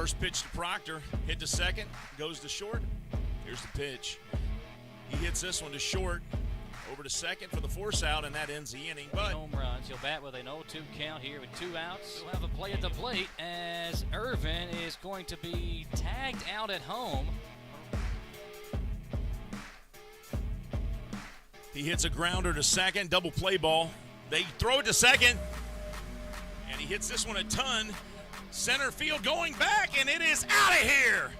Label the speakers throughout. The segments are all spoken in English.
Speaker 1: First pitch to Proctor, hit to second, goes to short. Here's the pitch. He hits this one to short, over to second for the force out, and that ends the inning. But
Speaker 2: home runs. He'll bat with an 0-2 count here with 2 outs. He'll have a play at the plate as Irvin is going to be tagged out at home.
Speaker 1: he hits a grounder to second, double play ball. They throw it to second, and he hits this one a ton. Center field going back, and it is out of here.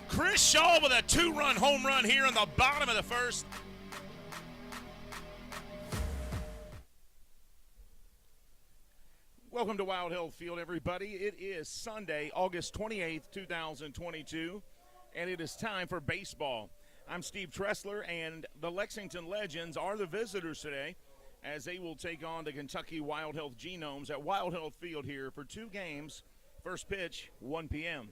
Speaker 1: Chris Shaw with a 2-run home run here in the bottom of the first. Welcome to Wild Hill Field, everybody. It is Sunday, August 28th, 2022, and it is time for baseball. I'm Steve Tressler, and the Lexington Legends are the visitors today as they will take on the Kentucky Wild Health Genomes at Wild Health Field here for 2 games. First pitch, 1 p.m.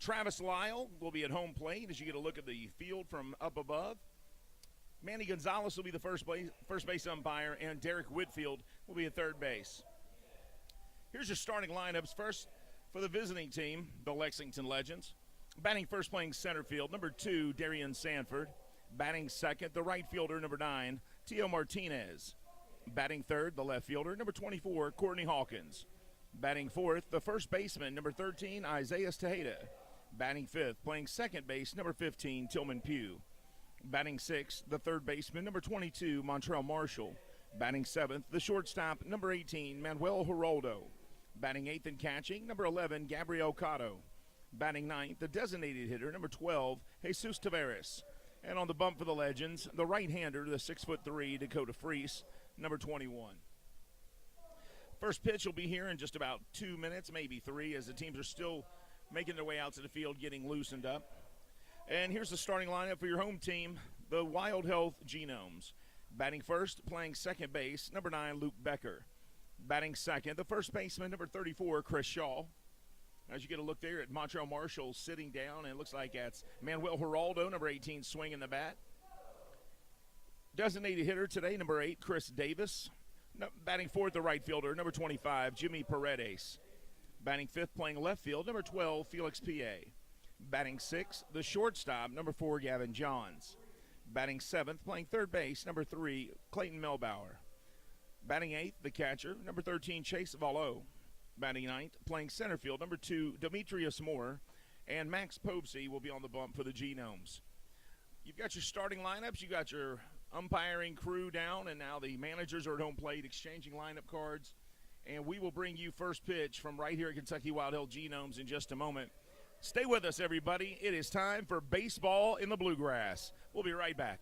Speaker 1: Travis Lyle will be at home plate as you get a look at the field from up above. Manny Gonzalez will be the first base umpire, and Derek Whitfield will be at third base. Here's your starting lineups. First, for the visiting team, the Lexington Legends. Batting first, playing center field, number 2, Darian Sanford. Batting second, the right fielder, number 9, Tio Martinez. Batting third, the left fielder, number 24, Courtney Hawkins. Batting fourth, the first baseman, number 13, Isaiah Tejeda. Batting fifth, playing second base, number 15, Tillman Pugh. Batting sixth, the third baseman, number 22, Montrell Marshall. Batting seventh, the shortstop, number 18, Manuel Geraldo. Batting eighth and catching, number 11, Gabriel Cotto. Batting ninth, the designated hitter, number 12, Jesus Taveras. And on the bump for the Legends, the right-hander, the 6'3", Dakota Freese, number 21. First pitch will be here in just about 2 minutes, maybe 3, as the teams are still making their way out to the field, getting loosened up. And here's the starting lineup for your home team, the Wild Health Genomes. Batting first, playing second base, number 9, Luke Becker. Batting second, the first baseman, number 34, Chris Shaw. As you get a look there at Montrell Marshall sitting down, and it looks like that's Manuel Geraldo, number 18, swinging the bat. Designated hitter today, number 8, Chris Davis. Batting fourth, the right fielder, number 25, Jimmy Paredes. Batting fifth, playing left field, number 12, Felix P.A. Batting sixth, the shortstop, number 4, Gavin Johns. Batting seventh, playing third base, number 3, Clayton Melbauer. Batting eighth, the catcher, number 13, Chase Valleau. Batting ninth, playing center field, number 2, Demetrius Moore. And Max Povsey will be on the bump for the Genomes. You've got your starting lineups, you got your umpiring crew down, and now the managers are at home plate exchanging lineup cards. And we will bring you first pitch from right here at Kentucky Wild Health Genomes in just a moment. Stay with us, everybody. It is time for baseball in the Bluegrass. We'll be right back.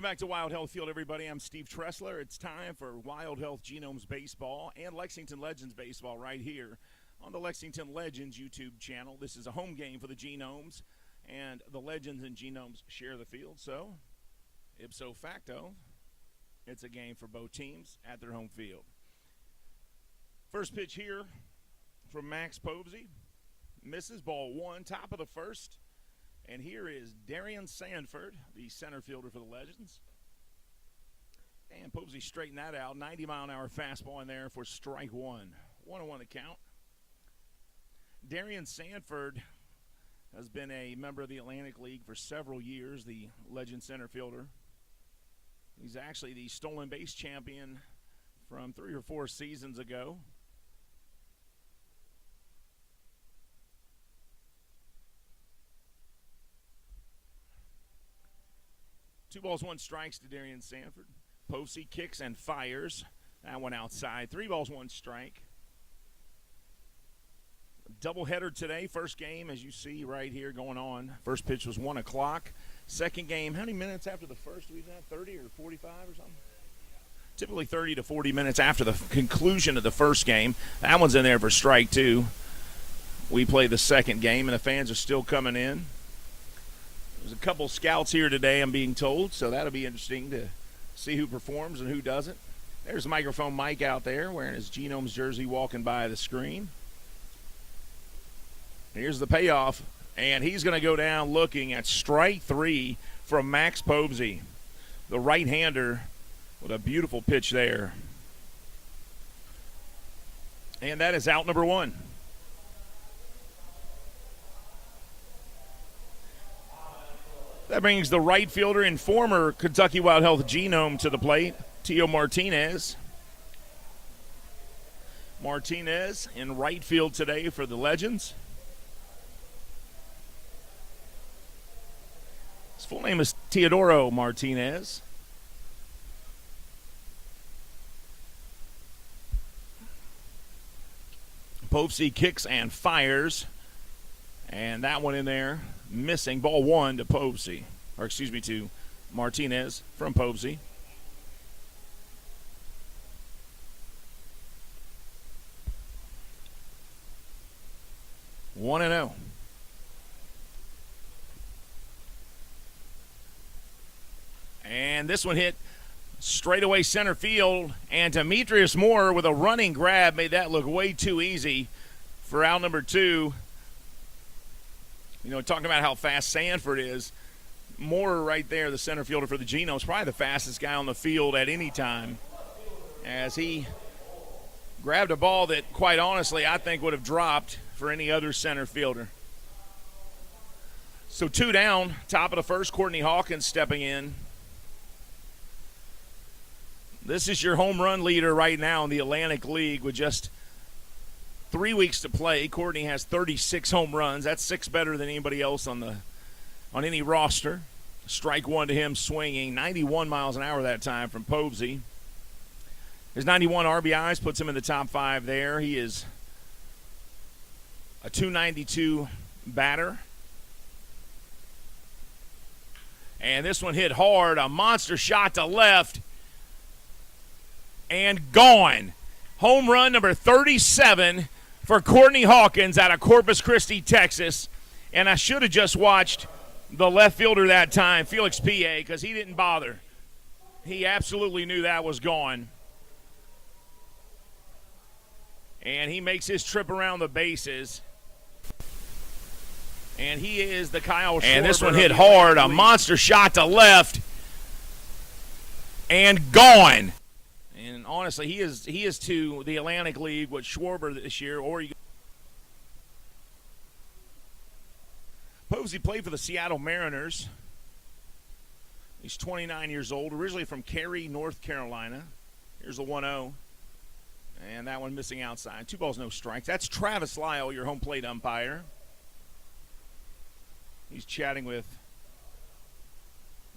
Speaker 1: back to Wild Health Field, everybody. I'm Steve Tressler. It's time for Wild Health Genomes Baseball and Lexington Legends Baseball right here on the Lexington Legends YouTube channel. This is a home game for the Genomes, and the Legends and Genomes share the field. So, ipso facto, it's a game for both teams at their home field. First pitch here from Max Povsey. Misses, ball one, top of the first. And here is Darian Sanford, the center fielder for the Legends. And Povsey straightened that out. 90-mile-an-hour fastball in there for strike one. 1-1 the count. Darian Sanford has been a member of the Atlantic League for several years, the Legend center fielder. He's actually the stolen base champion from 3 or 4 seasons ago. Two balls, one strikes to Darian Sanford. Povsey kicks and fires. That one outside. 3 balls, 1 strike. Doubleheader today. First game, as you see right here going on. First pitch was 1 o'clock. Second game, how many minutes after the first we've had? 30 or 45 or something? Typically 30 to 40 minutes after the conclusion of the first game. That one's in there for strike 2. We play the second game, and the fans are still coming in. There's a couple scouts here today, I'm being told, so that'll be interesting to see who performs and who doesn't. There's Microphone Mike out there wearing his Genomes jersey walking by the screen. Here's the payoff, and he's going to go down looking at strike 3 from Max Povsey, the right-hander, with a beautiful pitch there. And that is out number 1. That brings the right fielder and former Kentucky Wild Health Genome to the plate, Tio Martinez. Martinez in right field today for the Legends. His full name is Teodoro Martinez. Povsey kicks and fires. And that one in there, missing. Ball 1 to Povsey. Or excuse me, to Martinez from Povsey. One and 0. And this one hit straightaway center field. And Demetrius Moore with a running grab made that look way too easy for out number 2. You know, talking about how fast Sanford is, Moore right there, the center fielder for the Genomes, probably the fastest guy on the field at any time, as he grabbed a ball that, quite honestly, I think would have dropped for any other center fielder. So 2 down, top of the first, Courtney Hawkins stepping in. This is your home run leader right now in the Atlantic League with just 3 weeks to play. Courtney has 36 home runs. That's 6 better than anybody else on any roster. Strike 1 to him swinging. 91 miles an hour that time from Povsey. His 91 RBIs puts him in the top 5 there. He is a .292 batter. And this one hit hard. A monster shot to left. And gone. Home run number 37 for Courtney Hawkins out of Corpus Christi, Texas. And I should have just watched the left fielder that time, Felix P.A., because he didn't bother. He absolutely knew that was gone. And he makes his trip around the bases. And he is the Kyle Schwarber. And this one hit hard, a monster shot to left. And gone. And honestly, he is to the Atlantic League what Schwarber this year, or Povsey played for the Seattle Mariners. He's 29 years old, originally from Cary, North Carolina. Here's the 1-0. And that one missing outside. 2 balls, no strikes. That's Travis Lyle, your home plate umpire. He's chatting with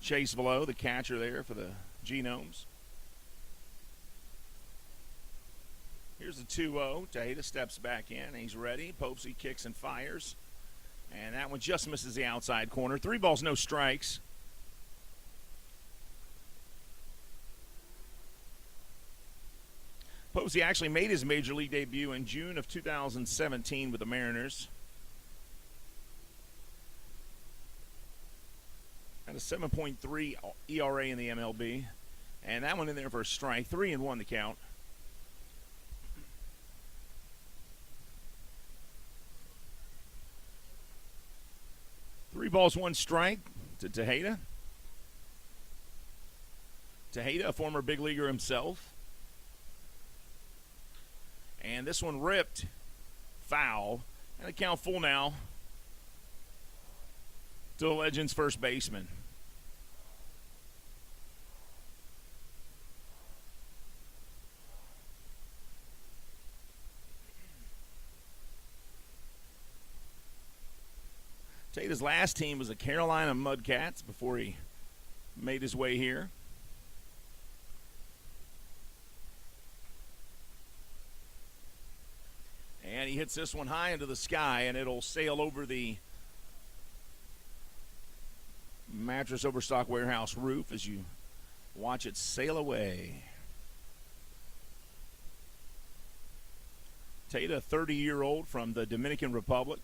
Speaker 1: Chase Below, the catcher there for the Genomes. Here's the 2-0. Tejeda steps back in. He's ready. Povsey kicks and fires. And that one just misses the outside corner. 3 balls, no strikes. Posey actually made his major league debut in June of 2017 with the Mariners. Had a 7.3 ERA in the MLB. And that one in there for a strike. 3-1 the count. 3 balls, 1 strike to Tejeda. Tejeda, a former big leaguer himself. And this one ripped foul. And the count full now to the Legends' first baseman. Tejeda's last team was the Carolina Mudcats before he made his way here. And he hits this one high into the sky, and it'll sail over the Mattress Overstock Warehouse roof as you watch it sail away. Tejeda, 30-year-old from the Dominican Republic.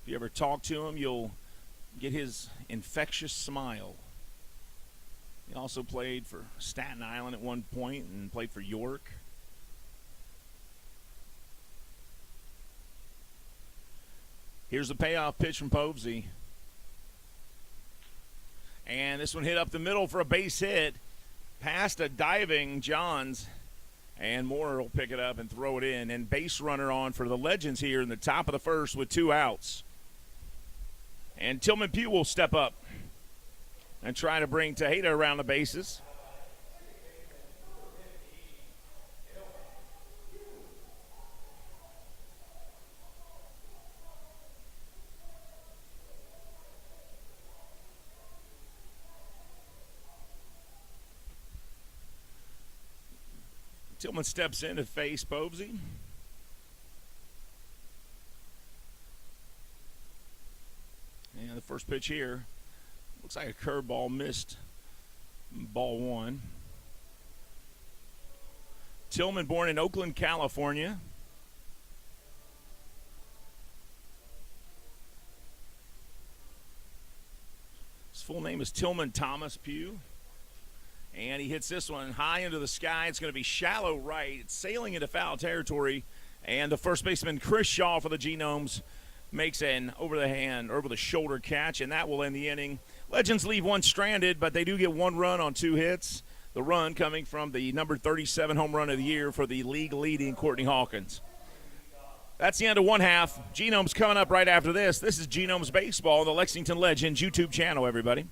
Speaker 1: If you ever talk to him, you'll get his infectious smile. He also played for Staten Island at one point and played for York. Here's the payoff pitch from Posey. And this one hit up the middle for a base hit. Past a diving Johns. And Moore will pick it up and throw it in. And base runner on for the Legends here in the top of the first with 2 outs. And Tillman Pugh will step up and try to bring Tejeda around the bases. Tillman steps in to face Posey. And the first pitch here looks like a curveball, missed ball 1. Tillman, born in Oakland, California. His full name is Tillman Thomas Pugh. And he hits this one high into the sky. It's going to be shallow right. It's sailing into foul territory. And the first baseman, Chris Shaw for the Genomes, makes an over-the-shoulder catch, and that will end the inning. Legends leave 1 stranded, but they do get 1 run on 2 hits. The run coming from the number 37 home run of the year for the league-leading Courtney Hawkins. That's the end of 1 half. Genomes coming up right after this. This is Genomes Baseball on the Lexington Legends YouTube channel, everybody.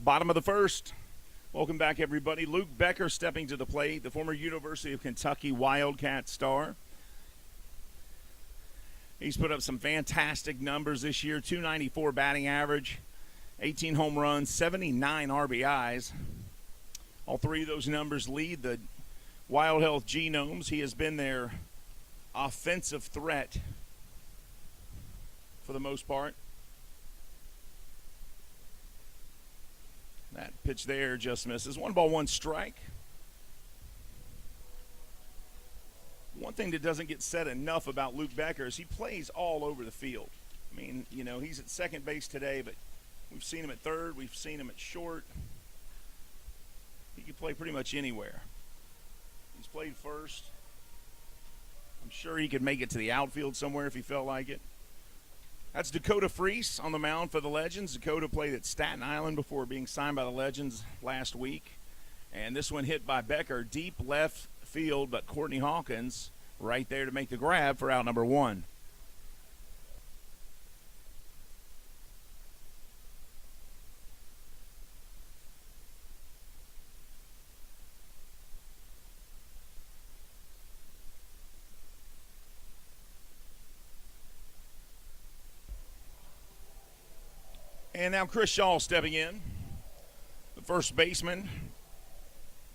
Speaker 1: Bottom of the first. Welcome back, everybody. Luke Becker stepping to the plate, the former University of Kentucky Wildcat star. He's put up some fantastic numbers this year. 294 batting average, 18 home runs, 79 RBIs. All three of those numbers lead the Wild Health Genomes. He has been their offensive threat for the most part. That pitch there just misses. 1-1 strike. One thing that doesn't get said enough about Luke Becker is he plays all over the field. I mean, you know, he's at second base today, but we've seen him at third. We've seen him at short. He can play pretty much anywhere. He's played first. I'm sure he could make it to the outfield somewhere if he felt like it. That's Dakota Freese on the mound for the Legends. Dakota played at Staten Island before being signed by the Legends last week. And this one hit by Becker, deep left field, but Courtney Hawkins right there to make the grab for out number one. And now Chris Shaw stepping in. The first baseman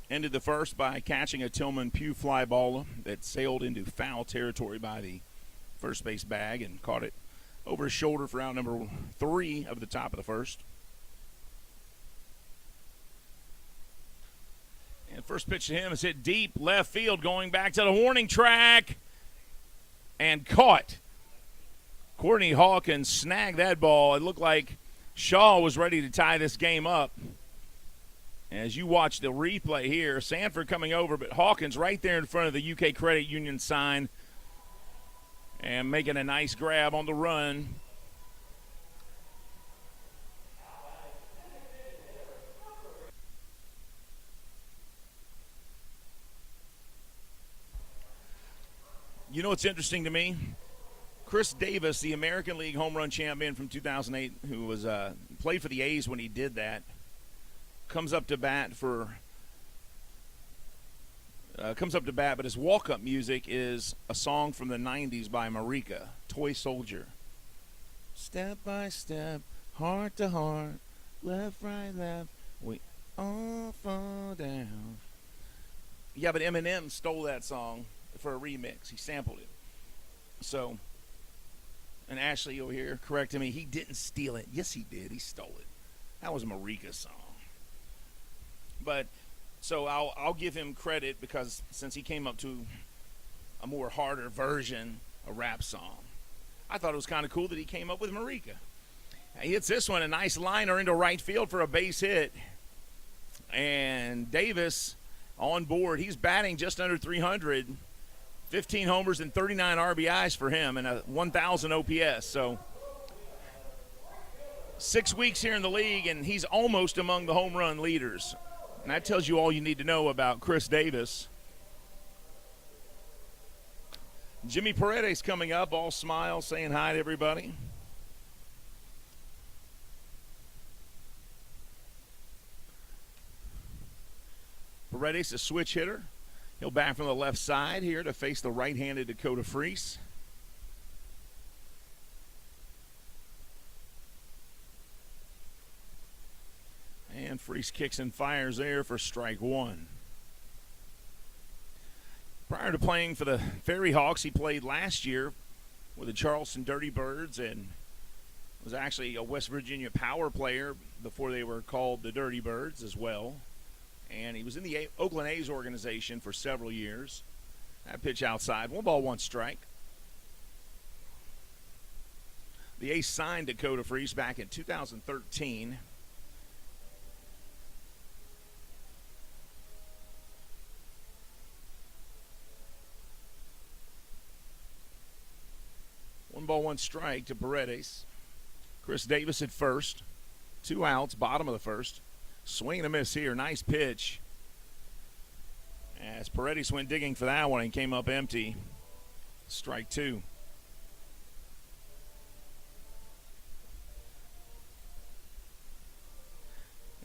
Speaker 1: ended the first by catching a Tillman Pugh fly ball that sailed into foul territory by the first base bag and caught it over his shoulder for out number 3 of the top of the first. And first pitch to him is hit deep left field, going back to the warning track and caught. Courtney Hawkins snagged that ball. It looked like Shaw was ready to tie this game up. As you watch the replay here, Sanford coming over, but Hawkins right there in front of the UK Credit Union sign and making a nice grab on the run. You know what's interesting to me? Chris Davis, the American League home run champion from 2008, who was played for the A's when he did that, comes up to bat, but his walk-up music is a song from the 90s by Marika, Toy Soldier. Step by step, heart to heart, left, right, left, we all fall down. Yeah, but Eminem stole that song for a remix. He sampled it. So, and Ashley over here corrected me. He didn't steal it. Yes, he did. He stole it. That was Marika's song. But so I'll give him credit because since he came up to a more harder version, a rap song, I thought it was kind of cool that he came up with Marika. He hits this one, a nice liner into right field for a base hit. And Davis on board. He's batting just under 300. 15 homers and 39 RBIs for him and a 1,000 OPS. So 6 weeks here in the league, and he's almost among the home run leaders. And that tells you all you need to know about Chris Davis. Jimmy Paredes coming up, all smiles, saying hi to everybody. Paredes, a switch hitter. He'll bat from the left side here to face the right-handed Dakota Freese. And Freese kicks and fires there for strike one. Prior to playing for the Ferry Hawks, he played last year with the Charleston Dirty Birds and was actually a West Virginia power player before they were called the Dirty Birds as well. And he was in the Oakland A's organization for several years. That pitch outside. 1-1 strike. The A's signed Dakota Freese back in 2013. One ball, one strike to Paredes. Chris Davis at first. 2 outs, bottom of the first. Swing and a miss here. Nice pitch. As Paredes went digging for that one and came up empty. Strike two.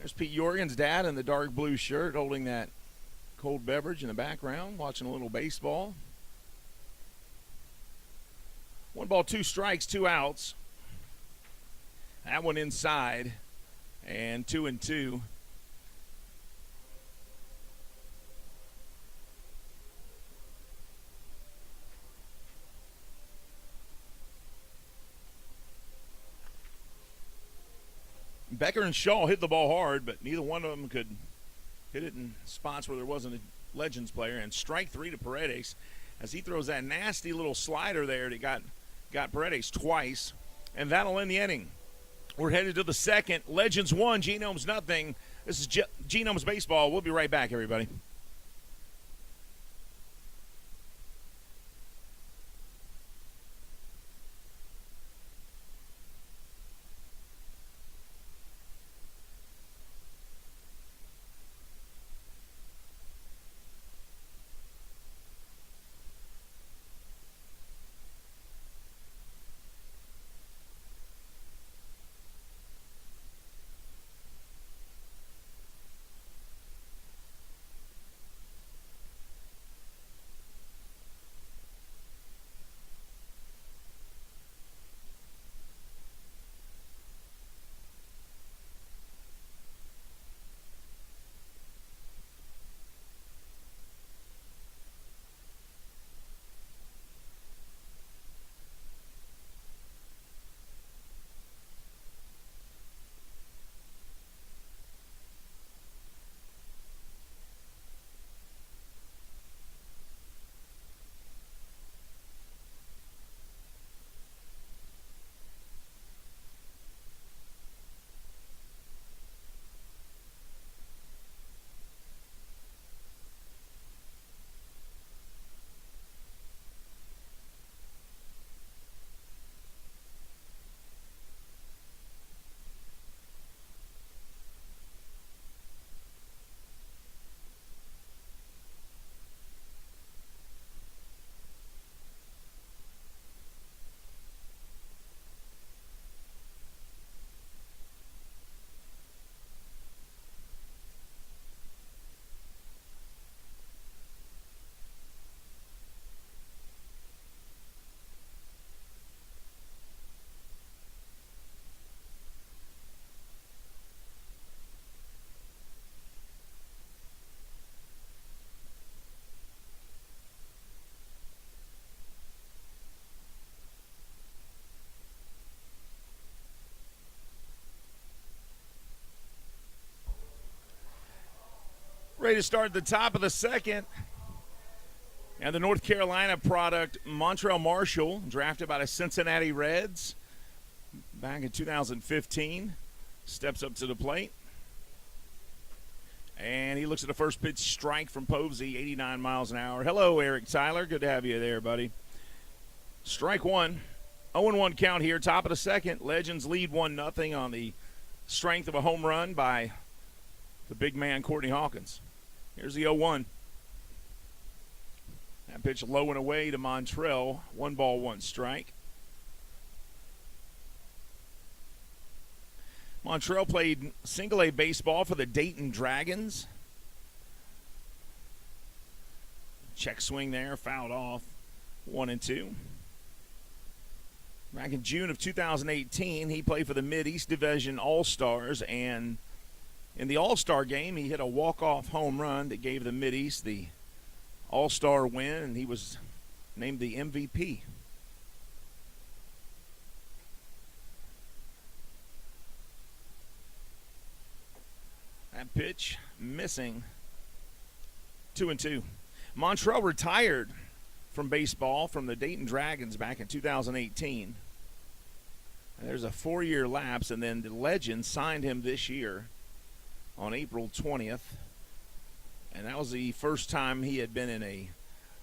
Speaker 1: There's Pete Jorgen's dad in the dark blue shirt holding that cold beverage in the background, watching a little baseball. 1 ball, 2 strikes, 2 outs. That one inside, and 2-2. Becker and Shaw hit the ball hard, but neither one of them could hit it in spots where there wasn't a Legends player. And strike 3 to Paredes as he throws that nasty little slider there that got Paredes twice. And that'll end the inning. We're headed to the second. Legends 1, Genomes nothing. This is Genomes Baseball. We'll be right back, everybody. Ready to start at the top of the second. And the North Carolina product, Montrell Marshall, drafted by the Cincinnati Reds back in 2015, steps up to the plate. And he looks at the first pitch strike from Povsey, 89 miles an hour. Hello, Eric Tyler. Good to have you there, buddy. Strike 1. 0-1 count here, top of the second. Legends lead 1-0 on the strength of a home run by the big man, Courtney Hawkins. Here's the 0-1. That pitch low and away to Montrell. 1 ball, 1 strike. Montrell played single-A baseball for the Dayton Dragons. Check swing there, fouled off. 1-2. Back in June of 2018, he played for the Mid-East Division All-Stars, and in the All-Star game, he hit a walk-off home run that gave the Mid-East the All-Star win, and he was named the MVP. That pitch missing. 2-2. Montrell retired from baseball from the Dayton Dragons back in 2018. And there's a 4-year lapse, and then the Legends signed him this year on April 20th. And that was the first time he had been in a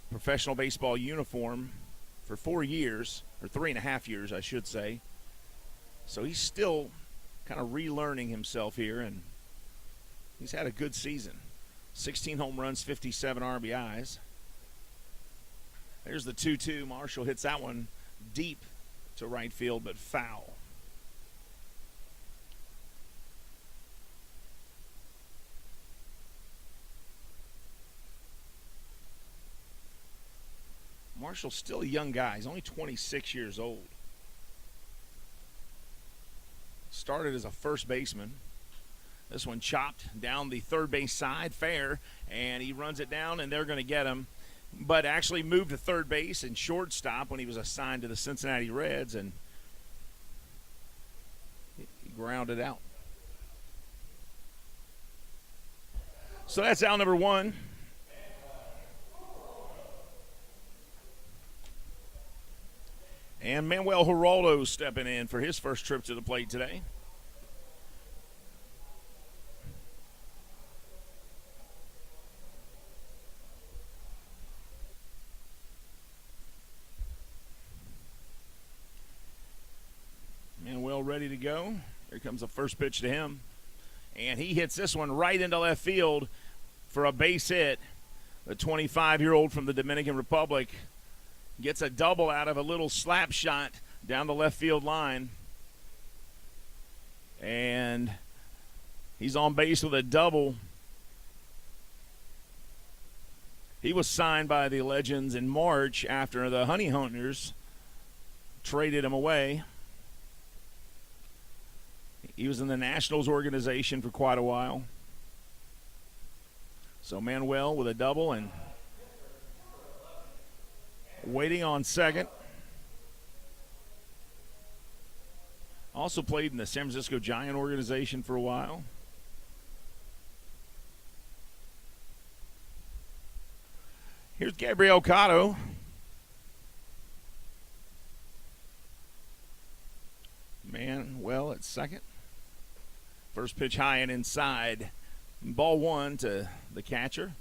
Speaker 1: professional baseball uniform for 4 years, or 3.5 years, I should say. So he's still kind of relearning himself here, and he's had a good season. 16 home runs, 57 RBIs. There's the 2-2. Marshall hits that one deep to right field, but foul. Marshall's still a young guy. He's only 26 years old. Started as a first baseman. This one chopped down the third base side, fair, and he runs it down, and they're going to get him. But actually moved to third base and shortstop when he was assigned to the Cincinnati Reds, and he grounded out. So that's out number one. And Manuel Geraldo stepping in for his first trip to the plate today. Manuel ready to go. Here comes the first pitch to him. And he hits this one right into left field for a base hit. The 25-year-old from the Dominican Republic gets a double out of a little slap shot down the left field line. And he's on base with a double. He was signed by the Legends in March after the Honey Hunters traded him away. He was in the Nationals organization for quite a while. So Manuel with a double and waiting on second. Also played in the San Francisco Giant organization for a while. Here's Gabriel Cotto. Manuel at second. First pitch high and inside. Ball one to the catcher.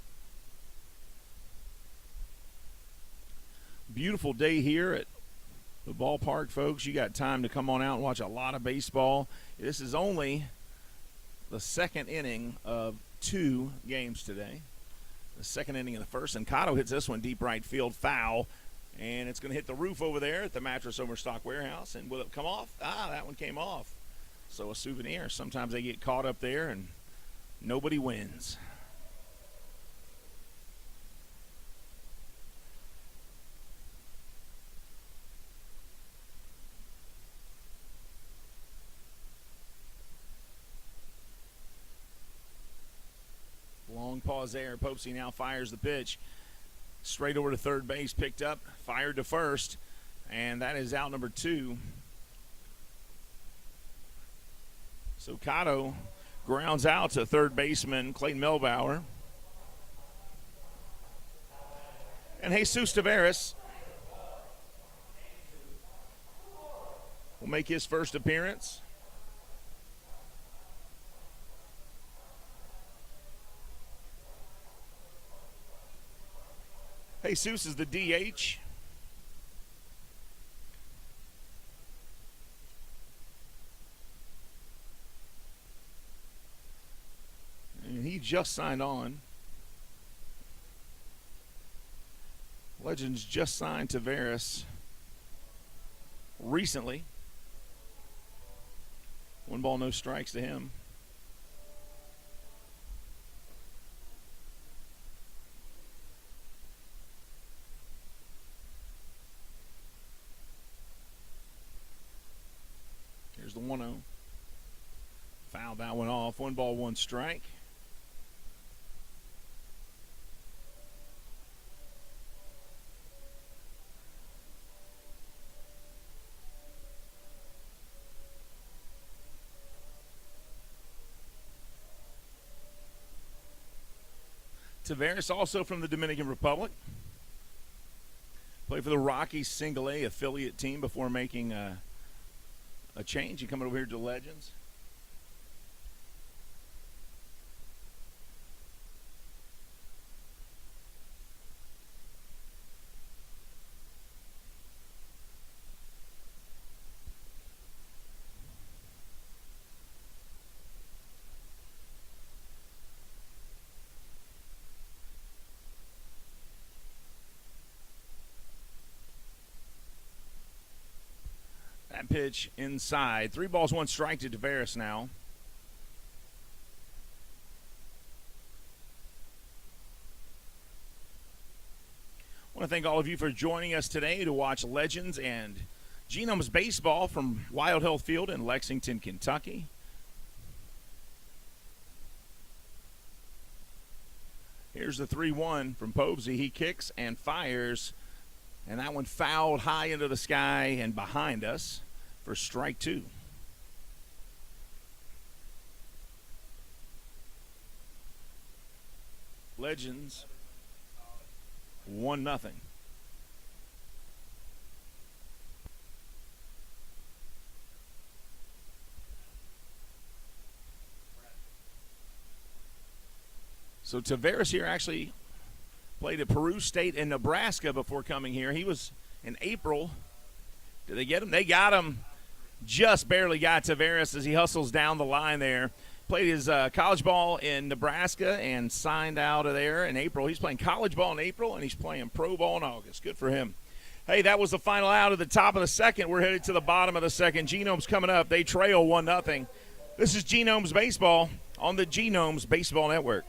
Speaker 1: Beautiful day here at the ballpark, folks. You got time to come on out and watch a lot of baseball. This is only the second inning of 2 games today. The second inning of the first, and Cotto hits this one deep right field, foul, and it's going to hit the roof over there at the Mattress Overstock Warehouse. And will it come off? That one came off. So a souvenir. Sometimes they get caught up there and nobody wins. Long pause there. Popesy now fires the pitch. Straight over to third base, picked up, fired to first, and that is out number 2. So Cotto grounds out to third baseman Clayton Melbauer. And Jesus Taveras will make his first appearance. Jesus is the DH. And he just signed on. Legends just signed Taveras recently. 1 ball, no strikes to him. Here's the 1-0. Fouled that one off. 1 ball, 1 strike. Taveras also from the Dominican Republic. Played for the Rockies Single A affiliate team before making a change and coming over here to the Legends. That pitch inside. 3 balls, 1 strike to Taveras now. Want want to thank all of you for joining us today to watch Legends and Genomes baseball from Wild Health Field in Lexington, Kentucky. Here's the 3-1 from Povsey. He kicks and fires, and that one fouled high into the sky and behind us for strike 2. Legends 1-0. So Tavares here actually played at Peru State and Nebraska before coming here. He was in April. Did they get him? They got him. Just barely got Tavares as he hustles down the line there. Played his college ball in Nebraska and signed out of there in April. He's playing college ball in April, and he's playing pro ball in August. Good for him. Hey, that was the final out at the top of the second. We're headed to the bottom of the second. Genomes coming up. They trail 1-0. This is Genomes Baseball on the Genomes Baseball Network.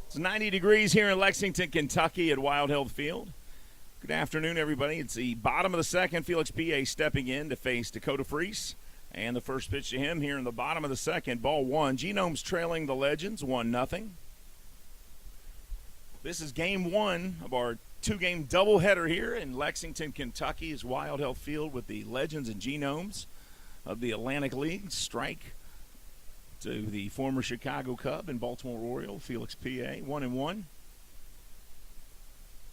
Speaker 1: It's 90 degrees here in Lexington, Kentucky at Wild Health Field. Good afternoon, everybody. It's the bottom of the second. Felix P.A. stepping in to face Dakota Freese. And the first pitch to him here in the bottom of the second, ball 1. Genomes trailing the Legends 1-0. This is game 1 of our 2-game doubleheader here in Lexington, Kentucky. Is Wild Health Field with the Legends and Genomes of the Atlantic League. Strike to the former Chicago Cub and Baltimore Oriole, Felix P.A., 1-1.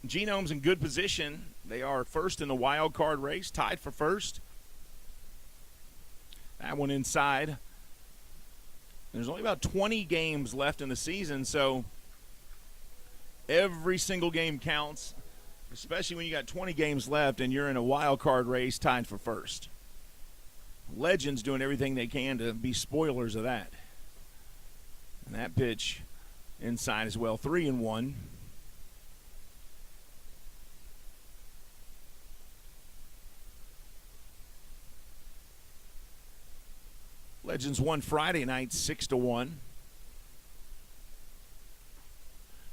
Speaker 1: Genomes in good position. They are first in the wild card race, tied for first. That one inside. There's only about 20 games left in the season, so every single game counts, especially when you got 20 games left and you're in a wild card race tied for first. Legends doing everything they can to be spoilers of that. And that pitch inside as well, 3-1. Legends won Friday night 6-1.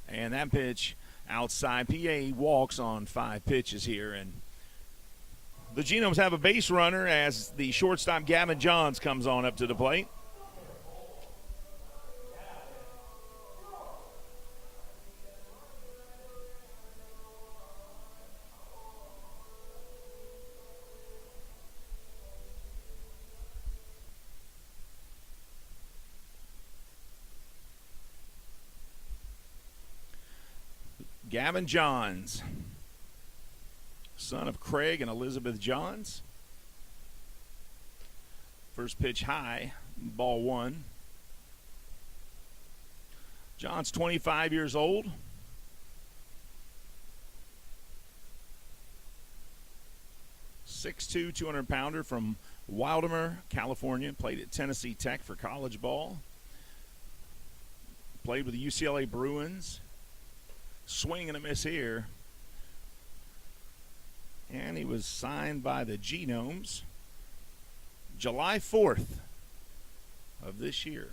Speaker 1: And that pitch outside. PA walks on 5 pitches here. And the Genomes have a base runner as the shortstop Gavin Johns comes on up to the plate. Gavin Johns, son of Craig and Elizabeth Johns. First pitch high, ball one. John's 25 years old. 6'2", 200-pounder from Wildomar, California. Played at Tennessee Tech for college ball. Played with the UCLA Bruins. Swing and a miss here. And he was signed by the Genomes July 4th of this year.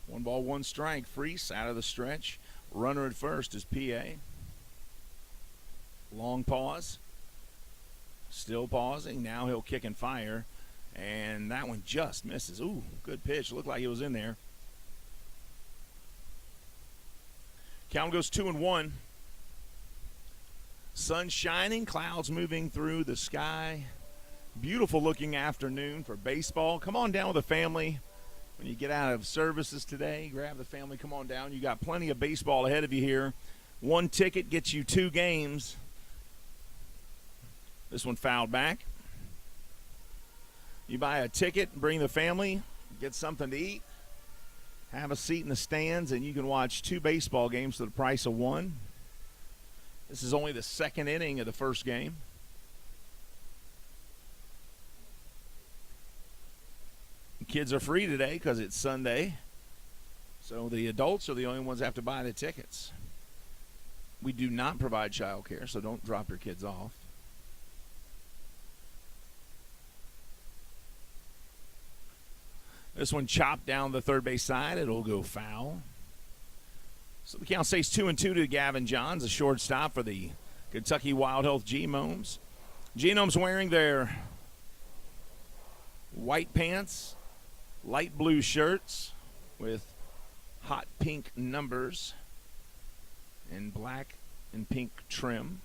Speaker 1: One ball, one strike. Freese out of the stretch. Runner at first is PA. Long pause. Still pausing. Now he'll kick and fire. And that one just misses. Ooh, good pitch. Looked like it was in there. Count goes 2-1. Sun shining, clouds moving through the sky. Beautiful looking afternoon for baseball. Come on down with the family. When you get out of services today, grab the family, come on down. You got plenty of baseball ahead of you here. One ticket gets you 2 games. This one fouled back. You buy a ticket, bring the family, get something to eat, have a seat in the stands, and you can watch 2 baseball games for the price of 1. This is only the second inning of the first game. Kids are free today because it's Sunday. So the adults are the only ones that have to buy the tickets. We do not provide child care, so don't drop your kids off. This one chopped down the third base side. It'll go foul. So the count stays 2-2 to Gavin Johns, a shortstop for the Kentucky Wild Health Genomes. Genomes wearing their white pants, light blue shirts with hot pink numbers and black and pink trim.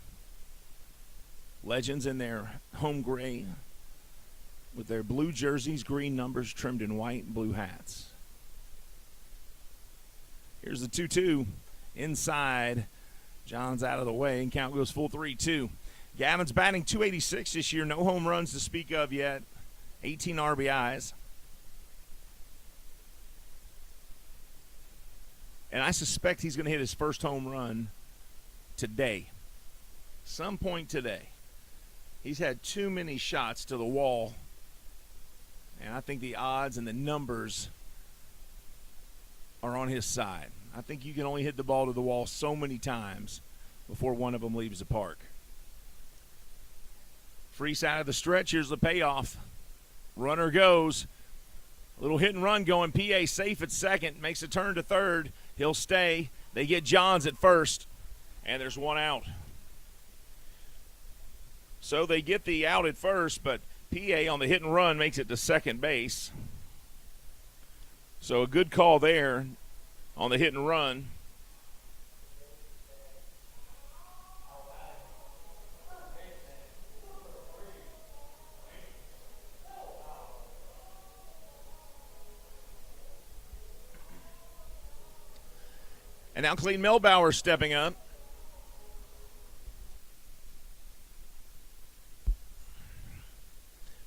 Speaker 1: Legends in their home gray with their blue jerseys, green numbers trimmed in white and blue hats. Here's the 2-2 inside. John's out of the way and count goes full 3-2. Gavin's batting .286 this year. No home runs to speak of yet. 18 RBIs. And I suspect he's going to hit his first home run today. Some point today. He's had too many shots to the wall. And I think the odds and the numbers are on his side. I think you can only hit the ball to the wall so many times before one of them leaves the park. Freese out of the stretch. Here's the payoff. Runner goes. A little hit and run going. PA safe at second. Makes a turn to third. He'll stay. They get Johns at first. And there's one out. So they get the out at first, but PA on the hit and run makes it to second base. So a good call there on the hit and run. And now Clayton Melbauer stepping up.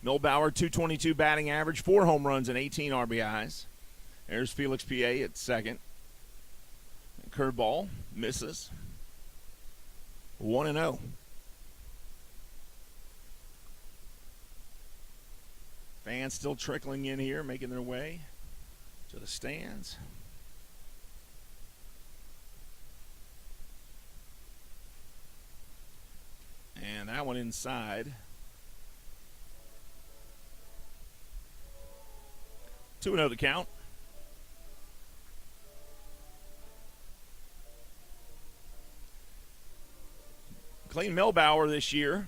Speaker 1: Melbauer, .222 batting average, 4 home runs and 18 RBIs. There's Felix PA at second. Curveball misses. 1-0. Fans still trickling in here, making their way to the stands. And that one inside. 2-0 to count. Clayton Melbauer this year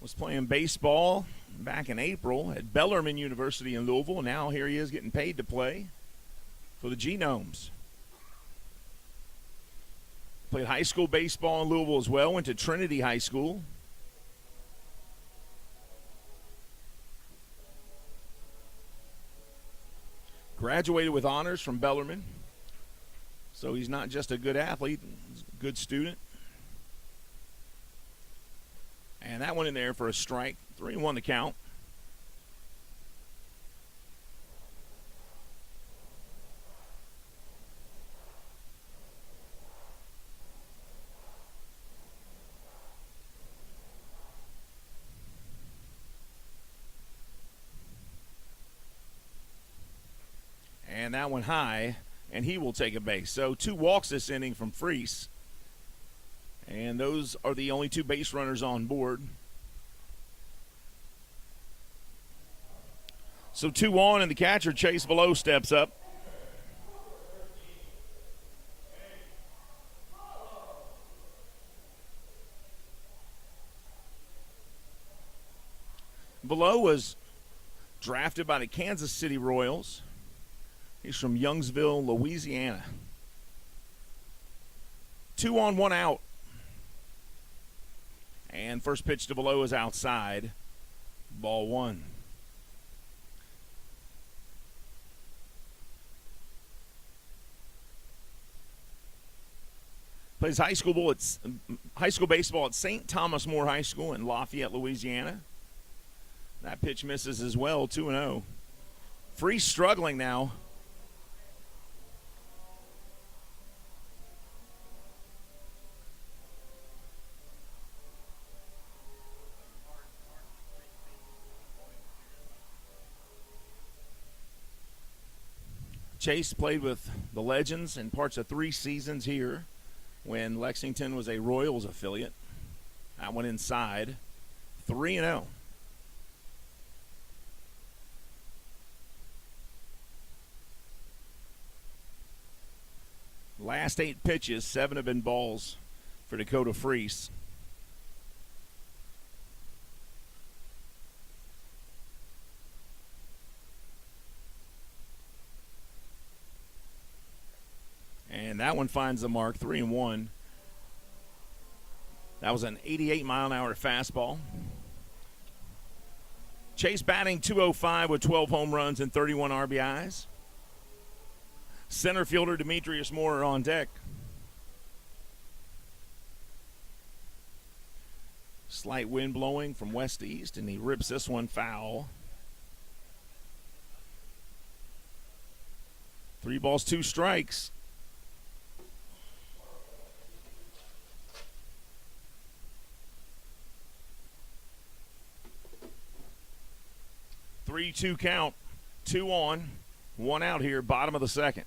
Speaker 1: was playing baseball back in April at Bellarmine University in Louisville. Now here he is getting paid to play for the Genomes. Played high school baseball in Louisville as well. Went to Trinity High School. Graduated with honors from Bellarmine. So he's not just a good athlete, he's good student. And that one in there for a strike. 3-1 the count. And that one high, and he will take a base. So 2 walks this inning from Freese. And those are the only 2 base runners on board. So 2 on, and the catcher, Chase Below, steps up. Below was drafted by the Kansas City Royals. He's from Youngsville, Louisiana. 2 on, 1 out. And first pitch to Below is outside. Ball 1. Plays high school baseball at St. Thomas More High School in Lafayette, Louisiana. That pitch misses as well, 2-0. Freese struggling now. Chase played with the Legends in parts of 3 seasons here when Lexington was a Royals affiliate. That one inside. 3-0. Last 8 pitches, 7 have been balls for Dakota Freese. And that one finds the mark, 3-1. That was an 88-mile-an-hour fastball. Chase batting .205 with 12 home runs and 31 RBIs. Center fielder Demetrius Moore on deck. Slight wind blowing from west to east, and he rips this one foul. 3 balls, 2 strikes. Three-two count, 2 on, 1 out here, bottom of the second.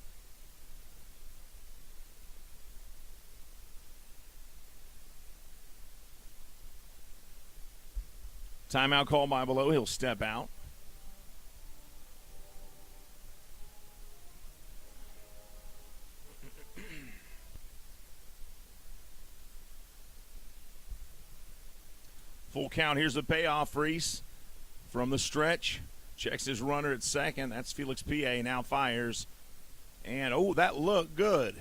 Speaker 1: Timeout call by Below. He'll step out. Full count. Here's the payoff. Freese from the stretch. Checks his runner at second. That's Felix P.A. Now fires. And, that looked good.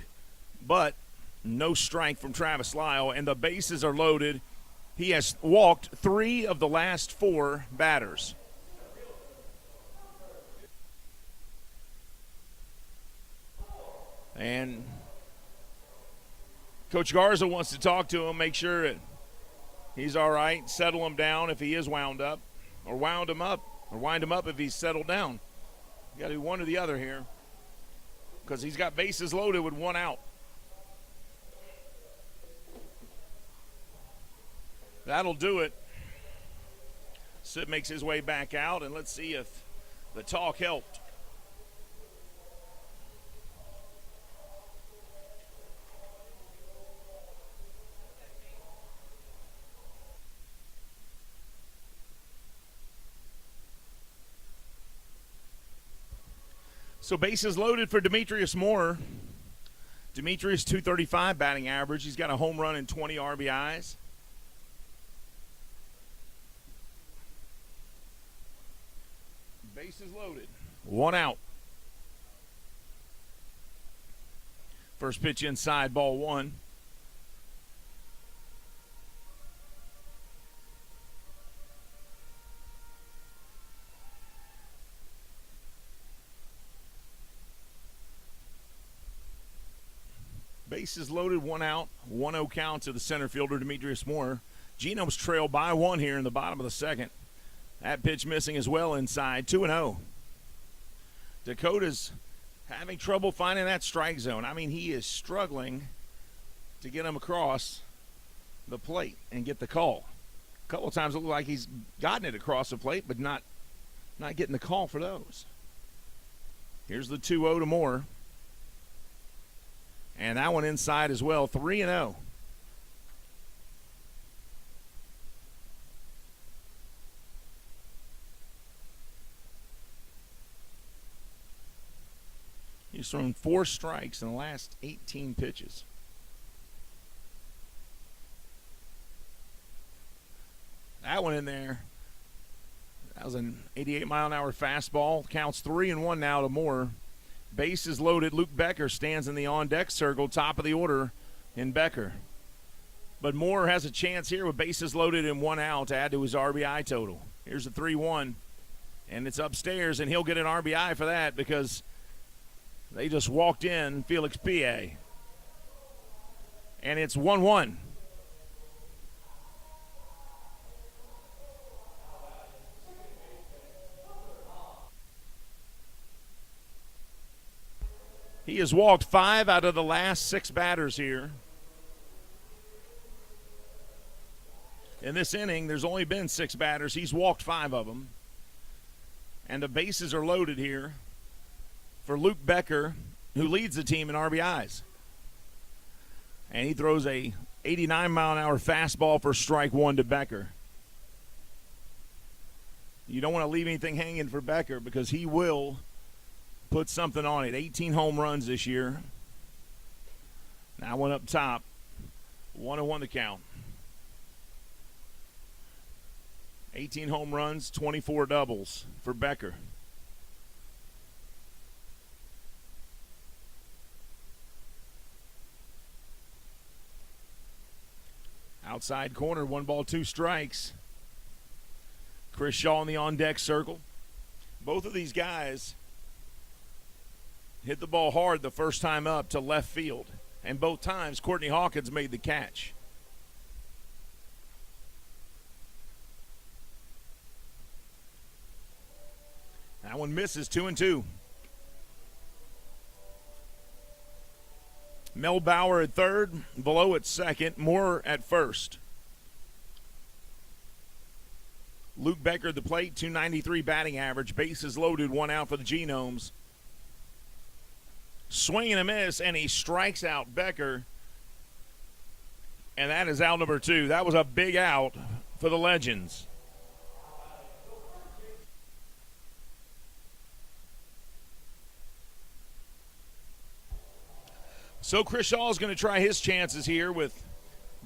Speaker 1: But no strike from Travis Lyle. And the bases are loaded. He has walked 3 of the last 4 batters. And Coach Garza wants to talk to him, make sure that he's all right, settle him down if he is wound up, or wind him up if he's settled down. You got to do one or the other here because he's got bases loaded with 1 out. That'll do it. Sid makes his way back out, and let's see if the talk helped. So bases loaded for Demetrius Moore. Demetrius, .235 batting average. He's got a home run and 20 RBIs. Bases loaded. 1 out. First pitch inside, ball 1. Bases loaded, 1 out, 1-0 count to the center fielder, Demetrius Moore. Genomes trail by 1 here in the bottom of the second. That pitch missing as well inside, 2-0. Dakota's having trouble finding that strike zone. I mean, he is struggling to get him across the plate and get the call. A couple of times it looked like he's gotten it across the plate, but not getting the call for those. Here's the 2-0 to Moore. And that one inside as well, 3-0. He's thrown 4 strikes in the last 18 pitches. That one in there. That was an 88-mile-an-hour fastball. Counts 3-1 now to Moore. Bases loaded. Luke Becker stands in the on-deck circle, top of the order in Becker. But Moore has a chance here with bases loaded and 1 out to add to his RBI total. Here's the 3-1, and it's upstairs, and he'll get an RBI for that because they just walked in Felix P.A. And it's 1-1. He has walked 5 out of the last 6 batters here. In this inning, there's only been 6 batters. He's walked 5 of them. And the bases are loaded here for Luke Becker, who leads the team in RBIs. And he throws a 89-mile-an-hour fastball for strike 1 to Becker. You don't want to leave anything hanging for Becker because he will put something on it. 18 home runs this year. Now one up top. 1-1 the count. 18 home runs, 24 doubles for Becker. Outside corner, 1 ball, 2 strikes. Chris Shaw in the on-deck circle. Both of these guys hit the ball hard the first time up to left field. And both times, Courtney Hawkins made the catch. That one misses, 2-2. Mel Bauer at third, Below at second, Moore at first. Luke Becker at the plate, 293 batting average, bases loaded, 1 out for the Genomes. Swing and a miss, and he strikes out Becker. And that is out number 2. That was a big out for the Legends. So Chris Shaw is going to try his chances here with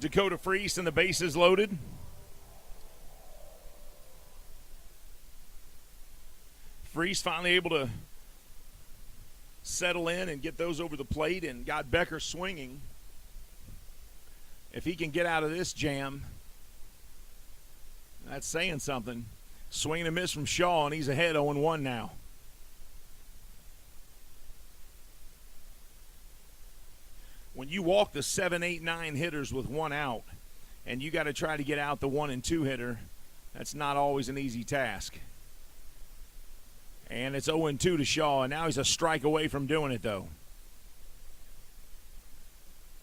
Speaker 1: Dakota Freese and the bases loaded. Freese finally able to settle in and get those over the plate and got Becker swinging. If he can get out of this jam, that's saying something. Swing and a miss from Shaw, and he's ahead 0-1 now. When you walk the 7, 8, 9 hitters with 1 out, and you got to try to get out the 1 and 2 hitter, that's not always an easy task. And it's 0-2 to Shaw, and now he's a strike away from doing it, though.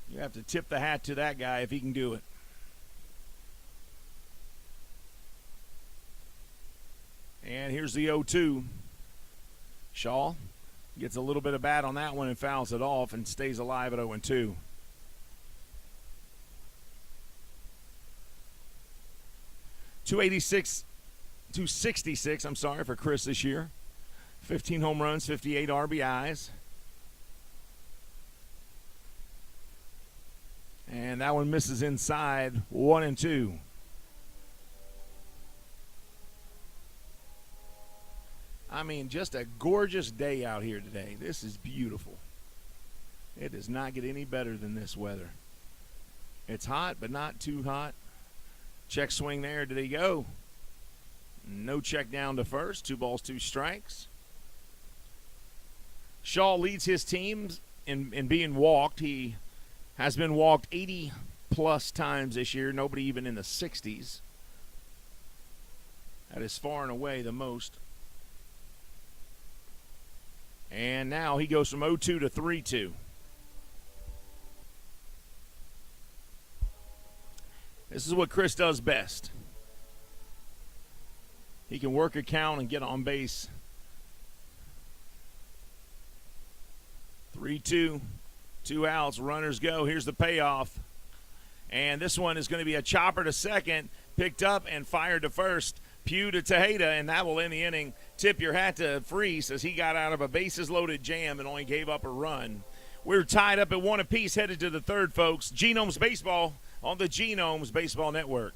Speaker 1: You have to tip the hat to that guy if he can do it. And here's the 0-2. Shaw gets a little bit of bat on that one and fouls it off and stays alive at 0-2. $266 for Chris this year. 15 home runs, 58 RBIs. And that one misses inside, 1-2. I mean, just a gorgeous day out here today. This is beautiful. It does not get any better than this weather. It's hot, but not too hot. Check swing there. Did he go? No check down to first. 2 balls, 2 strikes. Shaw leads his team in being walked. He has been walked 80 plus times this year. Nobody even in the 60s. That is far and away the most. And now he goes from 0-2 to 3-2. This is what Chris does best. He can work a count and get on base. 3-2, 2 outs, runners go. Here's the payoff. And this one is going to be a chopper to second, picked up and fired to first. Pugh to Tejeda, and that will end the inning. Tip your hat to Freese as he got out of a bases-loaded jam and only gave up a run. We're tied up at 1 apiece, headed to the third, folks. Genomes Baseball on the Genomes Baseball Network.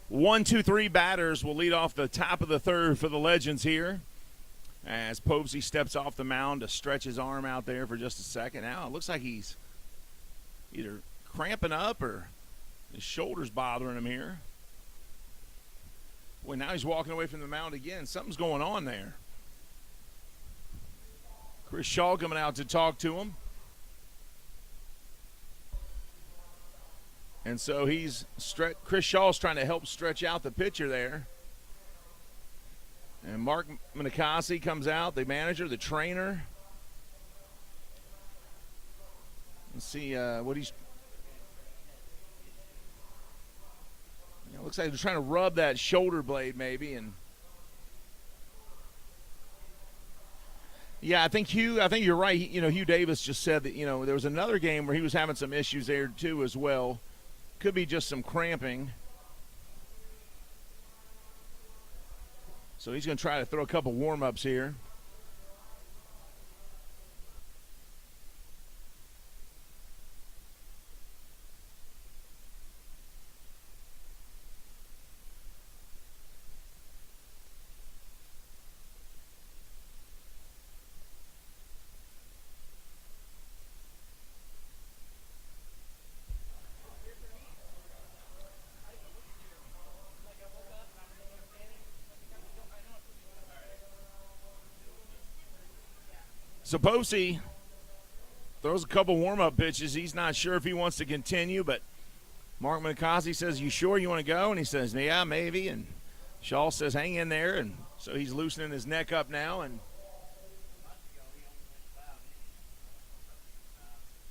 Speaker 1: One, two, three batters will lead off the top of the third for the Legends here as Povsey steps off the mound to stretch his arm out there for just a second. Now it looks like he's either cramping up or his shoulder's bothering him here. Boy, now he's walking away from the mound again. Something's going on there. Chris Shaw coming out to talk to him. And so Chris Shaw's trying to help stretch out the pitcher there. And Mark Minikasi comes out, the manager, the trainer. Let's see what he's. It looks like they're trying to rub that shoulder blade maybe. And yeah, I think you're right. Hugh Davis just said that, there was another game where he was having some issues there too as well. Could be just some cramping. So he's going to try to throw a couple warm-ups here. So Posey throws a couple warm-up pitches. He's not sure if he wants to continue, but Mark Minakazi says, "You sure you want to go?" And he says, "Yeah, maybe." And Shaw says, "Hang in there." And so he's loosening his neck up now. And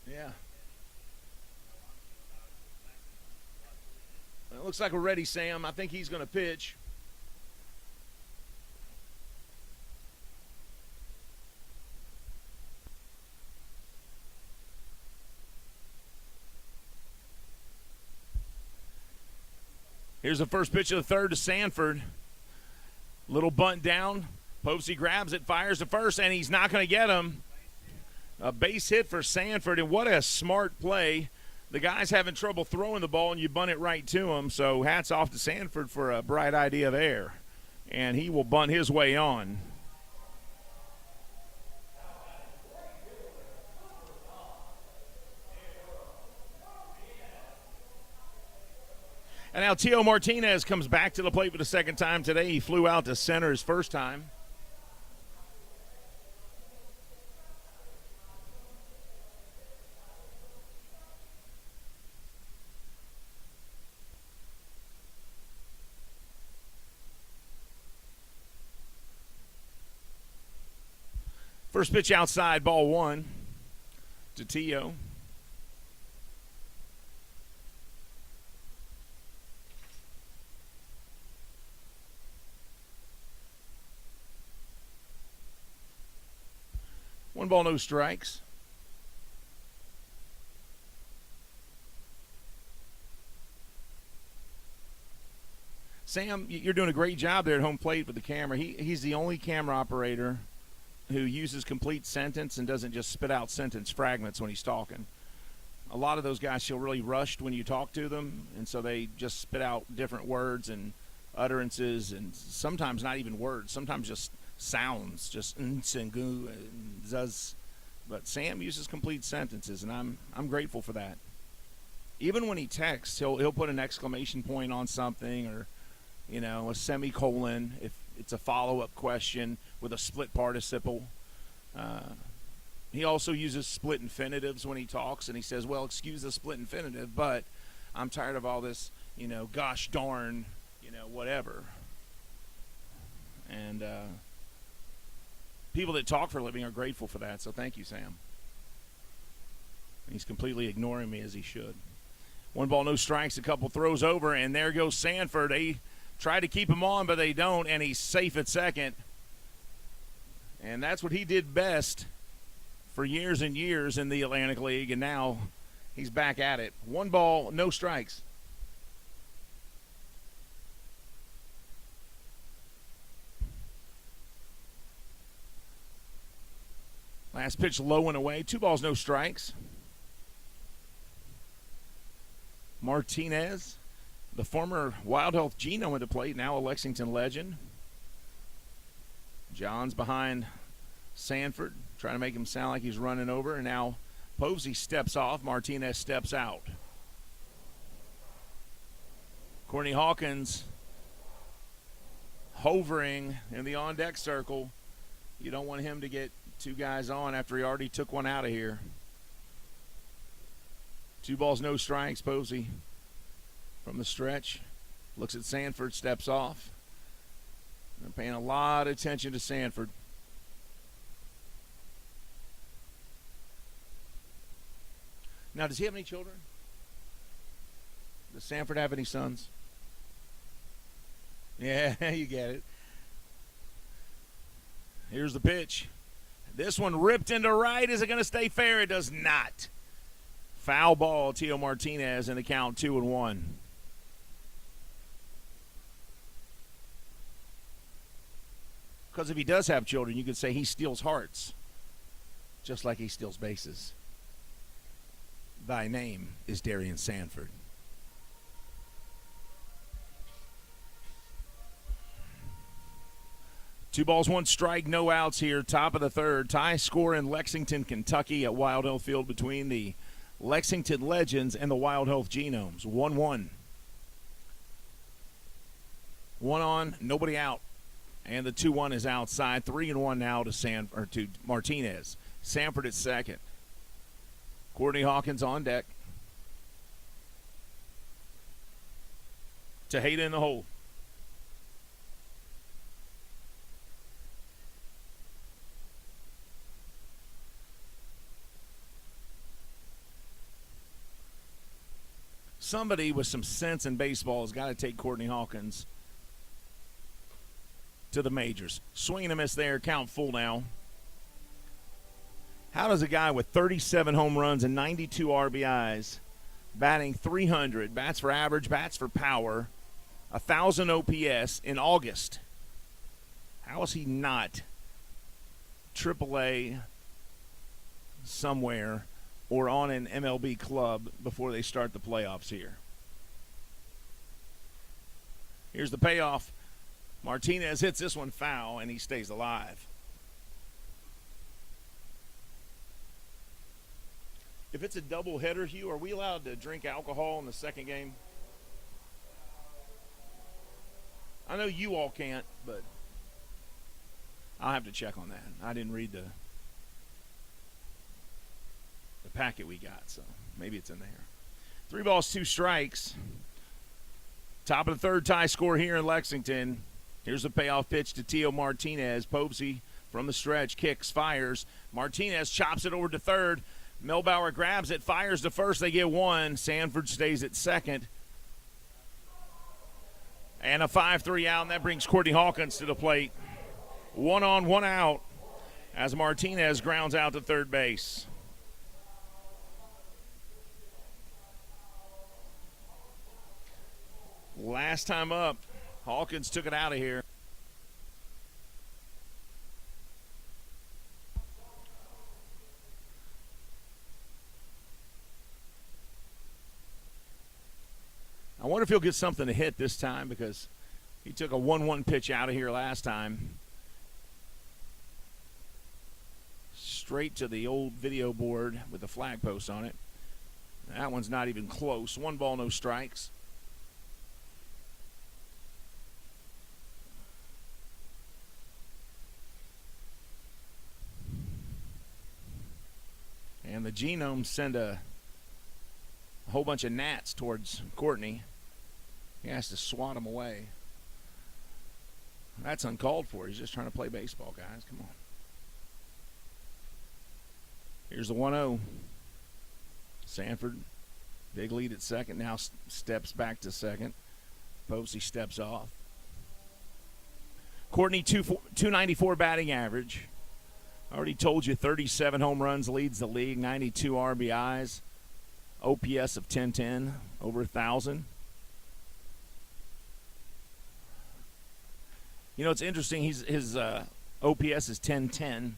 Speaker 1: yeah. It looks like we're ready, Sam. I think he's going to pitch. Here's the first pitch of the third to Sanford. Little bunt down. Posey grabs it, fires to first, and he's not going to get him. A base hit for Sanford, and what a smart play. The guy's having trouble throwing the ball, and you bunt it right to him. So hats off to Sanford for a bright idea there. And he will bunt his way on. And now Tio Martinez comes back to the plate for the second time today. He flew out to center his first time. First pitch outside, ball one to Tio. One ball, no strikes. Sam, you're doing a great job there at home plate with the camera. He's the only camera operator who uses complete sentence and doesn't just spit out sentence fragments when he's talking. A lot of those guys feel really rushed when you talk to them, and so they just spit out different words and utterances, and sometimes not even words, sometimes just sounds, just and zuz. But Sam uses complete sentences, and I'm grateful for that. Even when he texts, he'll put an exclamation point on something, or a semicolon if it's a follow-up question with a split participle. He also uses split infinitives when he talks, and he says, "Well, excuse the split infinitive, but I'm tired of all this, gosh darn, whatever." And people that talk for a living are grateful for that, so thank you, Sam. He's completely ignoring me, as he should. One ball, no strikes, a couple throws over, and there goes Sanford. They try to keep him on, but they don't, and he's safe at second. And that's what he did best for years and years in the Atlantic League, and now he's back at it. One ball, no strikes. Last pitch low and away. 2 balls, no strikes. Martinez, the former Wild Health Genome at the plate, now a Lexington legend. John's behind Sanford, trying to make him sound like he's running over. And now Posey steps off. Martinez steps out. Courtney Hawkins hovering in the on-deck circle. You don't want him to get 2 guys on after he already took one out of here. 2 balls, no strikes. Posey from the stretch looks at Sanford, steps off. They're paying a lot of attention to Sanford. Now, does he have any children? Does Sanford have any sons? Yeah, you get it. Here's the pitch. This one ripped into right. Is it going to stay fair? It does not. Foul ball, Tio Martinez, in the count 2-1. Because if he does have children, you could say he steals hearts, just like he steals bases. Thy name is Darian Sanford. Two balls, one strike, no outs here. Top of the third. Tie score in Lexington, Kentucky at Wild Health Field between the Lexington Legends and the Wild Health Genomes. 1-1. One on, nobody out. And the 2-1 is outside. 3-1 now to Martinez. Sanford at second. Courtney Hawkins on deck. Tejada in the hole. Somebody with some sense in baseball has got to take Courtney Hawkins to the majors. Swing and a miss there. Count full now. How does a guy with 37 home runs and 92 RBIs, batting 300, bats for average, bats for power, 1,000 OPS in August, how is he not AAA somewhere or on an MLB club before they start the playoffs here? Here's the payoff. Martinez hits this one foul, and he stays alive. If it's a doubleheader, Hugh, are we allowed to drink alcohol in the second game? I know you all can't, but I'll have to check on that. I didn't read the packet we got, so maybe it's in there. 3 balls, 2 strikes. Top of the third, tie score here in Lexington. Here's the payoff pitch to Teo Martinez. Povsey from the stretch, kicks, fires. Martinez chops it over to third. Melbauer grabs it, fires to first. They get 1. Sanford stays at second. And a 5-3 out, and that brings Courtney Hawkins to the plate. 1 on, 1 out as Martinez grounds out to third base. Last time up, Hawkins took it out of here. I wonder if he'll get something to hit this time because he took a 1-1 pitch out of here last time. Straight to the old video board with the flag post on it. That one's not even close. 1 ball, no strikes. And the Genomes send a whole bunch of gnats towards Courtney. He has to swat them away. That's uncalled for. He's just trying to play baseball, guys. Come on. Here's the 1-0. Sanford, big lead at second. Now steps back to second. Povsey steps off. Courtney, 294 batting average. I already told you 37 home runs, leads the league, 92 RBIs, OPS of 1010, over 1,000. You know, it's interesting. His OPS is 1010.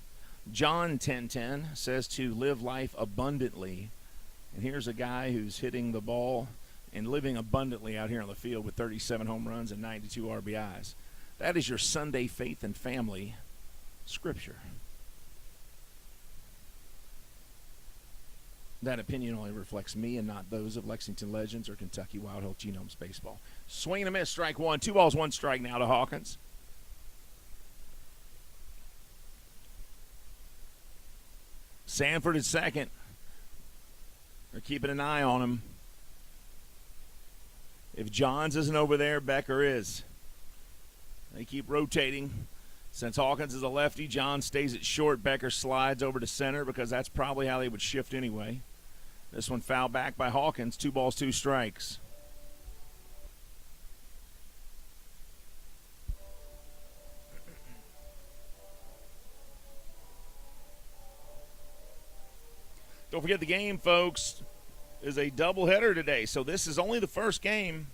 Speaker 1: John 1010 says to live life abundantly. And here's a guy who's hitting the ball and living abundantly out here on the field with 37 home runs and 92 RBIs. That is your Sunday faith and family scripture. That opinion only reflects me and not those of Lexington Legends or Kentucky Wild Health Genomes Baseball. Swing and a miss, strike 1. 2 balls, 1 strike now to Hawkins. Sanford is second. They're keeping an eye on him. If Johns isn't over there, Becker is. They keep rotating. Since Hawkins is a lefty, John stays at short. Becker slides over to center because that's probably how they would shift anyway. This one fouled back by Hawkins. 2 balls, 2 strikes. Don't forget the game, folks, is a doubleheader today. So this is only the first game.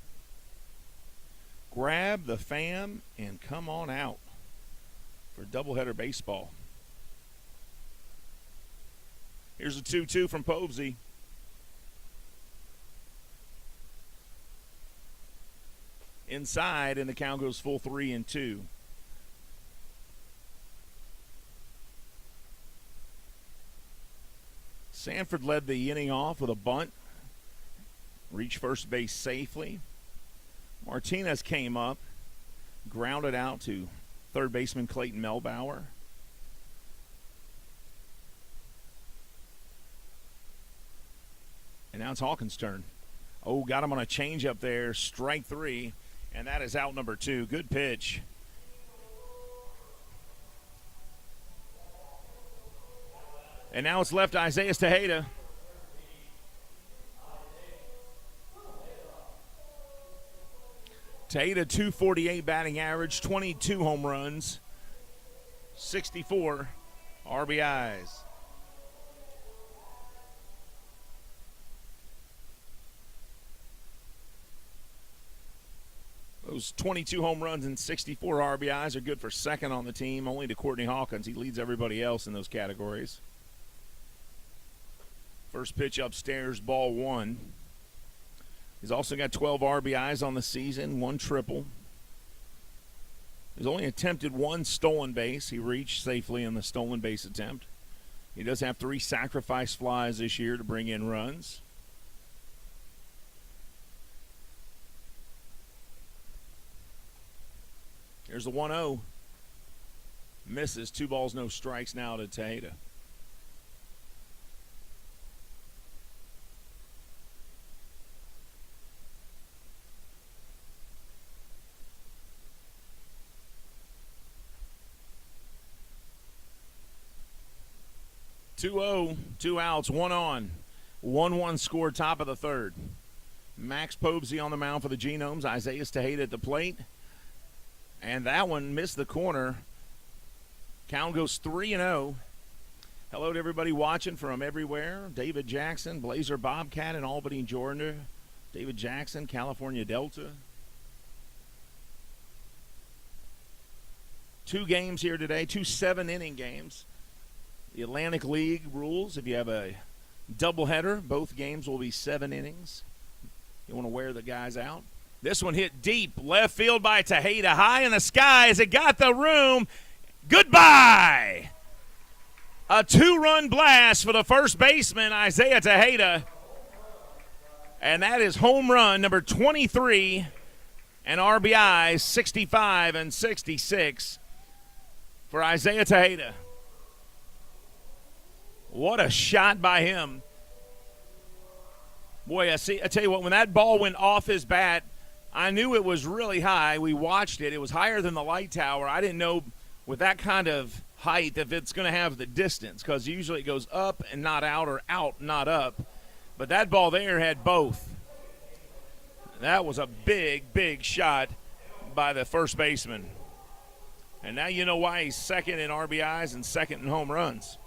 Speaker 1: Grab the fam and come on out for doubleheader baseball. Here's a 2-2 from Povsey. Inside, and the count goes full 3-2. Sanford led the inning off with a bunt. Reached first base safely. Martinez came up, grounded out to third baseman Clayton Melbauer. And now it's Hawkins' turn. Oh, got him on a change up there. Strike 3. And that is out number 2. Good pitch. And now it's left Isaiah Tejeda. Tejeda, 248 batting average, 22 home runs, 64 RBIs. Those 22 home runs and 64 RBIs are good for second on the team, only to Courtney Hawkins. He leads everybody else in those categories. First pitch upstairs, ball 1. He's also got 12 RBIs on the season, 1 triple. He's only attempted 1 stolen base. He reached safely in the stolen base attempt. He does have 3 sacrifice flies this year to bring in runs. Here's the 1-0. Misses. 2 balls, no strikes now to Tejeda. (2-0), 2 outs, 1 on. 1-1 score, top of the third. Max Povsey on the mound for the Genomes. Isaiah Tejeda at the plate. And that one missed the corner. Count goes 3-0. Hello to everybody watching from everywhere. David Jackson, Blazer Bobcat in Albany, Georgia. David Jackson, California Delta. 2 games here today, 2 7-inning games. The Atlantic League rules, if you have a doubleheader, both games will be 7 innings. You want to wear the guys out. This one hit deep, left field by Tejeda, high in the sky as it got the room. Goodbye! A 2-run blast for the first baseman, Isaiah Tejeda. And that is home run number 23 and RBI 65 and 66 for Isaiah Tejeda. What a shot by him. Boy, I tell you what, when that ball went off his bat, I knew it was really high. We watched it. It was higher than the light tower. I didn't know with that kind of height if it's going to have the distance, because usually it goes up and not out, or out, not up. But that ball there had both. That was a big, big shot by the first baseman. And now you know why he's second in RBIs and second in home runs.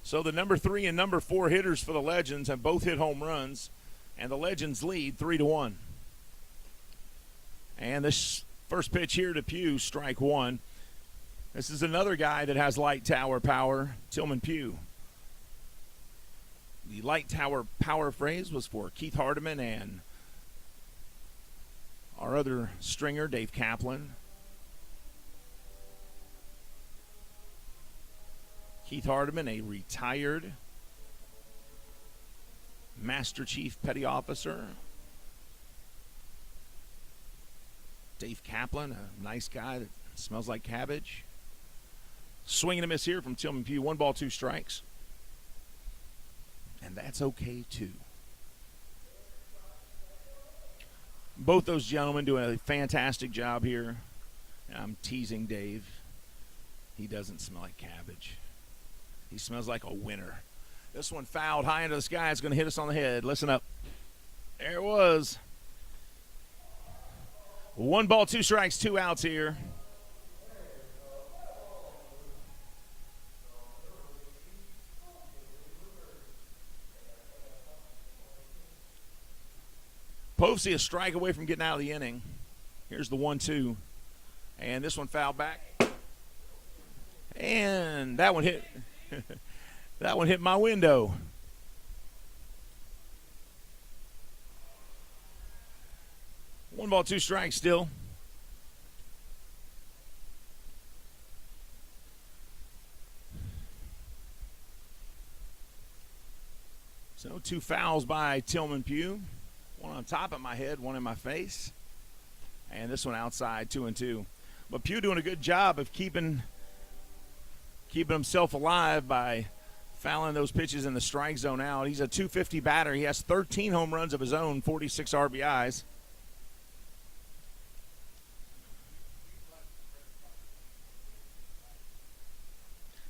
Speaker 1: So the number 3 and number 4 hitters for the Legends have both hit home runs, and the Legends lead 3-1. And this first pitch here to Pugh, strike 1. This is another guy that has light tower power, Tillman Pugh. The light tower power phrase was for Keith Hardiman and our other stringer, Dave Kaplan. Keith Hardiman, a retired Master Chief Petty Officer. Dave Kaplan, a nice guy that smells like cabbage. Swing and a miss here from Tillman Pugh. 1 ball, 2 strikes. And that's okay, too. Both those gentlemen doing a fantastic job here. I'm teasing Dave. He doesn't smell like cabbage. He smells like a winner. This one fouled high into the sky. It's going to hit us on the head. Listen up. There it was. 1 ball, 2 strikes, 2 outs here. Povsey a strike away from getting out of the inning. Here's the 1-2. And this one fouled back. And that one hit. That one hit my window. One ball, 2 strikes still. So 2 fouls by Tillman Pugh. 1 on top of my head, 1 in my face. And this one outside, 2-2. But Pugh doing a good job of keeping himself alive by fouling those pitches in the strike zone out. He's a 250 batter. He has 13 home runs of his own, 46 RBIs.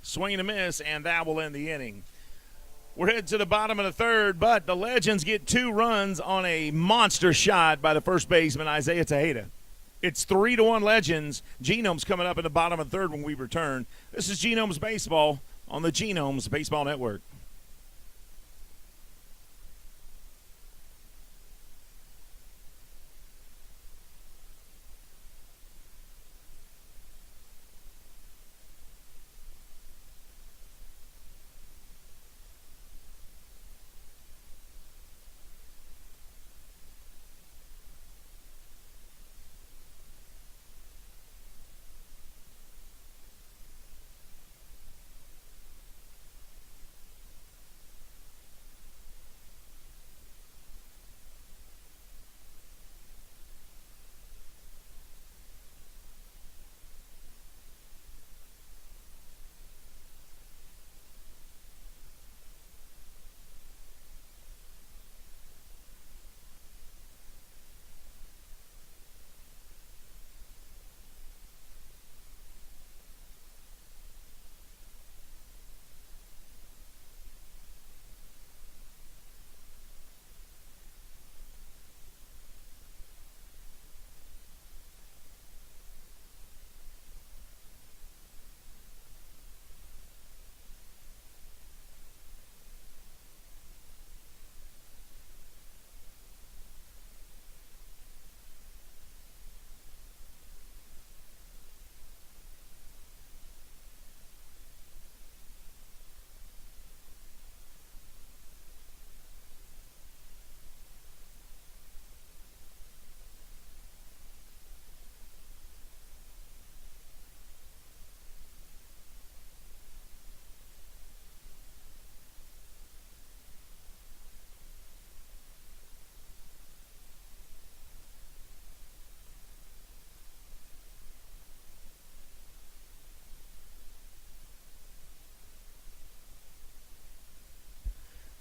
Speaker 1: Swing and a miss, and that will end the inning. We're headed to the bottom of the third, but the Legends get 2 runs on a monster shot by the first baseman, Isaiah Tejeda. It's 3-1 Legends. Genomes coming up in the bottom of the third when we return. This is Genomes Baseball on the Genomes Baseball Network.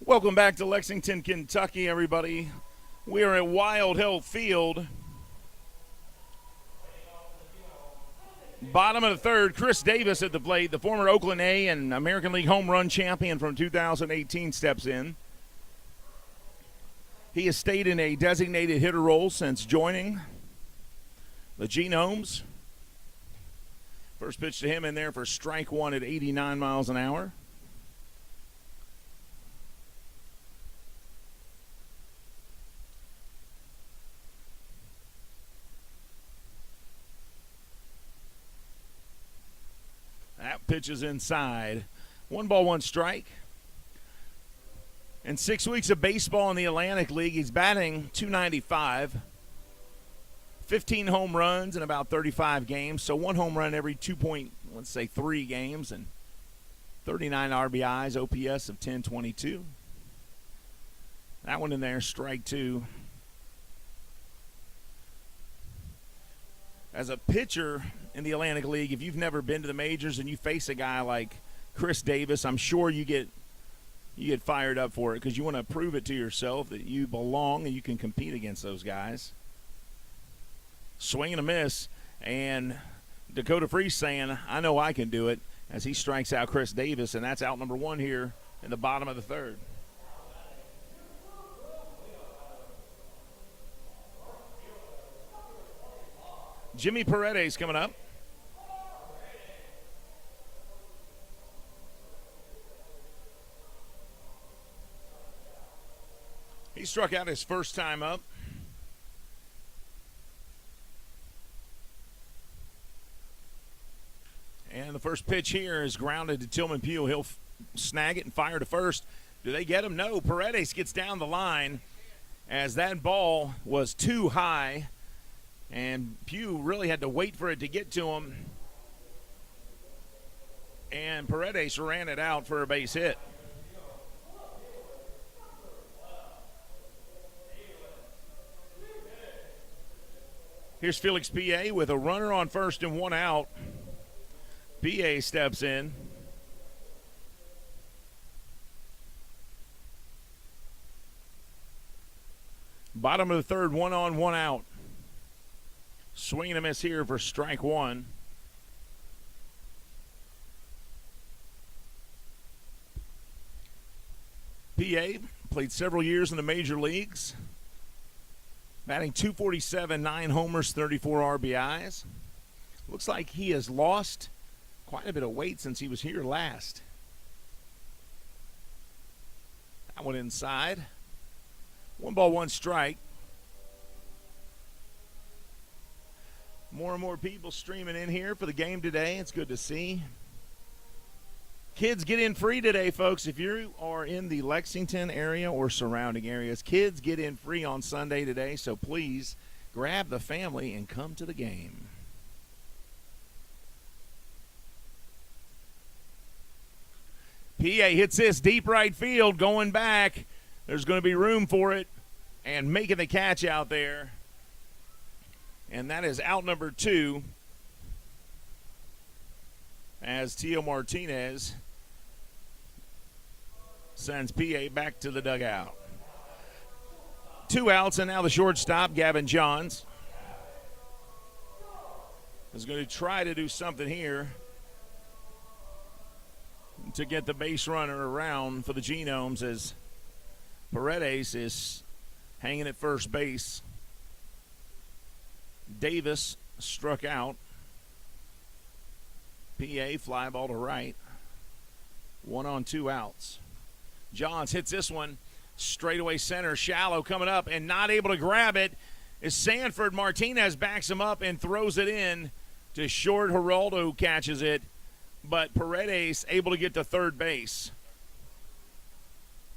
Speaker 1: Welcome back to Lexington, Kentucky, everybody. We are at Wild Hill Field. Bottom of the third, Chris Davis at the plate, the former Oakland A and American League home run champion from 2018, steps in. He has stayed in a designated hitter role since joining the Genomes. First pitch to him in there for strike one at 89 miles an hour. That pitch is inside. 1 ball, 1 strike. In 6 weeks of baseball in the Atlantic League, he's batting .295. 15 home runs in about 35 games. So 1 home run every 3 games, and 39 RBIs, OPS of 1022. That one in there, strike 2. As a pitcher in the Atlantic League, if you've never been to the majors and you face a guy like Chris Davis, I'm sure you get fired up for it because you want to prove it to yourself that you belong and you can compete against those guys. Swing and a miss, and Dakota Freese saying, I know I can do it, as he strikes out Chris Davis, and that's out number 1 here in the bottom of the third. Jimmy Paredes coming up. He struck out his first time up. And the first pitch here is grounded to Tillman Pugh. He'll snag it and fire to first. Do they get him? No. Paredes gets down the line as that ball was too high. And Pugh really had to wait for it to get to him. And Paredes ran it out for a base hit. Here's Felix P.A. with a runner on first and 1 out. P.A. steps in. Bottom of the third, 1 on, 1 out. Swing and a miss here for strike one. PA played several years in the major leagues, batting .247, 9 homers, 34 RBIs. Looks like he has lost quite a bit of weight since he was here last. That one inside. 1 ball, 1 strike. More and more people streaming in here for the game today. It's good to see. Kids get in free today, folks. If you are in the Lexington area or surrounding areas, kids get in free on Sunday today, so please grab the family and come to the game. PA hits this deep right field, going back. There's going to be room for it, and making the catch out there. And that is out number 2 as Tio Martinez sends PA back to the dugout. 2 outs, and now the shortstop, Gavin Johns, is going to try to do something here to get the base runner around for the Genomes as Paredes is hanging at first base. Davis struck out. PA fly ball to right. 1 on, 2 outs. Johns hits this one straightaway center, shallow coming up, and not able to grab it as Sanford. Martinez backs him up and throws it in to short. Geraldo catches it, but Paredes able to get to third base.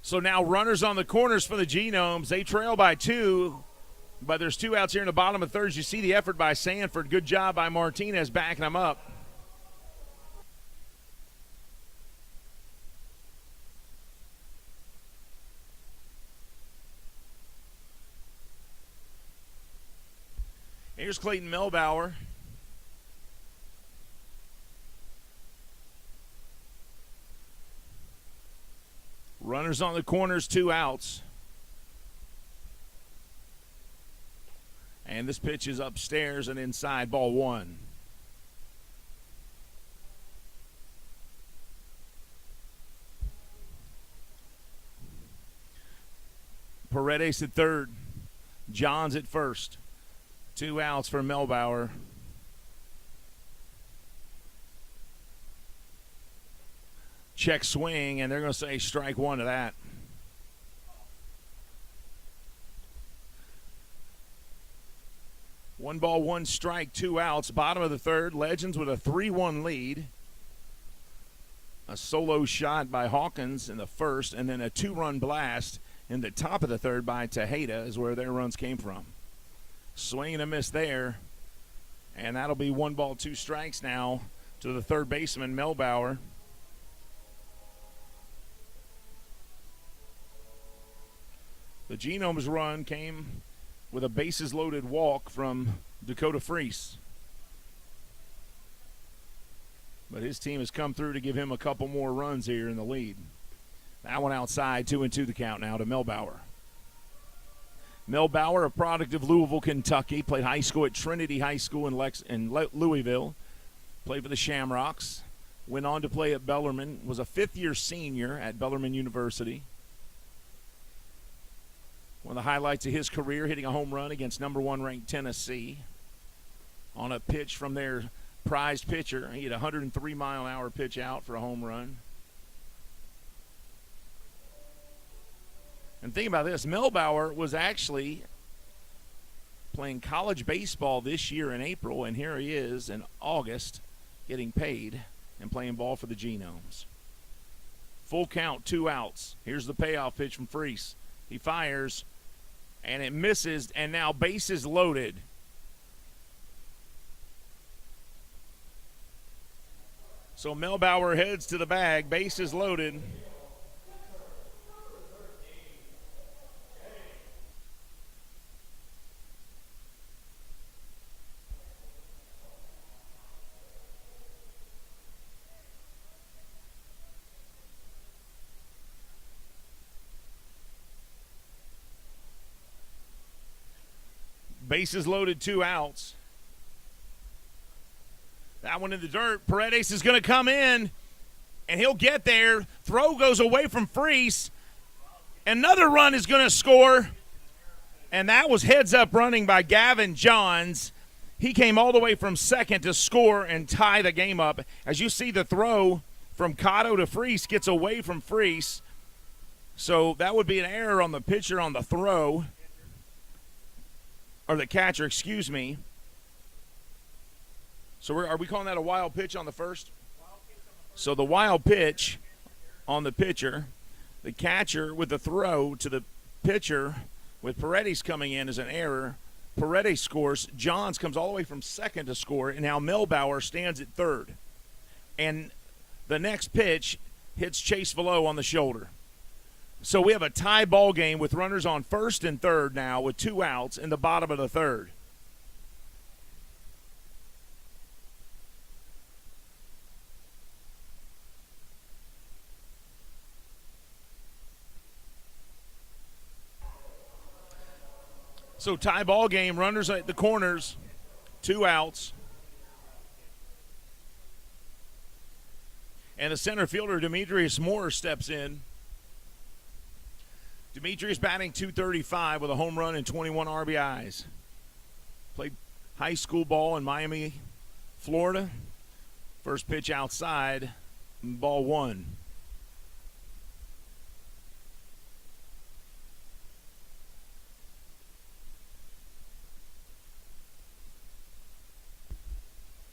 Speaker 1: So now runners on the corners for the Genomes. They trail by 2. But there's 2 outs here in the bottom of third. You see the effort by Sanford. Good job by Martinez backing him up. Here's Clayton Melbauer. Runners on the corners, 2 outs. And this pitch is upstairs and inside, ball 1. Paredes at third. Johns at first. 2 outs for Melbauer. Check swing, and they're going to say strike 1 to that. One ball, 1 strike, 2 outs. Bottom of the third, Legends with a 3-1 lead. A solo shot by Hawkins in the first, and then a 2-run blast in the top of the third by Tejeda is where their runs came from. Swing and a miss there, and that'll be 1 ball, 2 strikes now to the third baseman, Melbauer. The Genomes run came with a bases-loaded walk from Dakota Freese. But his team has come through to give him a couple more runs here in the lead. That one outside, 2-2 the count now to Melbauer. Melbauer, a product of Louisville, Kentucky, played high school at Trinity High School in Louisville, played for the Shamrocks, went on to play at Bellarmine, was a 5th-year senior at Bellarmine University. One of the highlights of his career, hitting a home run against number 1 ranked Tennessee on a pitch from their prized pitcher. He had a 103-mile-an-hour pitch out for a home run. And think about this, Melbauer was actually playing college baseball this year in April, and here he is in August getting paid and playing ball for the Genomes. Full count, 2 outs. Here's the payoff pitch from Freese. He fires, and it misses, and now bases loaded. So Melbauer heads to the bag, bases loaded. Bases loaded, 2 outs. That one in the dirt. Paredes is going to come in, and he'll get there. Throw goes away from Freese. Another run is going to score, and that was heads-up running by Gavin Johns. He came all the way from second to score and tie the game up. As you see, the throw from Cotto to Freese gets away from Freese. So that would be an error on the pitcher on the throw, or the catcher, excuse me. So are we calling that a wild pitch on the first? So the wild pitch on the pitcher, the catcher with the throw to the pitcher with Paredes coming in is an error. Paredes scores. Johns comes all the way from second to score, and now Melbauer stands at third. And the next pitch hits Chase Velo on the shoulder. So we have a tie ball game with runners on first and third now with 2 outs in the bottom of the third. So tie ball game, runners at the corners, 2 outs. And the center fielder, Demetrius Moore, steps in. Demetrius batting .235 with a home run and 21 RBIs. Played high school ball in Miami, Florida. First pitch outside, ball 1.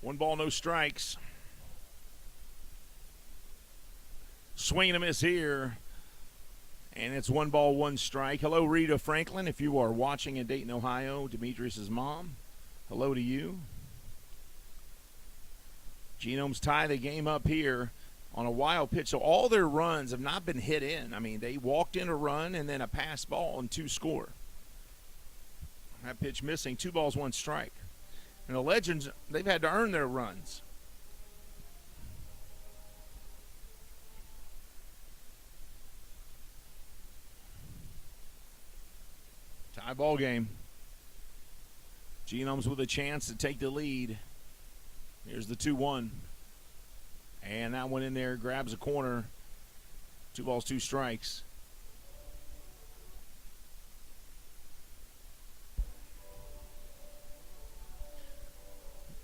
Speaker 1: One ball, no strikes. Swing and a miss here. And it's 1 ball, 1 strike. Hello, Rita Franklin. If you are watching in Dayton, Ohio, Demetrius' mom, hello to you. Genomes tie the game up here on a wild pitch. So all their runs have not been hit in. I mean, they walked in a run and then a pass ball and 2 score. That pitch missing, 2 balls, 1 strike. And the Legends, they've had to earn their runs. Tie ball game. Genomes with a chance to take the lead. Here's the 2-1. And that one in there grabs a corner. 2 balls, 2 strikes.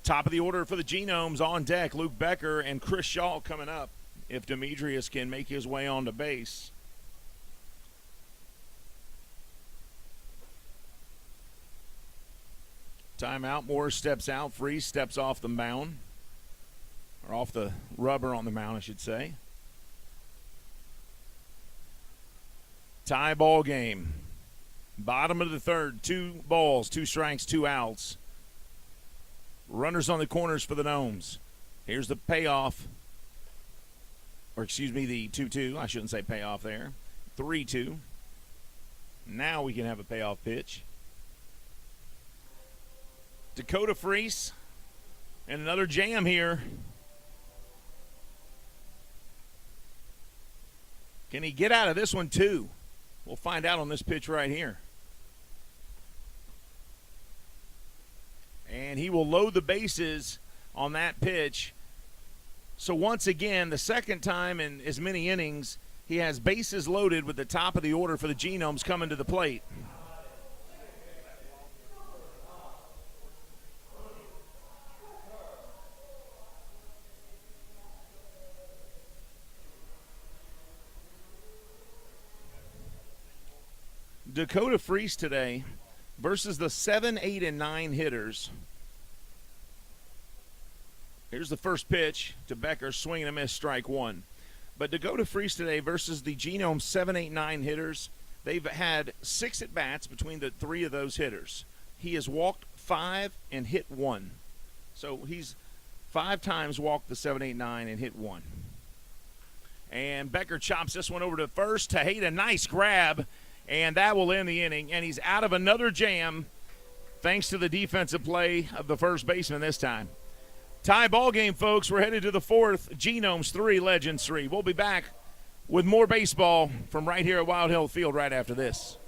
Speaker 1: Top of the order for the Genomes on deck. Luke Becker and Chris Shaw coming up if Demetrius can make his way onto base. Timeout. Moore steps out. Freese steps off the mound. Or off the rubber on the mound, I should say. Tie ball game. Bottom of the third. 2 balls, 2 strikes, 2 outs. Runners on the corners for the Gnomes. Here's the payoff. Or excuse me, the 2-2. I shouldn't say payoff there. 3-2. Now we can have a payoff pitch. Dakota Freese. And another jam here. Can he get out of this one too? We'll find out on this pitch right here. And he will load the bases on that pitch. So once again, the second time in as many innings, he has bases loaded with the top of the order for the Genomes coming to the plate. Dakota Freese today versus the 7, 8, and 9 hitters. Here's the first pitch to Becker, swing and a miss, strike 1. But Dakota Freese today versus the Genome 7, 8, 9 hitters, they've had 6 at-bats between the 3 of those hitters. He has walked 5 and hit 1. So he's 5 times walked the 7, 8, 9 and hit 1. And Becker chops this one over to first. Tejeda, nice grab. And that will end the inning. And he's out of another jam thanks to the defensive play of the first baseman this time. Tie ball game, folks. We're headed to the 4th. Genomes 3, Legends 3. We'll be back with more baseball from right here at Wild Hill Field right after this.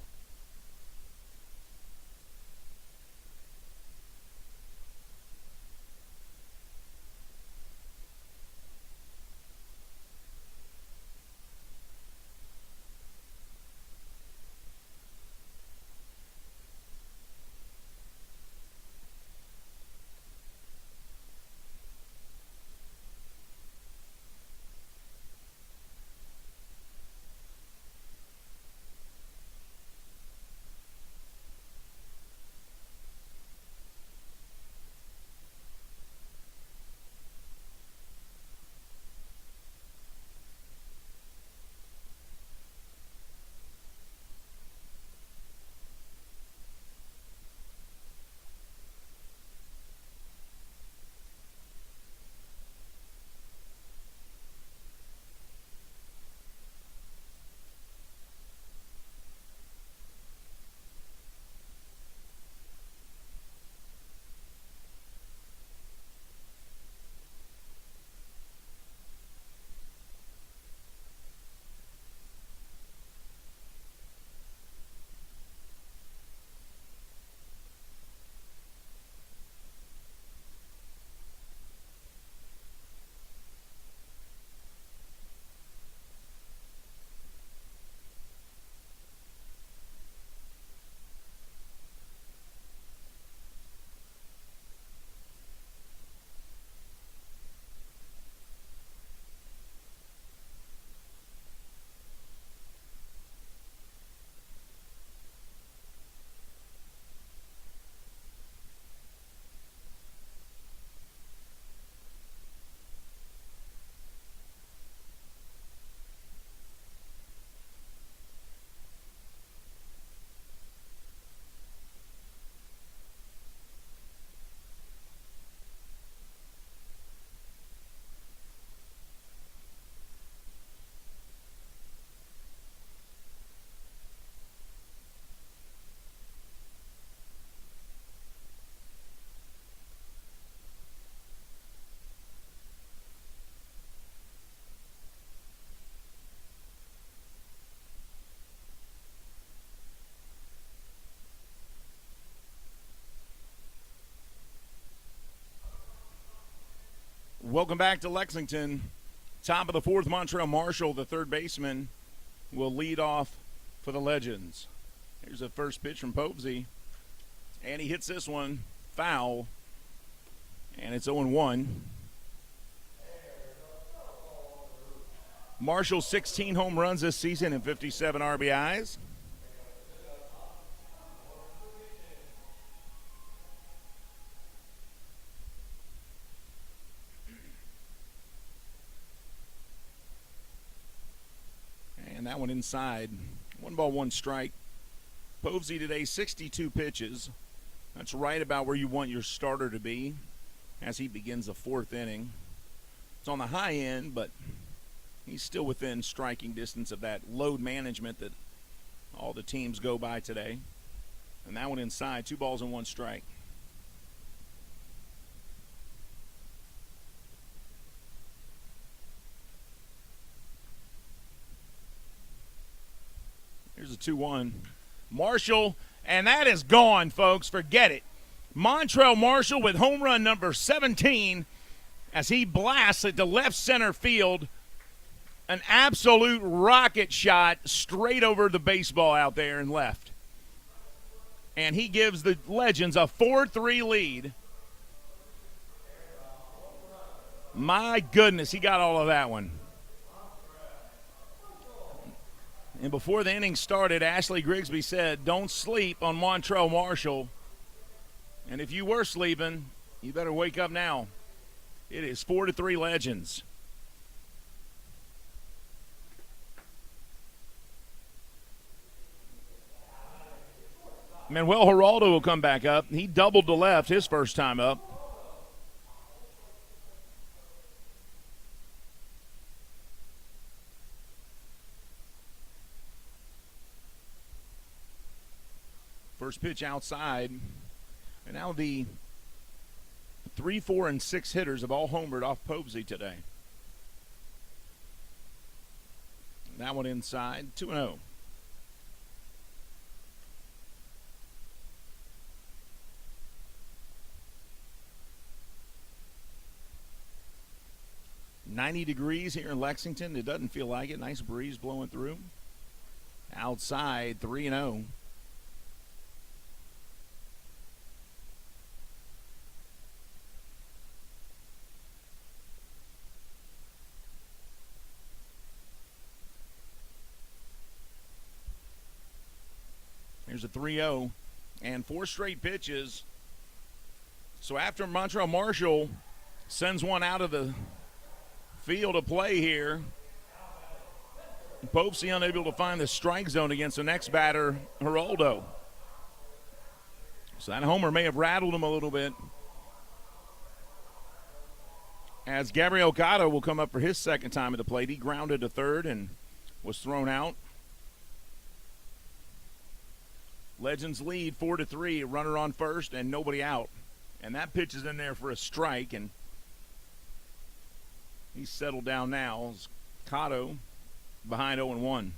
Speaker 1: Welcome back to Lexington. Top of the fourth, Montreal Marshall, the third baseman, will lead off for the Legends. Here's the first pitch from Povsey, and he hits this one foul, and it's 0-1. Marshall 16 home runs this season and 57 RBIs. And that one inside. 1-1 strike. Povsey today, 62 pitches. That's right about where you want your starter to be as he begins the fourth inning. It's on the high end, but he's still within striking distance of that load management that all the teams go by today. And that one inside, 2-1 strike. Here's a 2-1. Marshall, and that is gone, folks. Forget it. Montreal Marshall with home run number 17 as he blasts it to left center field. An absolute rocket shot straight over the baseball out there and left. And he gives the Legends a 4-3 lead. My goodness, he got all of that one. And before the inning started, Ashley Grigsby said, don't sleep on Montreal Marshall. And if you were sleeping, you better wake up now. It is 4-3 Legends. Manuel Geraldo will come back up. He doubled to left his first time up. First pitch outside. And now the 3, 4, and 6 hitters have all homered off Povsey today. That one inside, 2-0. .90 degrees here in Lexington. It doesn't feel like it. Nice breeze blowing through. Outside, 3-0. Here's a 3-0 and 4 straight pitches. So after Montreal Marshall sends one out of the field of play here, Povsey unable to find the strike zone against the next batter, Geraldo. So that homer may have rattled him a little bit. As Gabriel Cotto will come up for his second time at the plate. He grounded to third and was thrown out. Legends lead 4-3, runner on first and nobody out. And that pitch is in there for a strike, and he's settled down now. Cotto behind 0-1.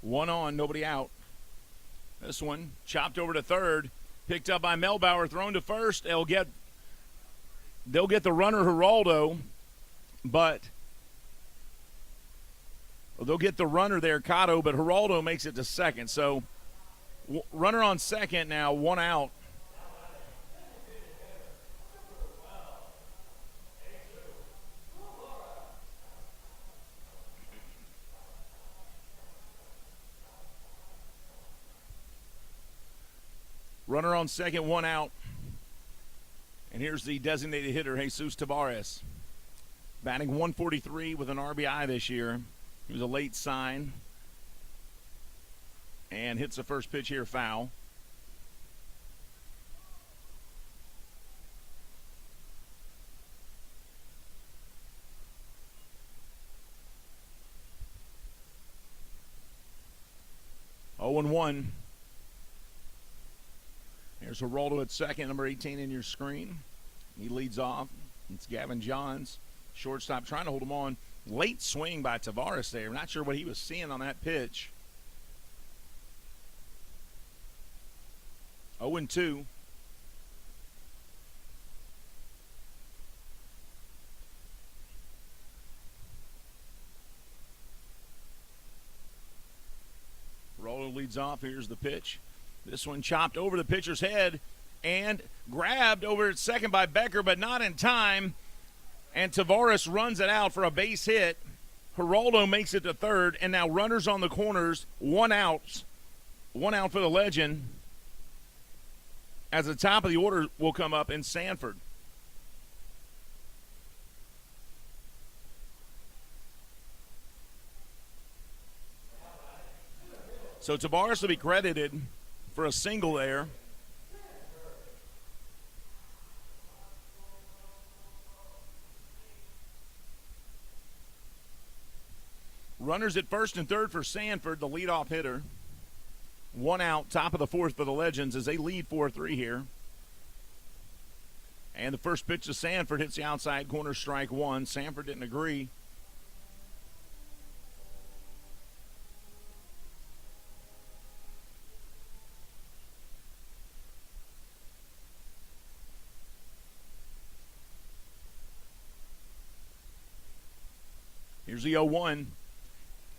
Speaker 1: One on, nobody out. This one chopped over to third, picked up by Melbauer, thrown to first. They'll get the runner Geraldo. But they'll get the runner there, Cotto, but Geraldo makes it to second. So runner on second now, one out. Runner on second, one out. And here's the designated hitter, Jesus Tavares. Batting 143 with an RBI this year. He was a late sign. And hits the first pitch here foul. Oh and 1. Here's Geraldo at second, number 18 in your screen. He leads off. It's Gavin Johns. Shortstop trying to hold him on. Late swing by Tavares there. I'm not sure what he was seeing on that pitch. 0-2. Roller leads off. Here's the pitch. This one chopped over the pitcher's head and grabbed over at second by Becker, but not in time. And Tavares runs it out for a base hit. Geraldo makes it to third, and now runners on the corners, one out for the Legend. As the top of the order will come up in Sanford. So Tavares will be credited for a single there. Runners at first and third for Sanford, the leadoff hitter. One out, top of the fourth for the Legends as they lead 4-3 here. And the first pitch to Sanford hits the outside corner, strike one. Sanford didn't agree. Here's the 0-1.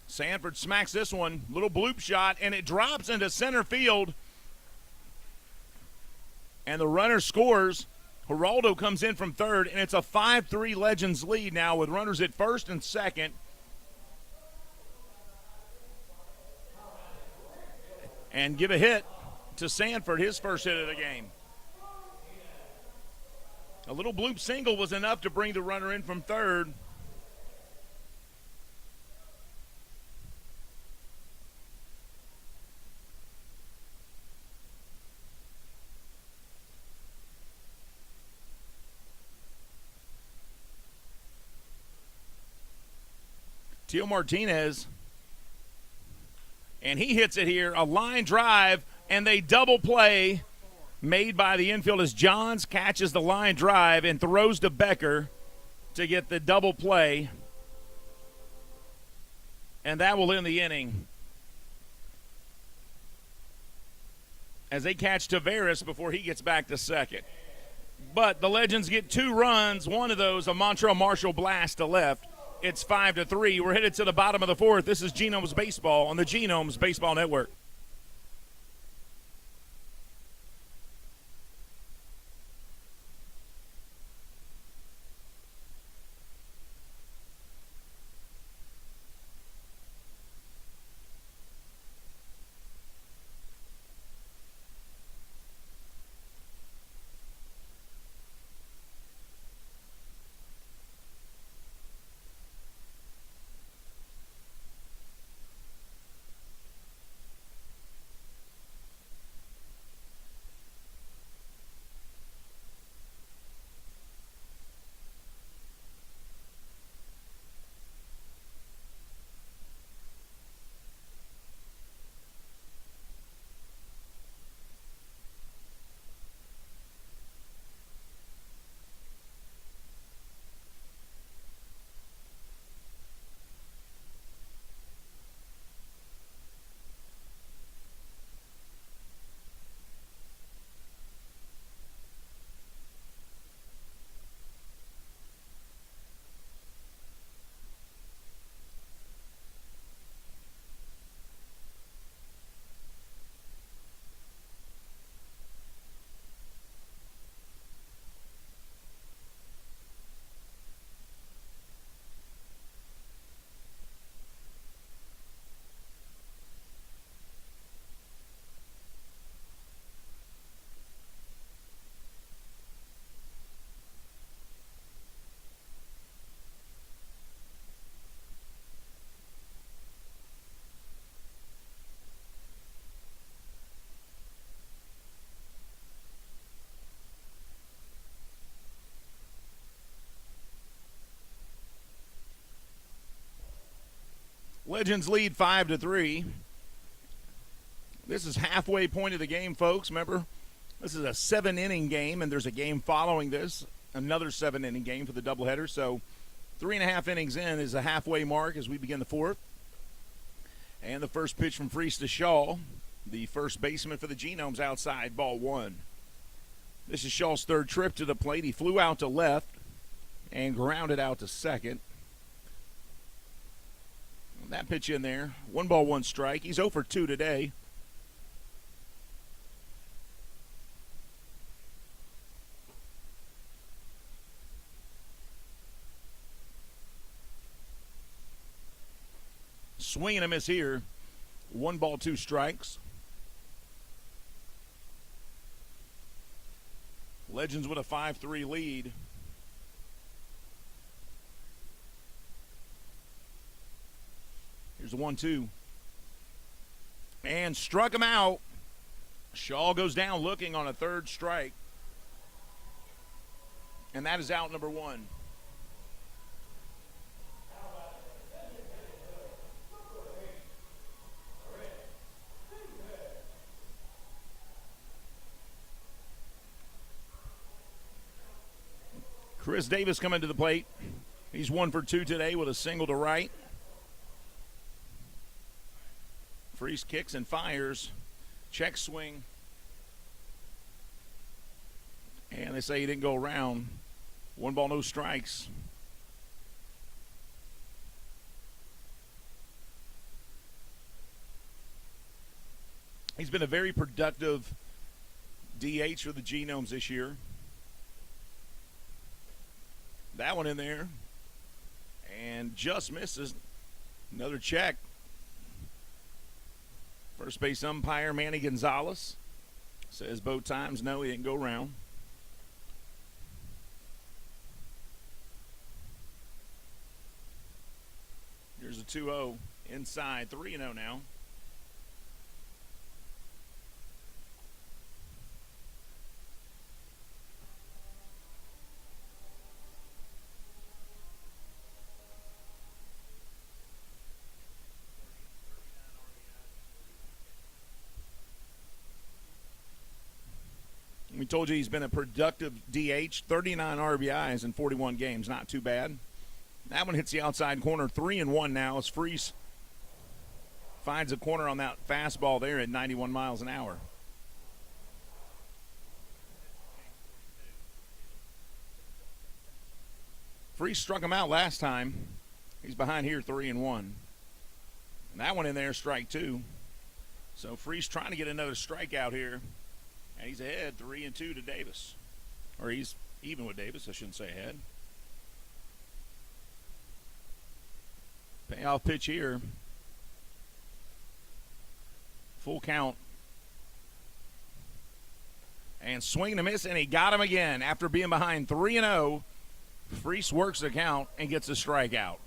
Speaker 1: Sanford smacks this one, little bloop shot, and it drops into center field. And the runner scores. Geraldo comes in from third, and it's a 5-3 Legends lead now with runners at first and second. And give a hit to Sanford, his first hit of the game. A little bloop single was enough to bring the runner in from third. Teo Martinez, and he hits it here, a line drive, and they double play made by the infield as Johns catches the line drive and throws to Becker to get the double play, and that will end the inning as they catch Tavares before he gets back to second. But the Legends get 2 runs, one of those a Montreal Marshall blast to left. It's 5-3. We're headed to the bottom of the fourth. This is Genomes Baseball on the Genomes Baseball Network. Legends lead 5-3. This is halfway point of the game, folks. Remember, this is a 7-inning game, and there's a game following this, another 7-inning game for the doubleheader. So 3.5 innings in is a halfway mark as we begin the fourth. And the first pitch from Freese to Shaw. the first baseman for the Genomes, outside, ball one. This is Shaw's third trip to the plate. He flew out to left and grounded out to second. That pitch in there. 1 ball, 1 strike. He's 0 for 2 today. Swing and a miss here. 1 ball, 2 strikes. Legends with a 5-3 lead. Here's the 1-2. And struck him out. Shaw goes down looking on a third strike. And that is out number 1. Chris Davis coming to the plate. He's 1 for 2 today with a single to right. Freese kicks and fires. Check swing. And they say he didn't go around. 1 ball, no strikes. He's been a very productive DH for the Genomes this year. That one in there. And just misses. Another check. First base umpire Manny Gonzalez says both times no, he didn't go around. Here's a 2-0 inside, 3-0 now. We told you he's been a productive DH, 39 RBIs in 41 games, not too bad. That one hits the outside corner, 3-1 now as Freese finds a corner on that fastball there at 91 miles an hour. Freese struck him out last time. He's behind here, 3-1. And that one in there, strike 2. So Freese trying to get another strikeout here. And he's ahead 3-2 to Davis. Or he's even with Davis, I shouldn't say ahead. Payoff pitch here. Full count. And swing and a miss, and he got him again. After being behind 3-0, Freese works the count and gets a strikeout.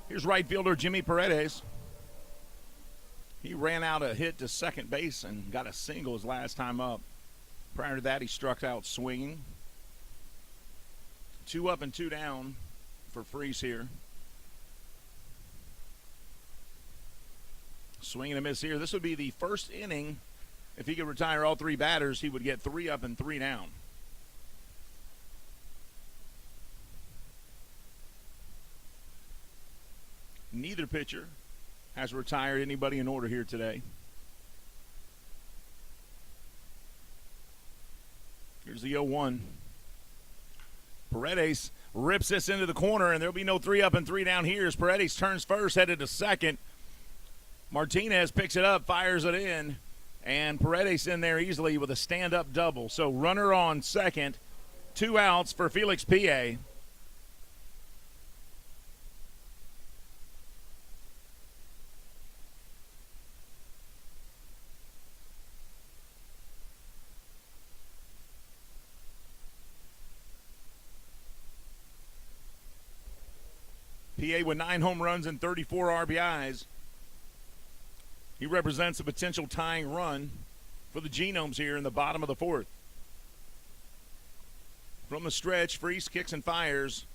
Speaker 1: Here's right fielder Jimmy Paredes. He ran out a hit to second base and got a single his last time up. Prior to that, he struck out swinging. 2 up and 2 down for Freese here. Swing and a miss here. This would be the first inning. If he could retire all 3 batters, he would get 3 up and 3 down. Neither pitcher has retired anybody in order here today. Here's the 0-1. Paredes rips this into the corner, and there'll be no 3 up and 3 down here as Paredes turns first, headed to second. Martinez picks it up, fires it in, and Paredes in there easily with a stand-up double. So runner on second, 2 outs for Felix P.A. PA with 9 home runs and 34 RBIs. He represents a potential tying run for the Genomes here in the bottom of the 4th. From the stretch, Freese kicks and fires,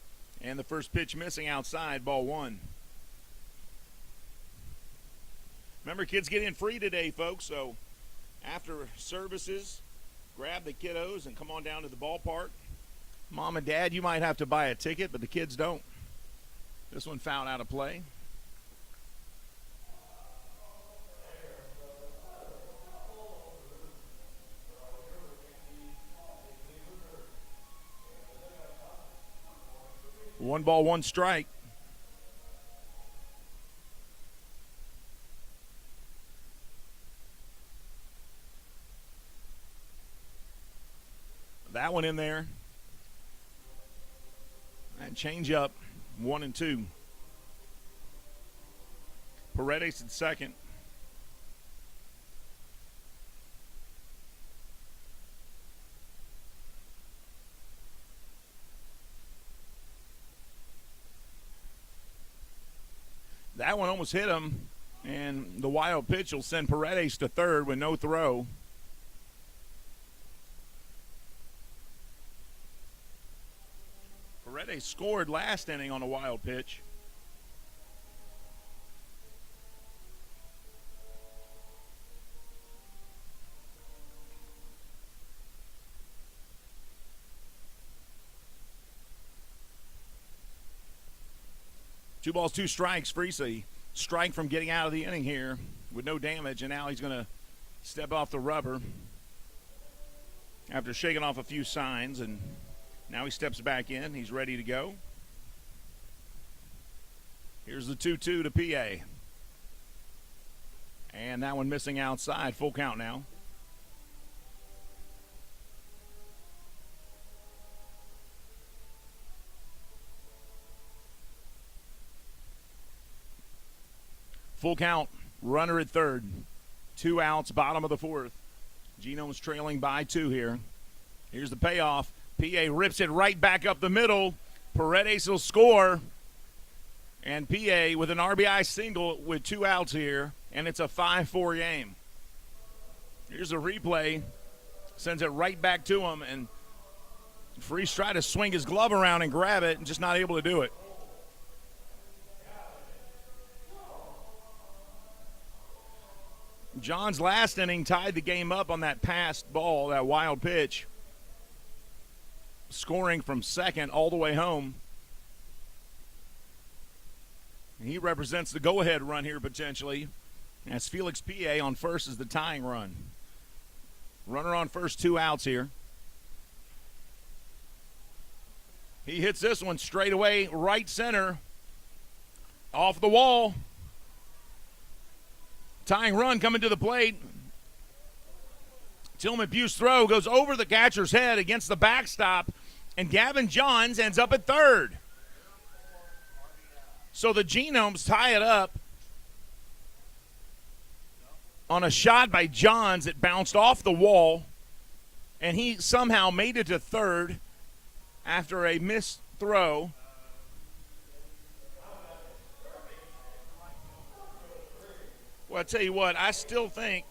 Speaker 1: and the first pitch missing outside, ball 1. Remember, kids get in free today, folks, so after services, grab the kiddos and come on down to the ballpark. Mom and Dad, you might have to buy a ticket, but the kids don't. This one fouled out of play. One ball, one strike. That one in there. And change up, 1-2. Paredes at second. That one almost hit him, and the wild pitch will send Paredes to third with no throw. Paredes scored last inning on a wild pitch. Two balls, two strikes. Friese strike from getting out of the inning here with no damage, and now he's going to step off the rubber after shaking off a few signs, and now he steps back in. He's ready to go. Here's the 2-2 to PA. And that one missing outside. Full count now. Full count. Runner at third. 2 outs, bottom of the fourth. Genomes trailing by 2 here. Here's the payoff. PA rips it right back up the middle. Paredes will score. And PA with an RBI single with 2 outs here. And it's a 5-4 game. Here's a replay. Sends it right back to him. And Friese tried to swing his glove around and grab it and just not able to do it. John's last inning tied the game up on that passed ball, that wild pitch. Scoring from second all the way home. He represents the go-ahead run here potentially, as Felix PA on first is the tying run. Runner on first, 2 outs here. He hits this one straight away, right center, off the wall. Tying run coming to the plate. Tillman Pugh's throw goes over the catcher's head against the backstop, and Gavin Johns ends up at third. So the Genomes tie it up on a shot by Johns that bounced off the wall, and he somehow made it to third after a missed throw. Well, I tell you what, I still think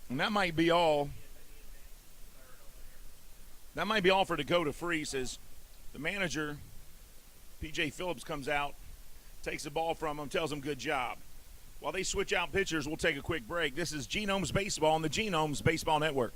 Speaker 1: and that might be all. That might be all for Dakota Friese as the manager, P.J. Phillips, comes out, takes the ball from him, tells him good job. While they switch out pitchers, we'll take a quick break. This is Genomes Baseball on the Genomes Baseball Network.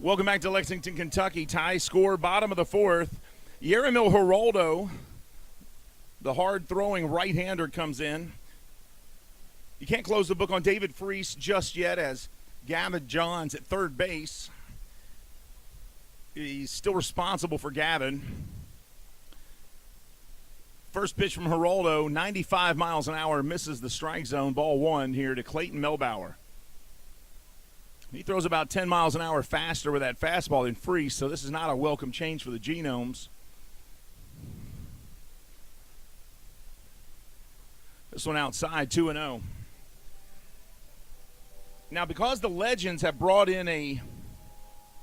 Speaker 1: Welcome back to Lexington, Kentucky. Tie score, bottom of the fourth. Yeremil Geraldo, the hard-throwing right-hander, comes in. You can't close the book on David Freese just yet, as Gavin Johns at third base. He's still responsible for Gavin. First pitch from Geraldo, 95 miles an hour, misses the strike zone. Ball one here to Clayton Melbauer. He throws about 10 miles an hour faster with that fastball than Freese, so this is not a welcome change for the Genomes. This one outside, 2-0. Now, because the Legends have brought in a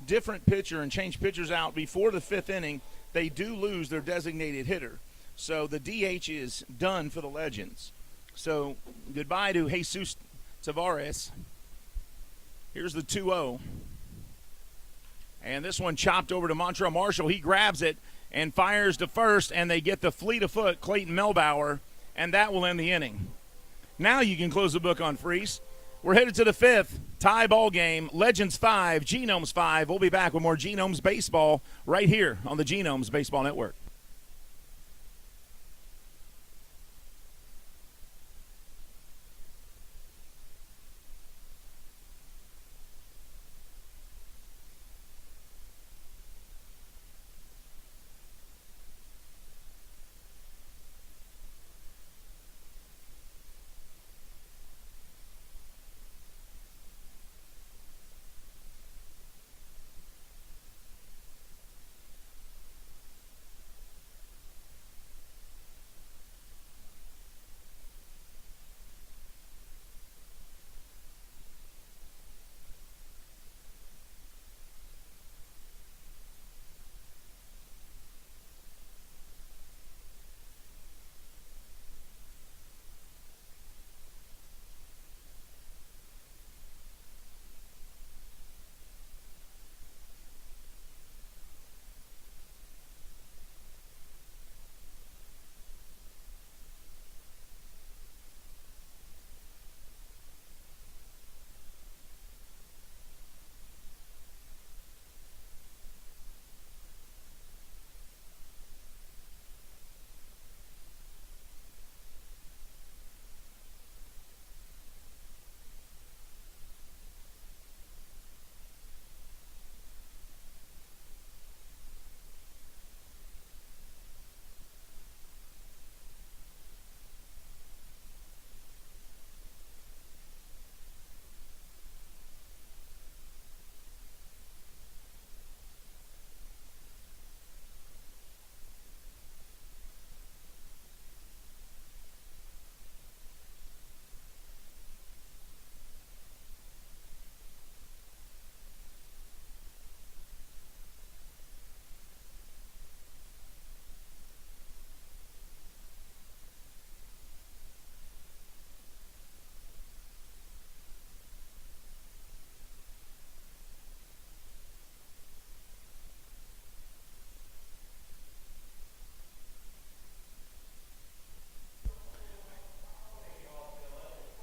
Speaker 1: different pitcher and changed pitchers out before the fifth inning, they do lose their designated hitter. So the DH is done for the Legends. So goodbye to Jesus Tavares. Here's the 2-0. And this one chopped over to Montrell Marshall. He grabs it and fires to first, and they get the fleet of foot, Clayton Melbauer, and that will end the inning. Now you can close the book on Freese. We're headed to the fifth, tie ball game. Legends 5, Genomes 5. We'll be back with more Genomes baseball right here on the Genomes Baseball Network.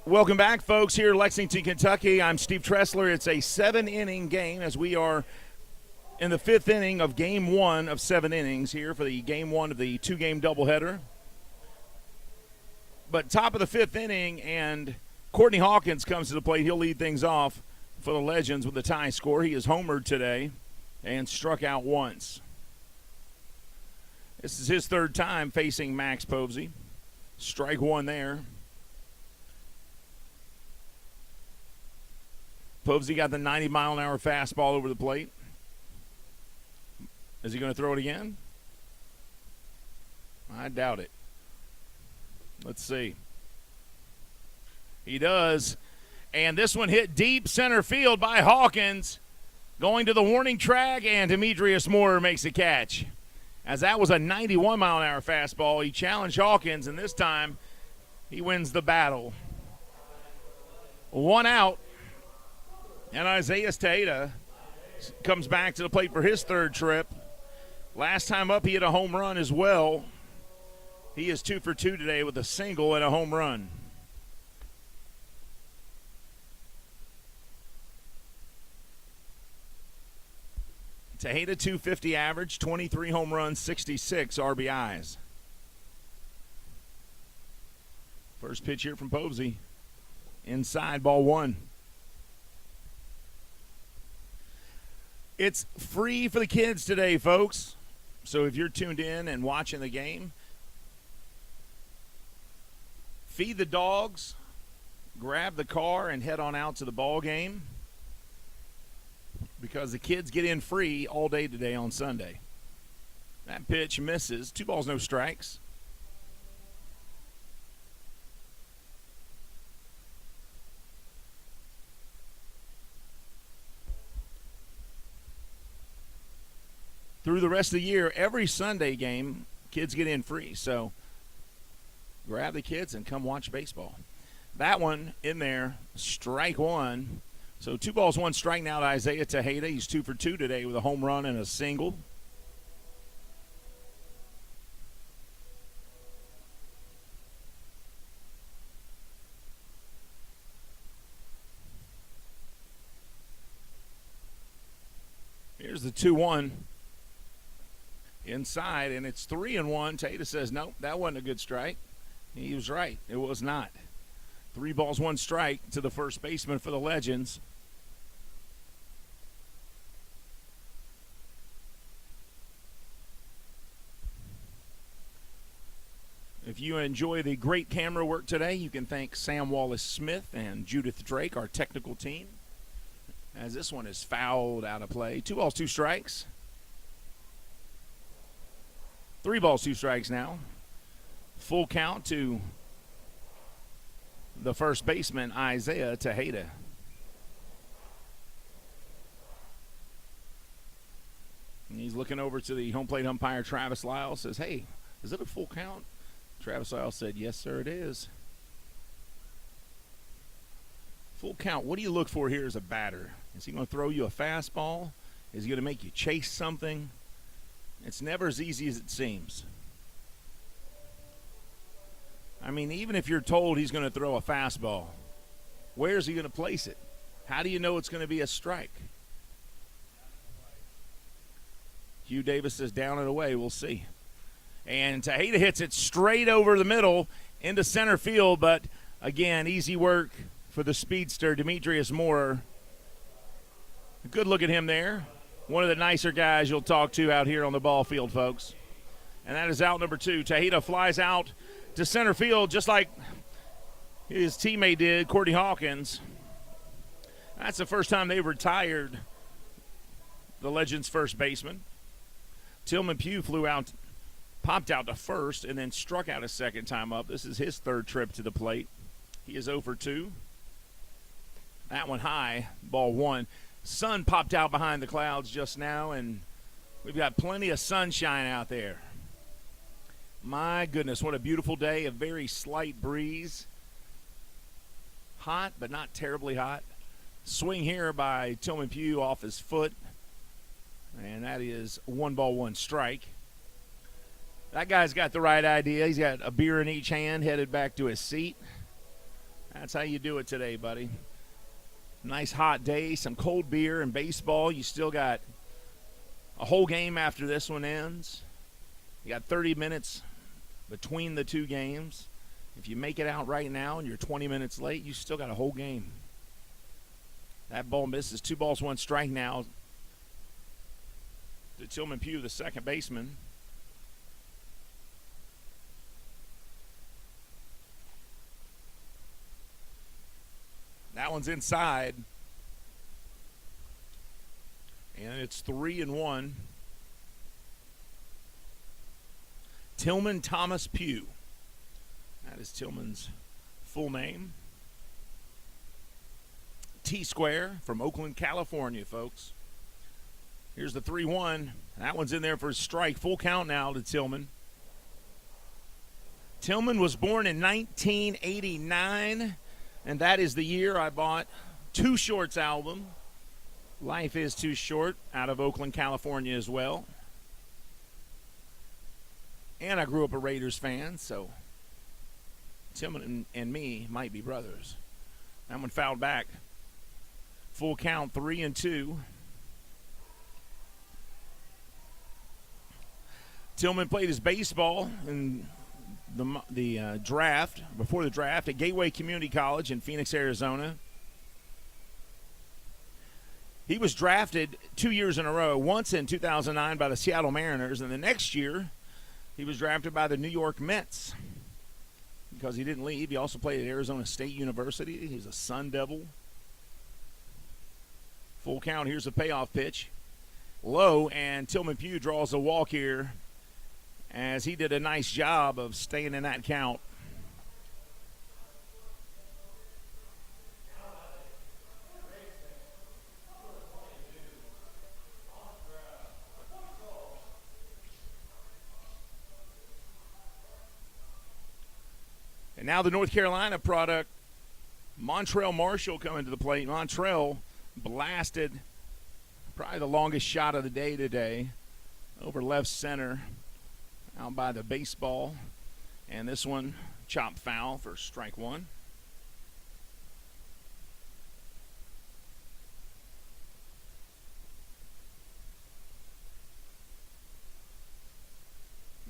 Speaker 1: Welcome back, folks, here in Lexington, Kentucky. I'm Steve Tressler. It's a 7-inning game as we are in the fifth inning of game one of 7 innings here for the game one of the 2-game doubleheader. But top of the fifth inning, and Courtney Hawkins comes to the plate. He'll lead things off for the Legends with the tie score. He is homered today and struck out once. This is his third time facing Max Povsey. Strike one there. Povsey got the 90-mile-an-hour fastball over the plate. Is he going to throw it again? I doubt it. Let's see. He does. And this one hit deep center field by Hawkins. Going to the warning track, and Demetrius Moore makes a catch. As that was a 91-mile-an-hour fastball, he challenged Hawkins, and this time he wins the battle. 1 out. And Isaiah Tejeda comes back to the plate for his third trip. Last time up, he hit a home run as well. He is 2 for 2 today with a single and a home run. Tejada 250 average, 23 home runs, 66 RBIs. First pitch here from Posey. Inside, ball one. It's free for the kids today, folks. So if you're tuned in and watching the game, feed the dogs, grab the car, and head on out to the ball game, because the kids get in free all day today on Sunday. That pitch misses. 2 balls, no strikes. Through the rest of the year, every Sunday game, kids get in free. So grab the kids and come watch baseball. That one in there, strike one. So 2 balls, 1 strike now to Isaiah Tejada. He's 2 for 2 today with a home run and a single. Here's the 2-1 inside, and it's 3-1. Tejada says, nope, that wasn't a good strike. He was right. It was not. 3 balls, 1 strike to the first baseman for the Legends. If you enjoy the great camera work today, you can thank Sam Wallace-Smith and Judith Drake, our technical team, as this one is fouled out of play. 2 balls, 2 strikes. 3 balls, 2 strikes now. Full count to the first baseman, Isaiah Tejada. And he's looking over to the home plate umpire, Travis Lyle, says, hey, is it a full count? Travis Lyle said, yes, sir, it is. Full count. What do you look for here as a batter? Is he going to throw you a fastball? Is he going to make you chase something? It's never as easy as it seems. I mean, even if you're told he's going to throw a fastball, where is he going to place it? How do you know it's going to be a strike? Hugh Davis says down and away. We'll see. And Tejada hits it straight over the middle into center field, but again, easy work for the speedster, Demetrius Moore. Good look at him there. One of the nicer guys you'll talk to out here on the ball field, folks. And that is out number 2. Tejada flies out to center field just like his teammate did, Courtney Hawkins. That's the first time they've retired the Legends' first baseman. Tillman Pugh popped out to first, and then struck out a second time up. This is his 3rd trip to the plate. He is 0 for 2. That one high, ball 1. Sun popped out behind the clouds just now, and we've got plenty of sunshine out there. My goodness, what a beautiful day. A very slight breeze. Hot, but not terribly hot. Swing here by Tillman Pugh off his foot, and that is 1 ball, 1 strike. That guy's got the right idea. He's got a beer in each hand, headed back to his seat. That's how you do it today, buddy. Nice hot day, some cold beer, and baseball. You still got a whole game after this one ends. You got 30 minutes between the 2 games. If you make it out right now and you're 20 minutes late, you still got a whole game. That ball misses. 2 balls, 1 strike now to Tillman Pugh, the second baseman. That one's inside. And it's 3-1. Tillman Thomas Pugh. That is Tillman's full name. T-Square from Oakland, California, folks. Here's the 3-1. That one's in there for a strike. Full count now to Tillman. Tillman was born in 1989, and that is the year I bought Too Short's album, Life is Too Short, out of Oakland, California as well. And I grew up a Raiders fan, so Tillman and me might be brothers. That one fouled back. Full count, 3-2. Tillman played his baseball in the draft, before the draft, at Gateway Community College in Phoenix, Arizona. He was drafted 2 years in a row, once in 2009 by the Seattle Mariners, and the next year he was drafted by the New York Mets because he didn't leave. He also played at Arizona State University. He's a Sun Devil. Full count. Here's a payoff pitch. Low, and Tillman Pugh draws a walk here as he did a nice job of staying in that count. And now the North Carolina product, Montrell Marshall, coming to the plate. Montrell blasted probably the longest shot of the day today over left center out by the baseball. And this one chopped foul for strike one.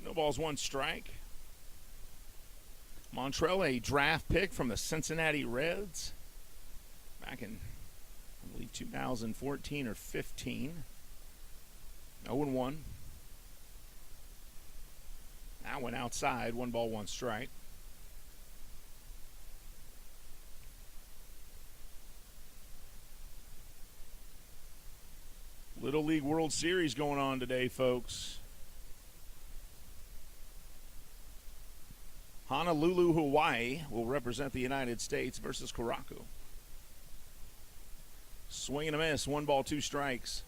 Speaker 1: No balls, one strike. Montrell, a draft pick from the Cincinnati Reds back in, I believe, 2014 or 15. 0-1. That went outside. 1 ball, 1 strike. Little League World Series going on today, folks. Honolulu, Hawaii will represent the United States versus Caraco. Swing and a miss. 1 ball, 2 strikes.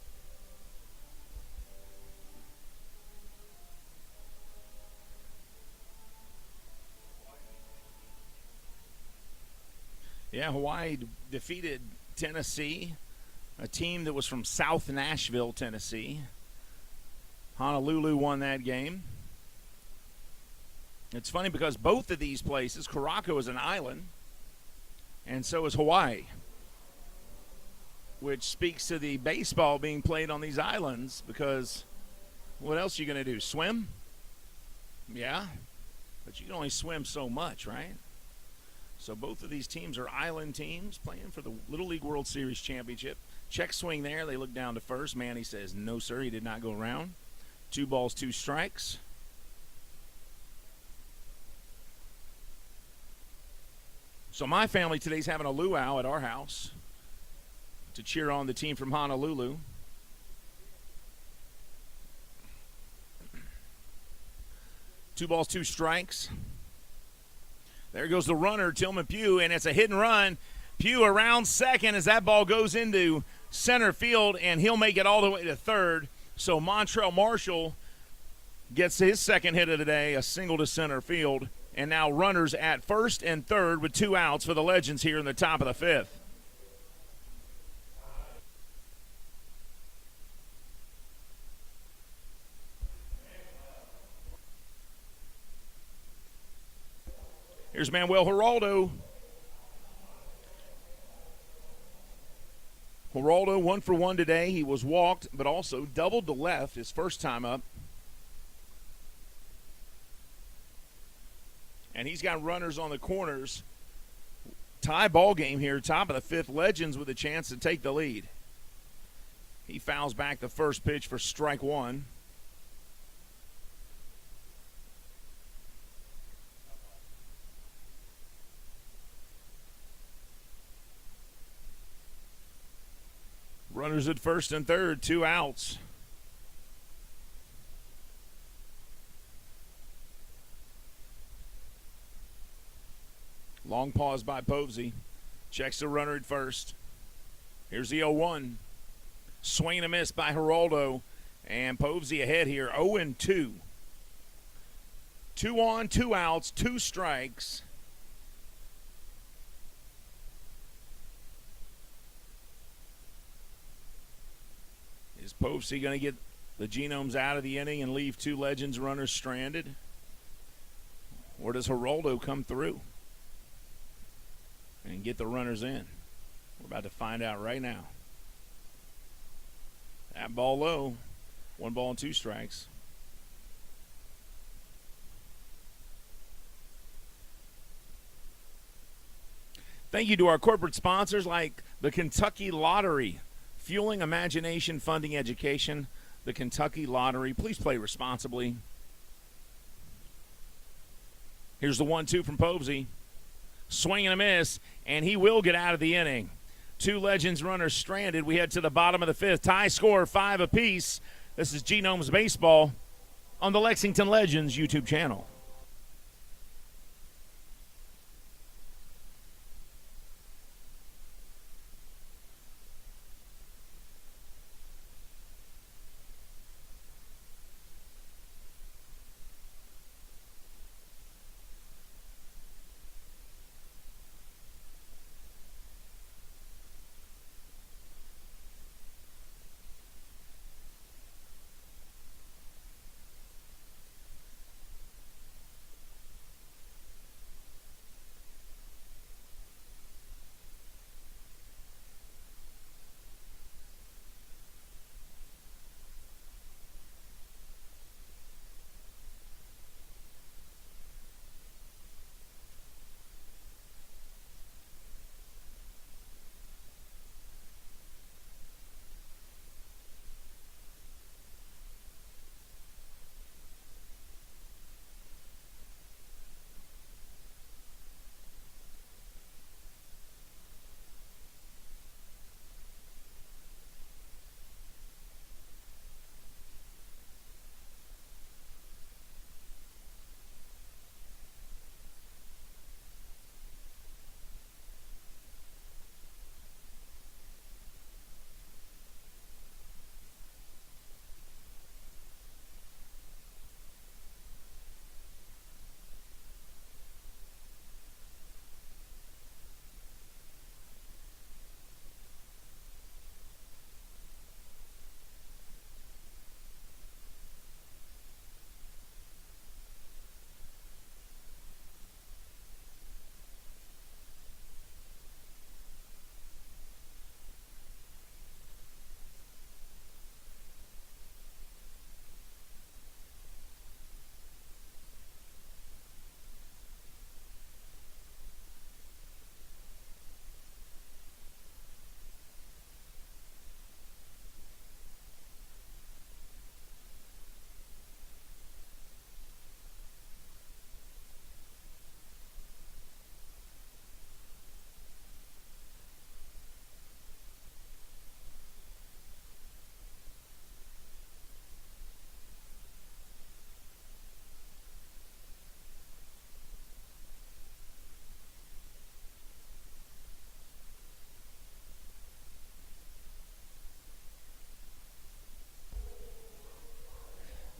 Speaker 1: Yeah, Hawaii defeated Tennessee, a team that was from South Nashville, Tennessee. Honolulu won that game. It's funny because both of these places, Caraco is an island, and so is Hawaii, which speaks to the baseball being played on these islands, because what else are you going to do, swim? Yeah, but you can only swim so much, right? So both of these teams are island teams playing for the Little League World Series Championship. Check swing there. They look down to first. Manny says, no, sir, he did not go around. 2 balls, 2 strikes. So my family today's having a luau at our house to cheer on the team from Honolulu. Two balls, 2 strikes. There goes the runner, Tillman Pugh, and it's a hit and run. Pugh around second as that ball goes into center field, and he'll make it all the way to third. So Montrell Marshall gets his second hit of the day, a single to center field. And now runners at first and third with 2 outs for the Legends here in the top of the 5th. Here's Manuel Geraldo. Geraldo 1 for 1 today. He was walked, but also doubled to left his first time up. And he's got runners on the corners. Tie ball game here, top of the 5th. Legends with a chance to take the lead. He fouls back the first pitch for strike 1. Runners at first and third, 2 outs. Long pause by Povsey. Checks the runner at first. Here's the 0-1. Swing and a miss by Geraldo. And Povsey ahead here, 0-2. 2 on, 2 outs, 2 strikes. Is Povsey going to get the Genomes out of the inning and leave 2 Legends runners stranded? Or does Geraldo come through and get the runners in? We're about to find out right now. That ball low. 1 ball and 2 strikes. Thank you to our corporate sponsors like the Kentucky Lottery, fueling imagination, funding education. The Kentucky Lottery. Please play responsibly. Here's the 1-2 from Povsey. Swing and a miss, and he will get out of the inning. Two Legends runners stranded. We head to the bottom of the fifth. Tie score 5 apiece. This is Genomes Baseball on the Lexington Legends YouTube channel.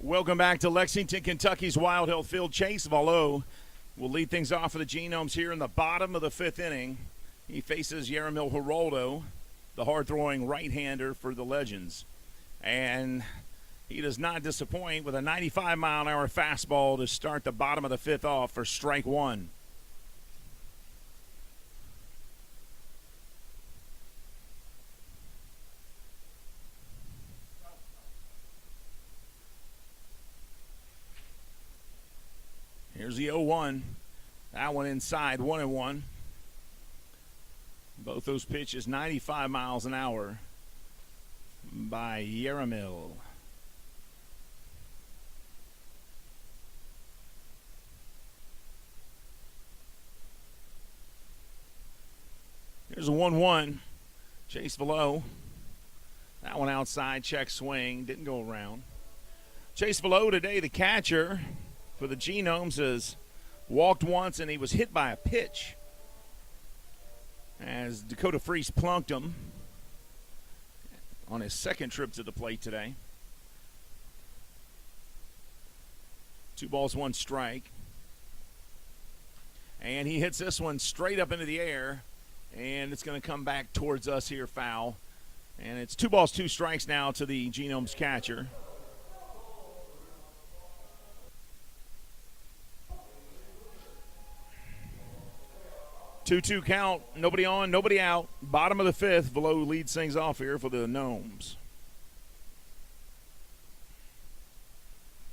Speaker 1: Welcome back to Lexington, Kentucky's Wild Health Field. Chase Valo will lead things off for the Genomes here in the bottom of the fifth inning. He faces Yaramil Geraldo, the hard-throwing right-hander for the Legends. And he does not disappoint with a 95-mile-an-hour fastball to start the bottom of the fifth off for strike one. Here's the 0-1. That one inside, 1-1. Both those pitches 95 miles an hour by Yaramil. Here's a 1-1. Chase Valo. That one outside, check swing, didn't go around. Chase Valo today, the catcher for the Genomes, has walked once and he was hit by a pitch as Dakota Freese plunked him on his second trip to the plate today. 2 balls, 1 strike. And he hits this one straight up into the air, and it's going to come back towards us here, foul. And it's 2 balls, 2 strikes now to the Genomes catcher. Two-two count, nobody on, nobody out. Bottom of the fifth, Valo leads things off here for the Gnomes.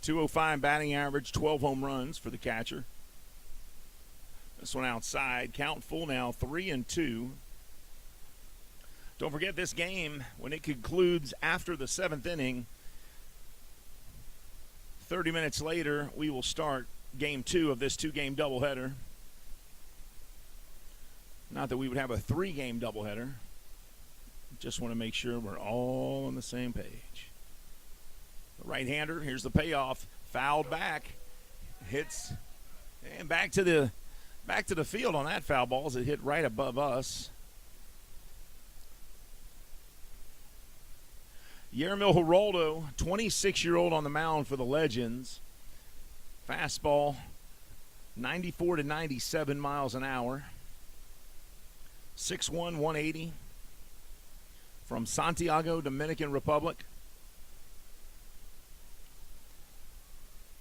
Speaker 1: 205 batting average, 12 home runs for the catcher. This one outside. Count full now, 3-2. Don't forget this game, when it concludes after the 7th inning, 30 minutes later, we will start game 2 of this 2-game doubleheader. Not that we would have a 3-game doubleheader. Just want to make sure we're all on the same page. The right-hander, here's the payoff. Fouled back. Hits and back to the field on that foul ball as it hit right above us. Yermil Geraldo, 26-year-old on the mound for the Legends. Fastball, 94 to 97 miles an hour. 6'1", 180. From Santiago, Dominican Republic.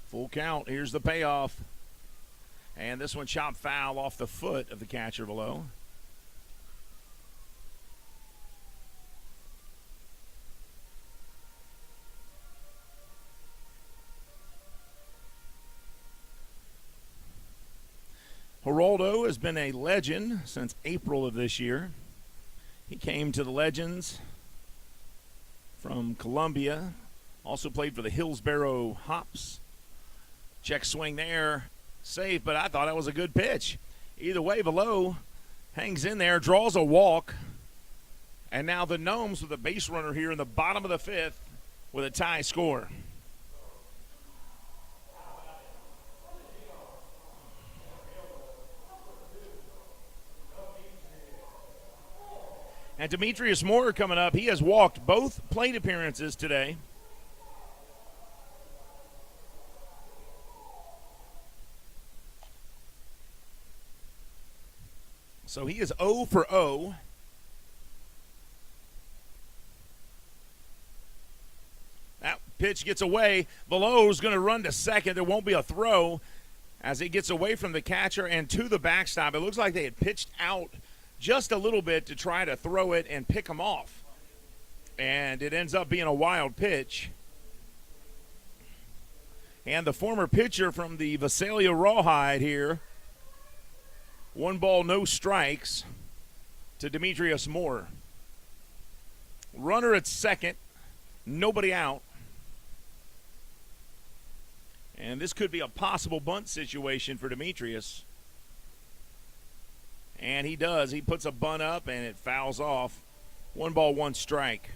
Speaker 1: Full count. Here's the payoff. And this one chopped foul off the foot of the catcher below. Geraldo has been a Legend since April of this year. He came to the Legends from Colombia. Also played for the Hillsboro Hops. Check swing there. Safe, but I thought that was a good pitch. Either way, Velo hangs in there, draws a walk. And now the Gnomes with a base runner here in the bottom of the 5th with a tie score. And Demetrius Moore coming up. He has walked both plate appearances today. So he is 0 for 0. That pitch gets away. Velo's going to run to second. There won't be a throw as he gets away from the catcher and to the backstop. It looks like they had pitched out just a little bit to try to throw it and pick him off. And it ends up being a wild pitch. And the former pitcher from the Visalia Rawhide here, 1 ball, no strikes to Demetrius Moore. Runner at second, nobody out. And this could be a possible bunt situation for Demetrius. And he does. He puts a bunt up, and it fouls off. 1 ball, 1 strike.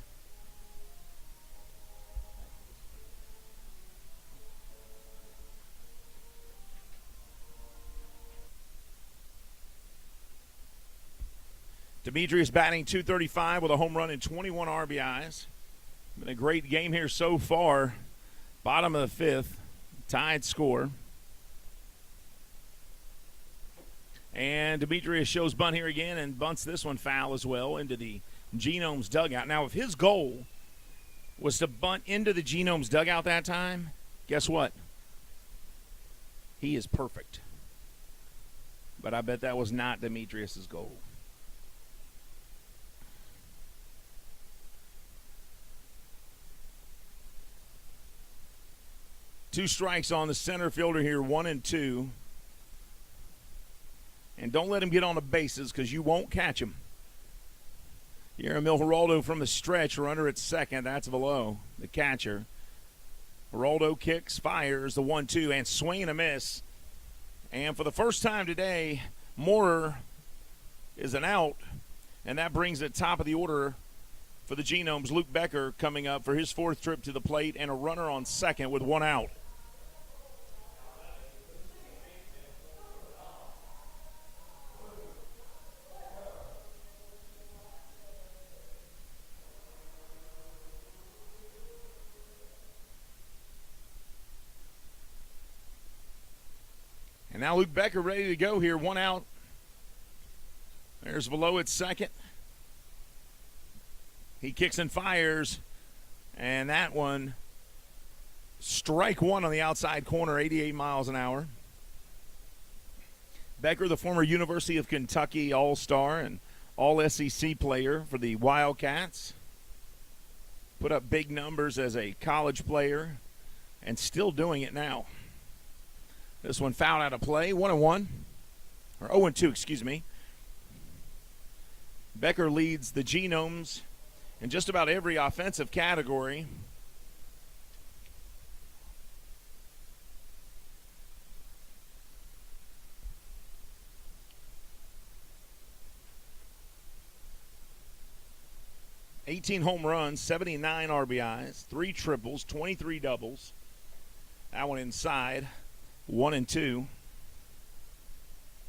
Speaker 1: Demetrius batting .235 with a home run and 21 RBIs. Been a great game here so far. Bottom of the 5th. Tied score. And Demetrius shows bunt here again and bunts this one foul as well into the Genomes dugout. Now, if his goal was to bunt into the Genomes dugout that time, guess what? He is perfect. But I bet that was not Demetrius's goal. Two strikes on the center fielder here, 1-2. And don't let him get on the bases because you won't catch him. Yermil Geraldo from the stretch, runner at second. That's Velo, the catcher. Geraldo kicks, fires the 1-2, and swing and a miss. And for the first time today, Moore is an out, and that brings it top of the order for the Genomes. Luke Becker coming up for his 4th trip to the plate, and a runner on second with 1 out. And now Luke Becker ready to go here. 1 out. There's Velo at second. He kicks and fires. And that one, strike 1 on the outside corner, 88 miles an hour. Becker, the former University of Kentucky All-Star and All-SEC player for the Wildcats. Put up big numbers as a college player and still doing it now. This one fouled out of play, 1-1. or 0-2, excuse me. Becker leads the Genomes in just about every offensive category. $18 home runs, 79 RBIs, 3 triples, 23 doubles. That one inside, 1-2.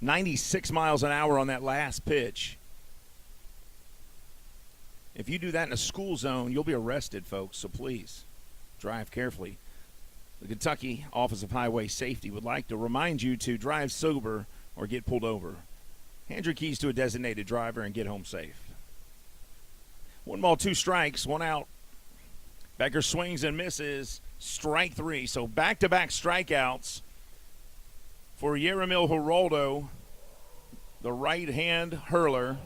Speaker 1: 96 miles an hour on that last pitch. If you do that in a school zone, you'll be arrested, folks, so please drive carefully. The Kentucky Office of Highway Safety would like to remind you to drive sober or get pulled over. Hand your keys to a designated driver and get home safe. 1 ball, 2 strikes, 1 out. Becker swings and misses, strike 3. So back-to-back strikeouts for Yeramil Geraldo, the right-hand hurler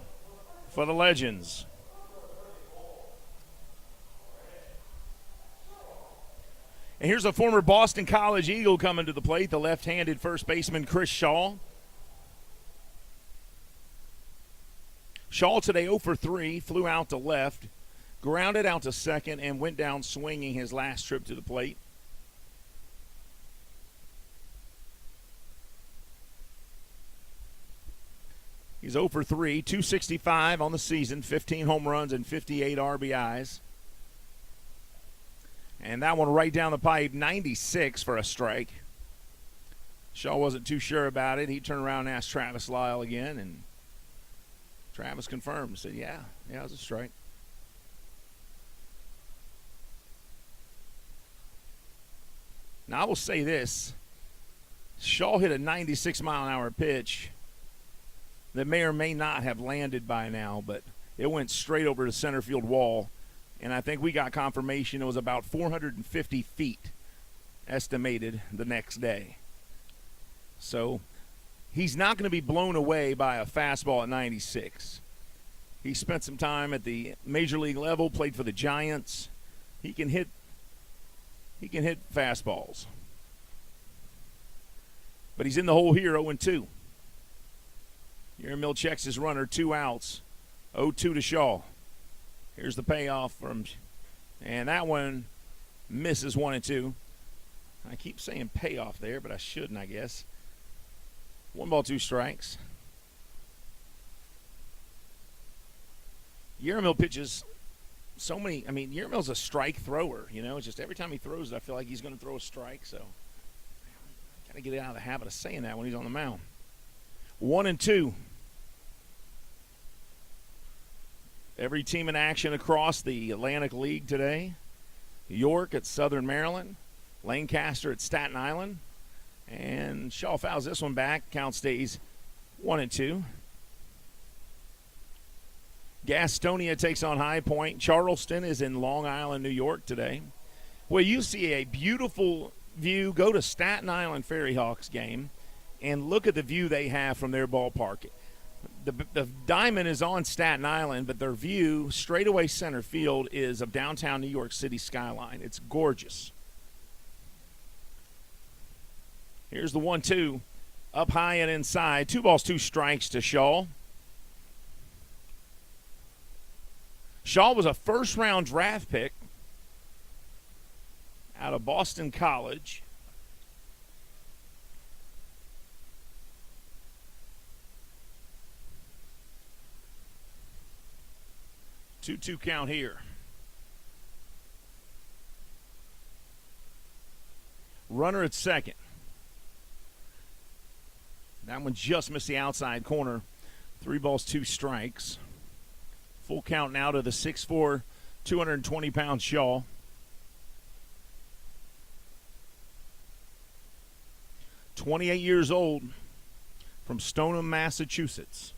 Speaker 1: for the Legends. And here's a former Boston College Eagle coming to the plate, the left-handed first baseman Chris Shaw. Shaw today 0 for 3, flew out to left, grounded out to second, and went down swinging his last trip to the plate. He's 0 for 3, 265 on the season, 15 home runs and 58 RBIs. And that one right down the pipe, 96 for a strike. Shaw wasn't too sure about it. He turned around and asked Travis Lyle again, and Travis confirmed, said, yeah, it was a strike. Now, I will say this. Shaw hit a 96-mile-an-hour pitch that may or may not have landed by now, but it went straight over the center field wall, and I think we got confirmation it was about 450 feet estimated the next day. So he's not going to be blown away by a fastball at 96. He spent some time at the major league level, played for the Giants. He can hit fastballs. But he's in the hole here, 0-2. Yeramil checks his runner, 2 outs, 0-2 to Shaw. Here's the payoff and that one misses 1-2. I keep saying payoff there, but I shouldn't, I guess. 1 ball, 2 strikes. Yeramil pitches so many. I mean, Yeramil's a strike thrower, you know. It's just every time he throws it, I feel like he's going to throw a strike. So, got to get out of the habit of saying that when he's on the mound. 1-2. Every team in action across the Atlantic League today. York at Southern Maryland. Lancaster at Staten Island. And Shaw fouls this one back. Count stays 1-2. Gastonia takes on High Point. Charleston is in Long Island, New York today. Well, you see a beautiful view. Go to Staten Island Ferry Hawks game and look at the view they have from their ballpark. The diamond is on Staten Island, but their view, straightaway center field, is of downtown New York City skyline. It's gorgeous. Here's the 1-2, up high and inside. 2 balls, 2 strikes to Shaw. Shaw was a first-round draft pick out of Boston College. Two count here. Runner at second. That one just missed the outside corner. 3 balls, 2 strikes. Full count now to the 6'4", 220-pound Shaw. "28 years old, from Stoneham, Massachusetts.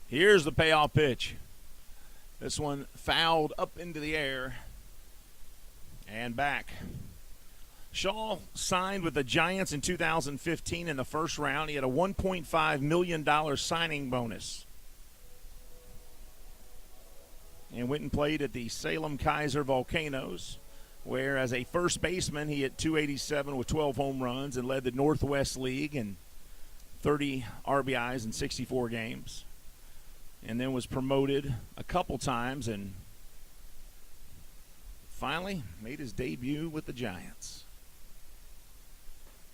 Speaker 1: Here's the payoff pitch. This one fouled up into the air and back. Shaw signed with the Giants in 2015 in the first round. He had a $1.5 million signing bonus. and went and played at the Salem Kaiser Volcanoes, where as a first baseman he hit .287 with 12 home runs and led the Northwest League in 30 RBIs in 64 games, and then was promoted a couple times and finally made his debut with the Giants.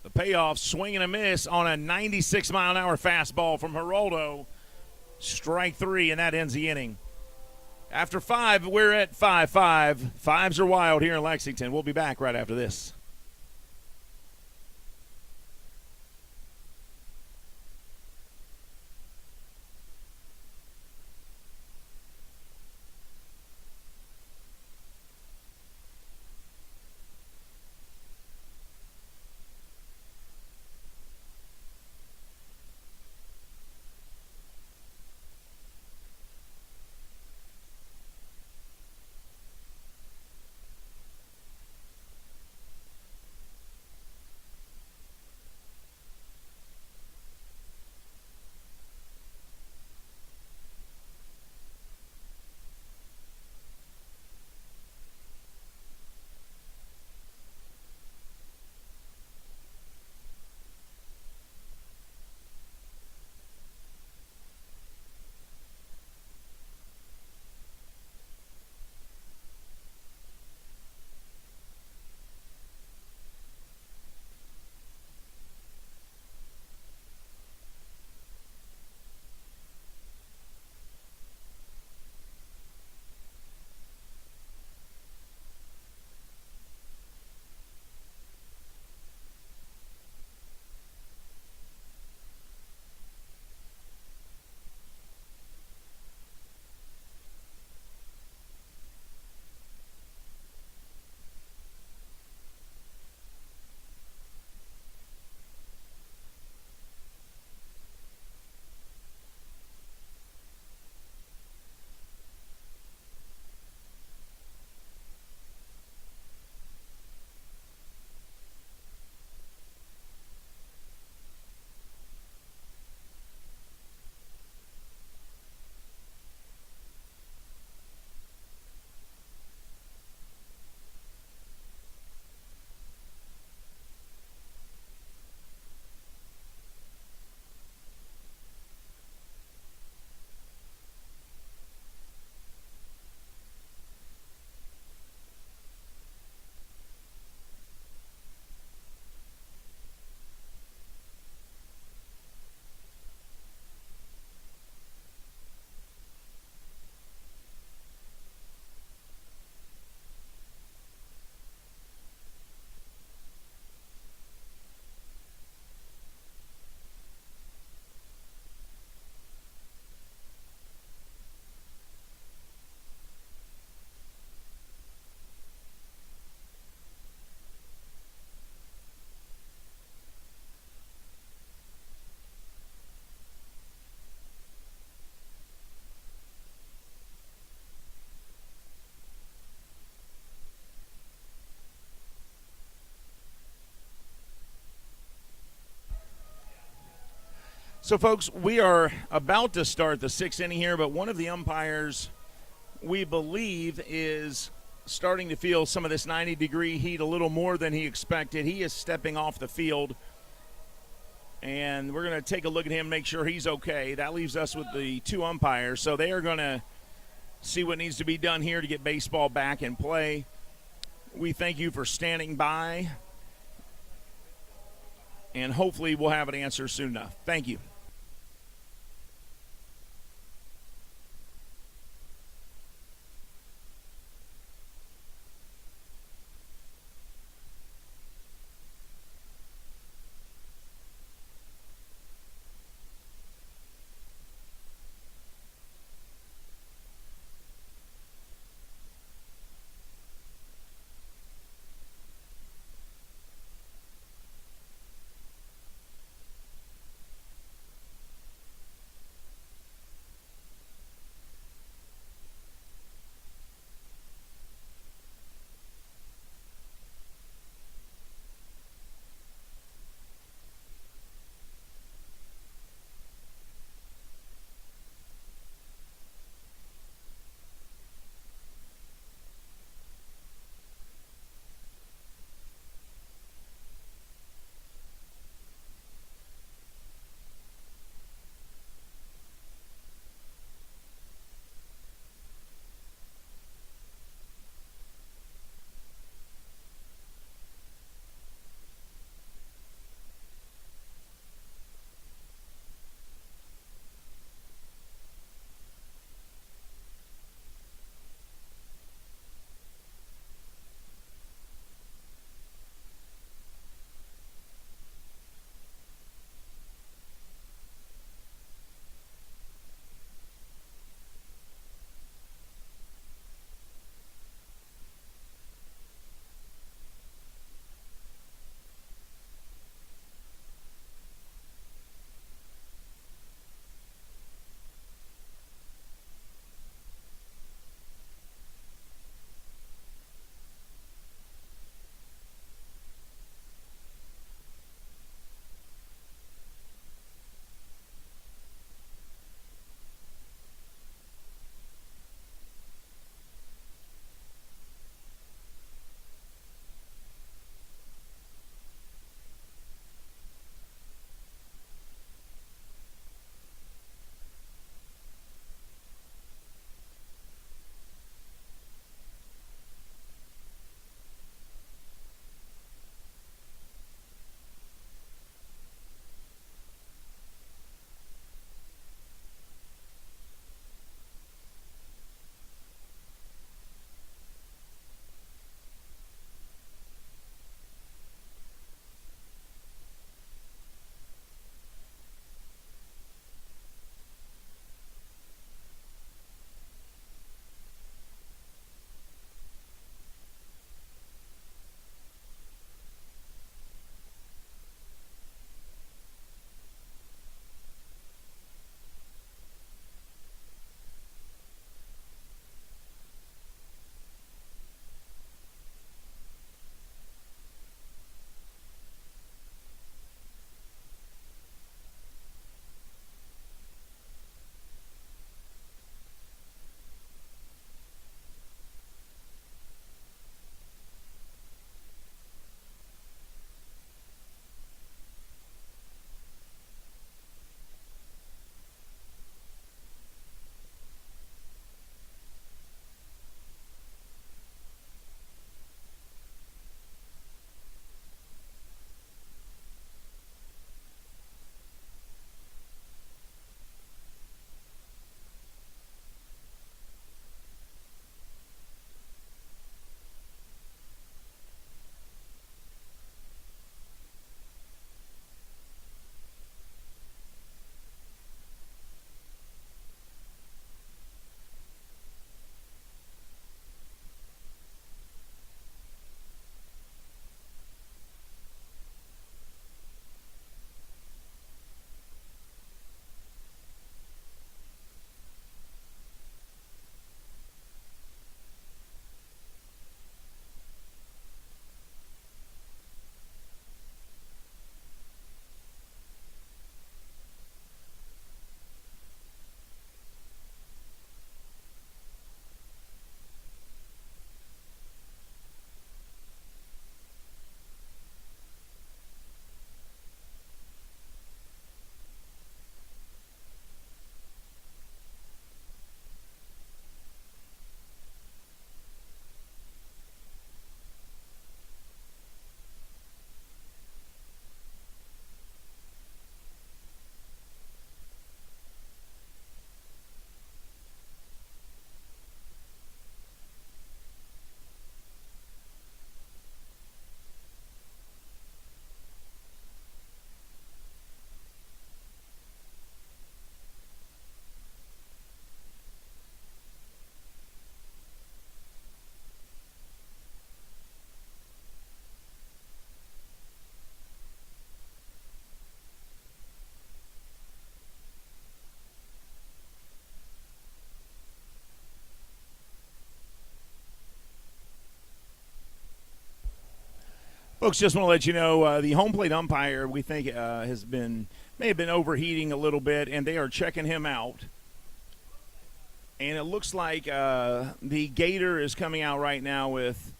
Speaker 1: The payoff, swing and a miss on a 96-mile-an-hour fastball from Geraldo. Strike three, and that ends the inning. After 5, we're at 5-5. Fives are wild here in Lexington. We'll be back right after this. So, folks, we are about to start the sixth inning here, but one of the umpires, we believe, is starting to feel some of this 90-degree heat a little more than he expected. He is stepping off the field, and we're going to take a look at him, make sure he's okay. That leaves us with the two umpires, so they are going to see what needs to be done here to get baseball back in play. We thank you for standing by, and hopefully we'll have an answer soon enough. Thank you. Folks, just want to let you know the home plate umpire, we think, may have been overheating a little bit, and they are checking him out. And it looks like the Gator is coming out right now with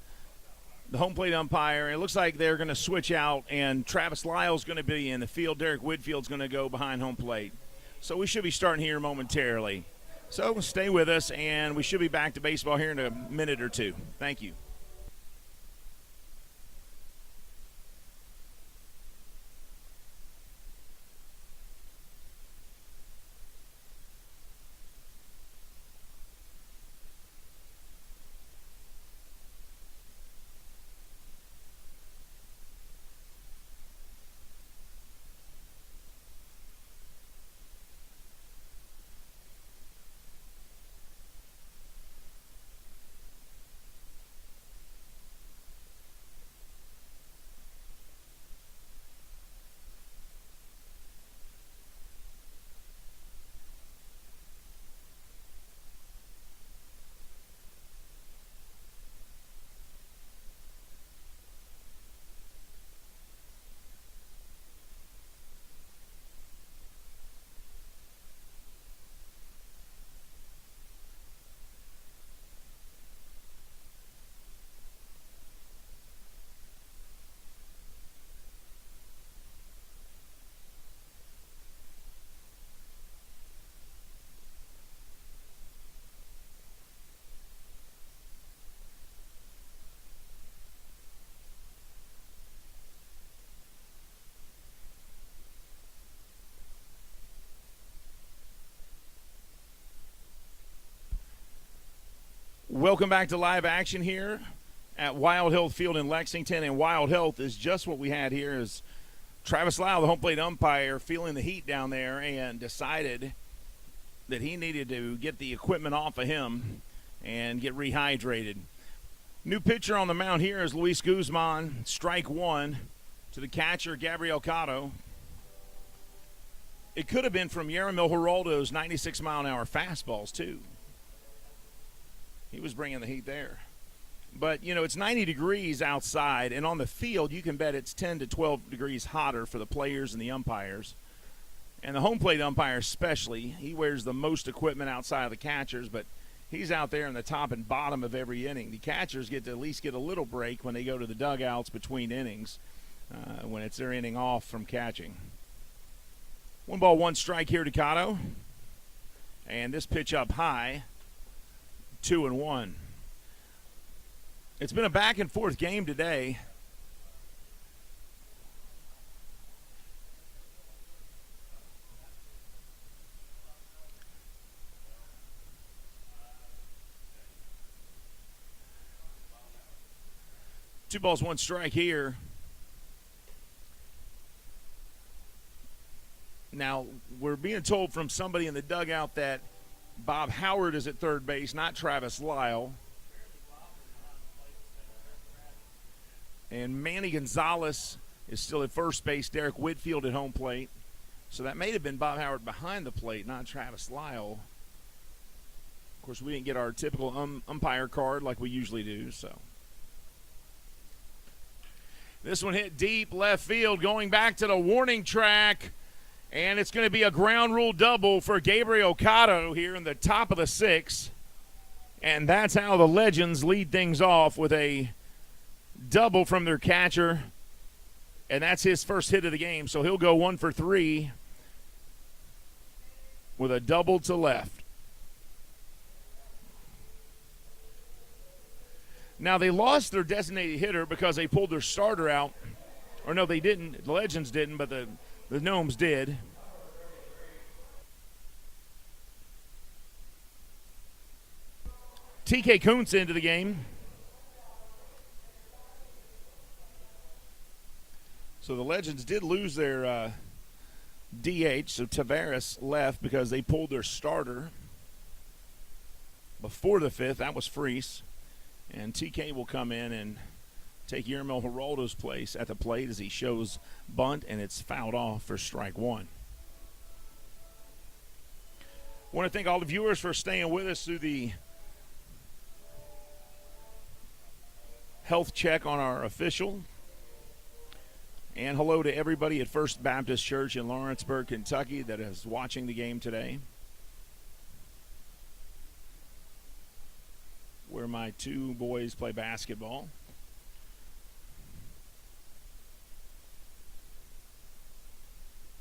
Speaker 1: the home plate umpire. It looks like they're going to switch out, and Travis Lyle's going to be in the field. Derek Whitfield's going to go behind home plate. So we should be starting here momentarily. So stay with us, and we should be back to baseball here in a minute or two. Thank you. Welcome back to live action here at Wild Health Field in Lexington. And Wild Health is just what we had here is Travis Lyle, the home plate umpire, feeling the heat down there and decided that he needed to get the equipment off of him and get rehydrated. New pitcher on the mound here is Luis Guzman, strike one to the catcher, Gabriel Cotto. It could have been from Yermil Geraldo's 96-mile-an-hour fastballs, too. He was bringing the heat there. But, you know, it's 90 degrees outside, and on the field, you can bet it's 10 to 12 degrees hotter for the players and the umpires. And the home plate umpire especially, he wears the most equipment outside of the catchers, but he's out there in the top and bottom of every inning. The catchers get to at least get a little break when they go to the dugouts between innings, when it's their inning off from catching. 1-1 strike here to Cotto. And this pitch up high, 2-1. It's been a back and forth game today. Two balls, one strike here. Now, we're being told from somebody in the dugout that Bob Howard is at third base, not Travis Lyle. And Manny Gonzalez is still at first base, Derek Whitfield at home plate. So that may have been Bob Howard behind the plate, not Travis Lyle. Of course, we didn't get our typical umpire card like we usually do, so. This one hit deep left field, going back to the warning track. And it's going to be a ground rule double for Gabriel Cotto here in the top of the sixth. And that's how the Legends lead things off with a double from their catcher. And that's his first hit of the game. So he'll go 1 for 3 with a double to left. Now, they lost their designated hitter because they pulled their starter out. Or no, they didn't. The Legends didn't, but the Gnomes did. TK Kuntz into the game. So the Legends did lose their DH, so Tavares left because they pulled their starter before the fifth. That was Freese. And TK will come in and take Yermil Geraldo's place at the plate as he shows bunt, and it's fouled off for strike one. Want to thank all the viewers for staying with us through the health check on our official. And hello to everybody at First Baptist Church in Lawrenceburg, Kentucky that is watching the game today, where my two boys play basketball.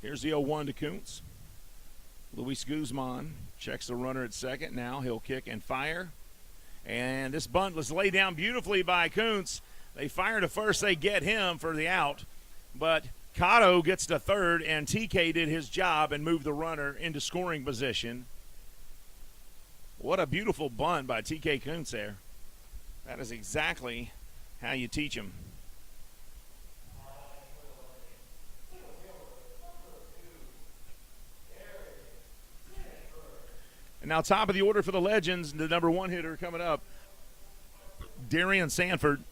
Speaker 1: Here's the 0-1 to Kuntz. Luis Guzman checks the runner at second. Now he'll kick and fire. And this bunt was laid down beautifully by Kuntz. They fire to first. They get him for the out. But Cotto gets to third, and TK did his job and moved the runner into scoring position. What a beautiful bunt by TK Kuntz there. That is exactly how you teach him. And now top of the order for the Legends, the number one hitter coming up, Darian Sanford.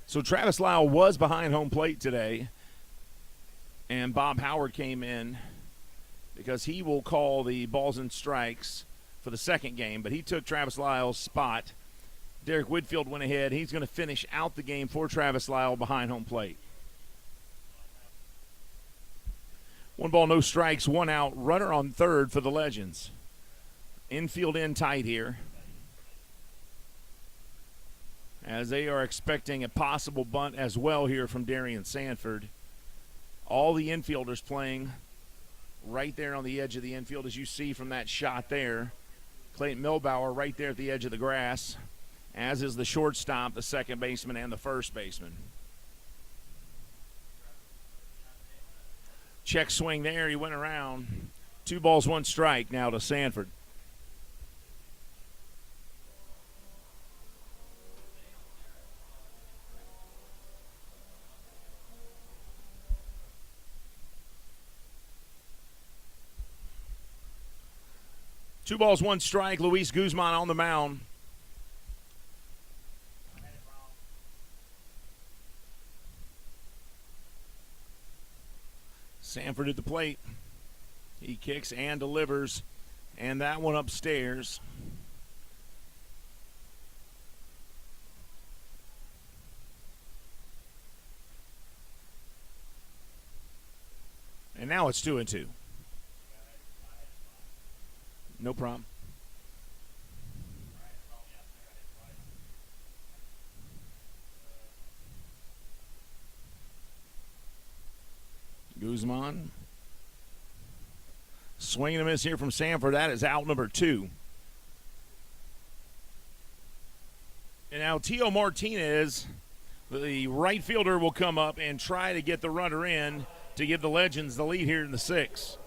Speaker 1: So Travis Lyle was behind home plate today, and Bob Howard came in because he will call the balls and strikes for the second game, but he took Travis Lyle's spot. Derek Whitfield went ahead. He's going to finish out the game for Travis Lyle behind home plate. 1 ball, no strikes, 1 out. Runner on third for the Legends. Infield in tight here, as they are expecting a possible bunt as well here from Darian Sanford. All the infielders playing right there on the edge of the infield, as you see from that shot there. Clayton Milbauer right there at the edge of the grass, as is the shortstop, the second baseman, and the first baseman. Check swing there. He went around. 2 balls, 1 strike now to Sanford. Two balls, 1 strike. Luis Guzman on the mound. Sanford at the plate. He kicks and delivers, and that one upstairs. And now it's 2-2. No problem. Guzman. Swing and a miss here from Sanford. That is out number 2. And now Tio Martinez, the right fielder, will come up and try to get the runner in to give the Legends the lead here in the 6th.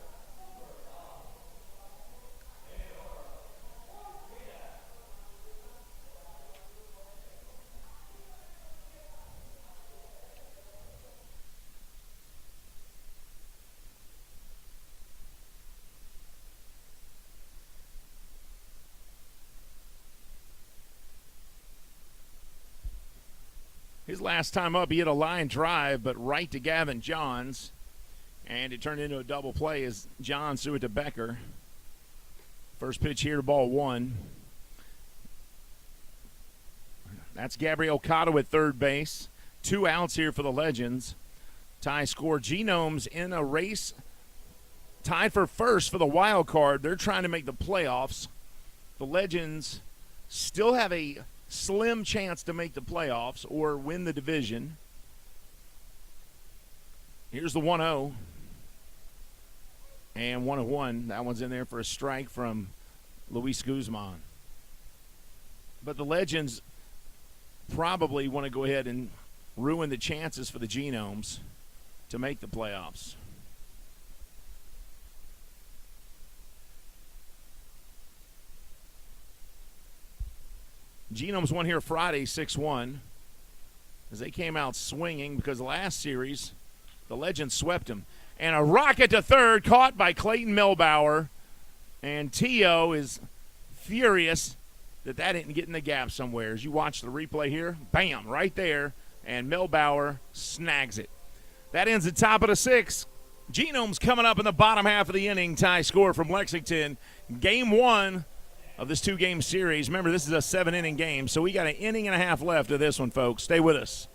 Speaker 1: His last time up, he hit a line drive, but right to Gavin Johns, and it turned into a double play as Johns threw it to Becker. First pitch here to ball 1. That's Gabriel Cotto at third base. 2 outs here for the Legends. Tie score. Genomes in a race, tied for first for the wild card. They're trying to make the playoffs. The Legends still have a slim chance to make the playoffs or win the division. Here's the 1-0. And 1-1. That one's in there for a strike from Luis Guzman. But the Legends probably want to go ahead and ruin the chances for the Genomes to make the playoffs. Genomes won here Friday 6-1 as they came out swinging because last series the Legends swept them. And a rocket to third caught by Clayton Milbauer. And Tio is furious that didn't get in the gap somewhere. As you watch the replay here, bam, right there. And Milbauer snags it. That ends the top of the 6th. Genomes coming up in the bottom half of the inning. Tie score from Lexington. Game 1 of this 2-game series. Remember, this is a 7-inning game, so we got an inning and a half left of this one, folks. Stay with us.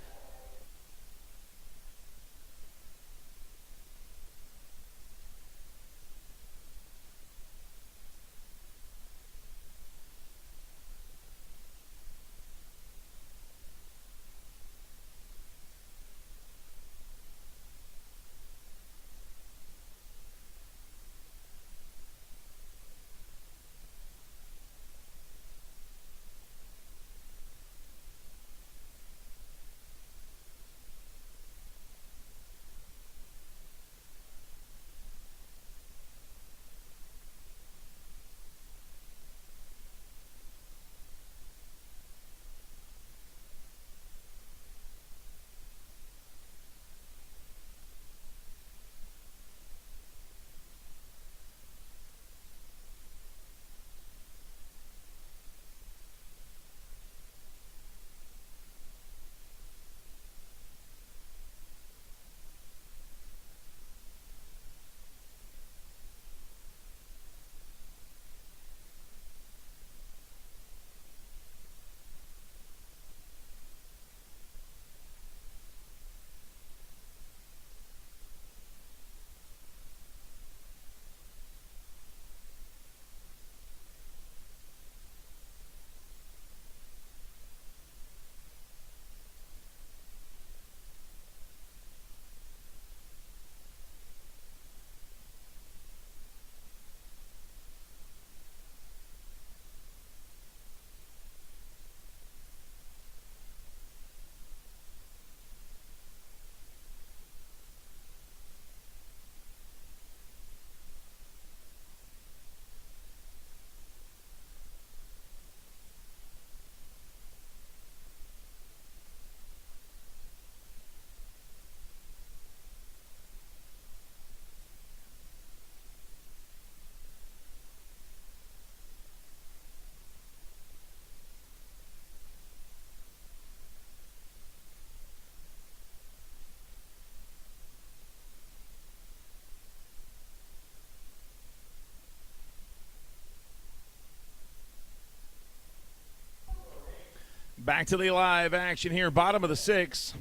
Speaker 1: Back to the live action here, bottom of the 6th.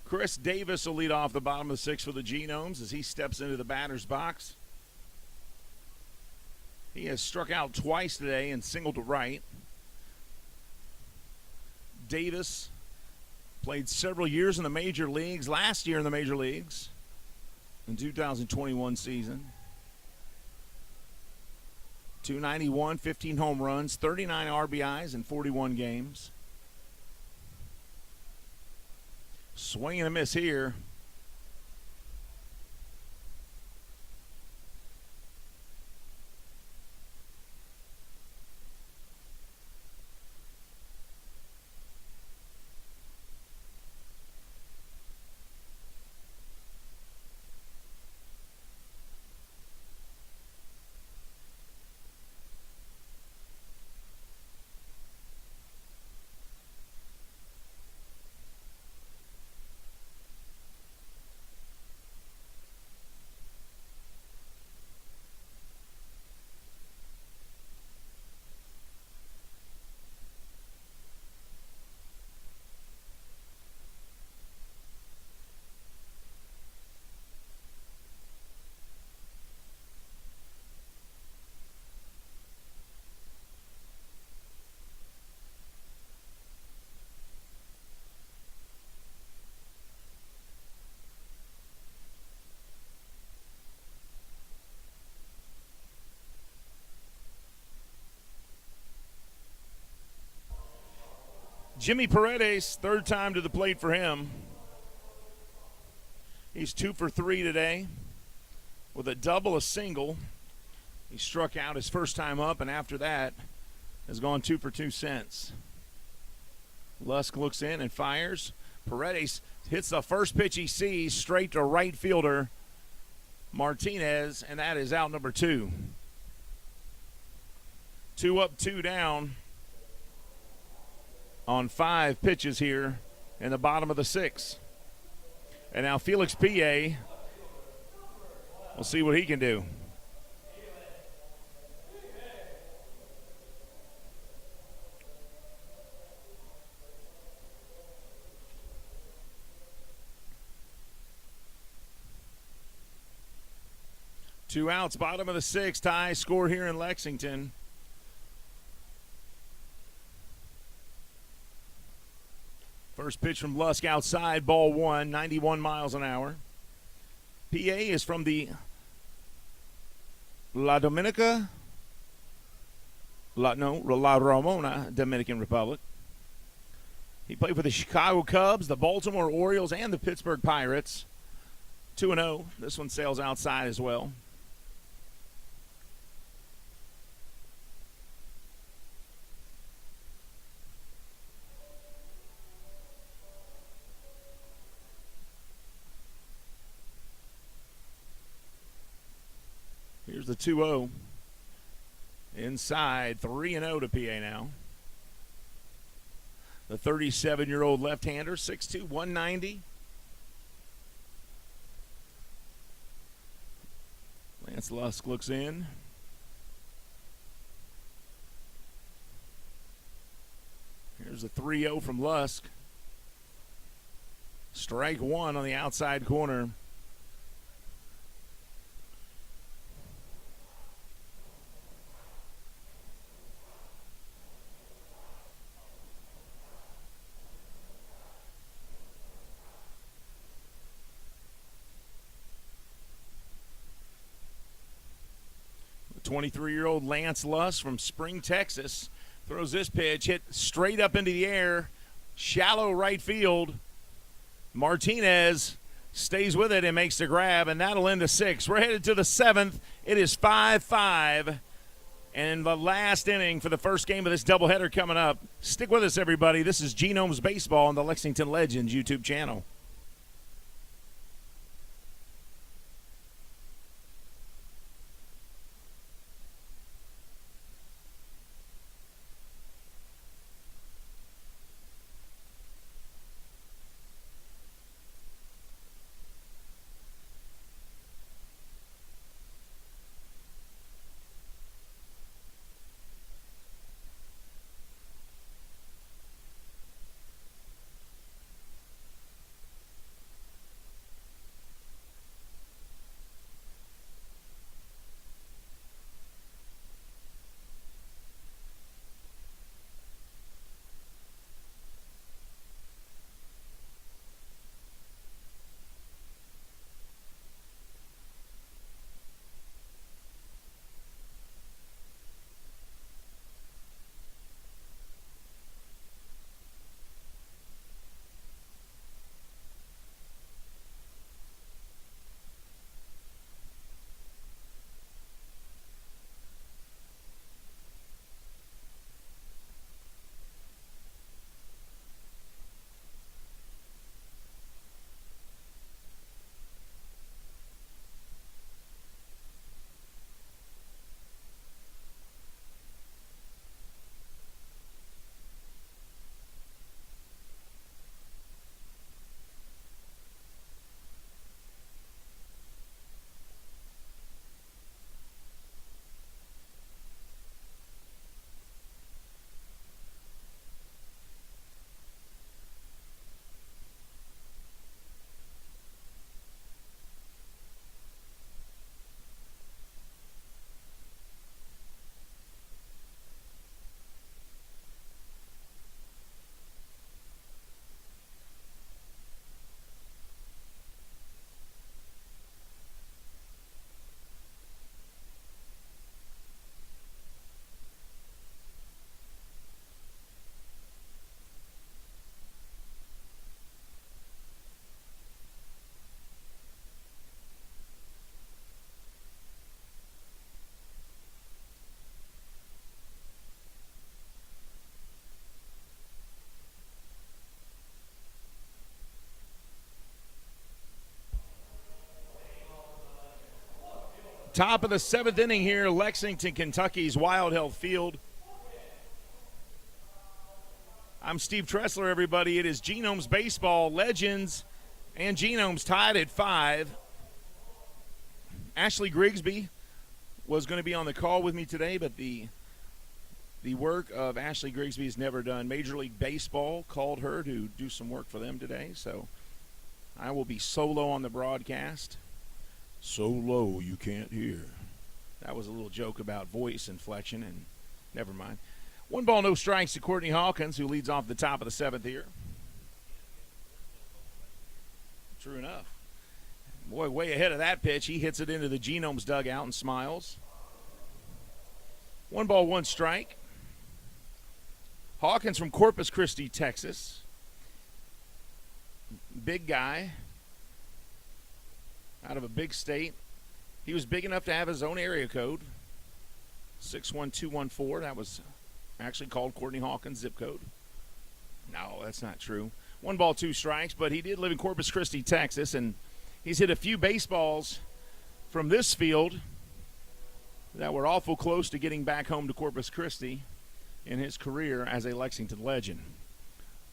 Speaker 1: Chris Davis will lead off the bottom of the 6th for the Genomes as he steps into the batter's box. He has struck out twice today and singled to right. Davis played several years in the major leagues, last year in the major leagues, in 2021 season. 291, 15 home runs, 39 RBIs in 41 games. Swing and a miss here. Jimmy Paredes, third time to the plate for him. He's 2 for 3 today with a double, a single. He struck out his first time up, and after that has gone 2 for 2 since. Lusk looks in and fires. Paredes hits the first pitch he sees straight to right fielder Martinez, and that is out number 2. 2 up, 2 down on 5 pitches here in the bottom of the 6th. And now Felix PA. We'll see what he can do. Two outs, bottom of the sixth, tie score here in Lexington. First pitch from Lusk outside, ball one, 91 miles an hour. PA is from the La Ramona Dominican Republic. He played for the Chicago Cubs, the Baltimore Orioles, and the Pittsburgh Pirates. 2-0. This one sails outside as well. Here's the 2-0. Inside, 3-0 to PA now. The 37-year-old left-hander, 6'2", 190. Lance Lusk looks in. Here's a 3-0 from Lusk. Strike one on the outside corner. The 23-year-old Lance Lusk from Spring, Texas, throws this pitch, hit straight up into the air, shallow right field. Martinez stays with it and makes the grab, and that'll end to 6. We're headed to the 7th. It is 5-5. And the last inning for the first game of this doubleheader coming up. Stick with us, everybody. This is Genomes Baseball on the Lexington Legends YouTube channel. Top of the 7th inning here, Lexington, Kentucky's Wild Health Field. I'm Steve Tressler, everybody. It is Genomes Baseball Legends And Genomes tied at 5. Ashley Grigsby was going to be on the call with me today, but the work of Ashley Grigsby is never done. Major League Baseball called her to do some work for them today, so I will be solo on the broadcast. So low you can't hear. That was a little joke about voice inflection, and never mind. 1 ball, no strikes to Courtney Hawkins, who leads off the top of the 7th here. True enough. Boy, way ahead of that pitch. He hits it into the Genomes dugout and smiles. 1 ball, 1 strike. Hawkins from Corpus Christi, Texas. Big guy. Out of a big state. He was big enough to have his own area code. 61214. That was actually called Courtney Hawkins' zip code. No, that's not true. 1 ball, 2 strikes, but he did live in Corpus Christi, Texas, and he's hit a few baseballs from this field that were awful close to getting back home to Corpus Christi in his career as a Lexington legend.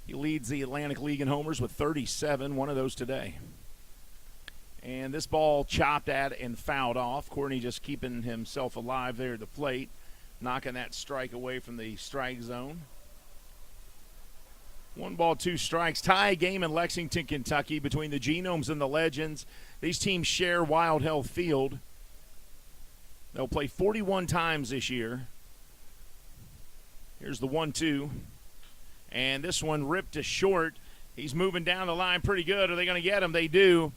Speaker 1: He leads the Atlantic League in homers with 37, one of those today. And this ball chopped at and fouled off. Courtney just keeping himself alive there at the plate, knocking that strike away from the strike zone. 1 ball, 2 strikes. Tie game in Lexington, Kentucky between the Genomes and the Legends. These teams share Wild Health Field. They'll play 41 times this year. Here's the 1-2. And this one ripped to short. He's moving down the line pretty good. Are they going to get him? They do.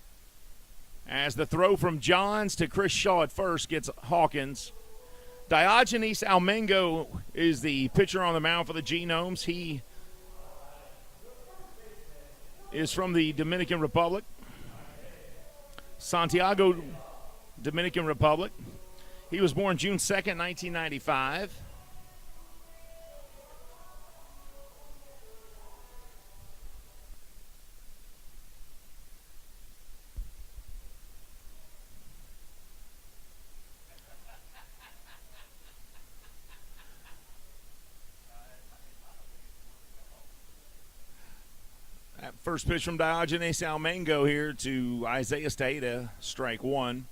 Speaker 1: As the throw from Johns to Chris Shaw at first gets Hawkins. Diogenes Almengo is the pitcher on the mound for the Genomes. He is from the Dominican Republic. Santiago, Dominican Republic. He was born June 2nd, 1995. First pitch from Diogenes Almengo here to Isaiah Tejeda, strike 1.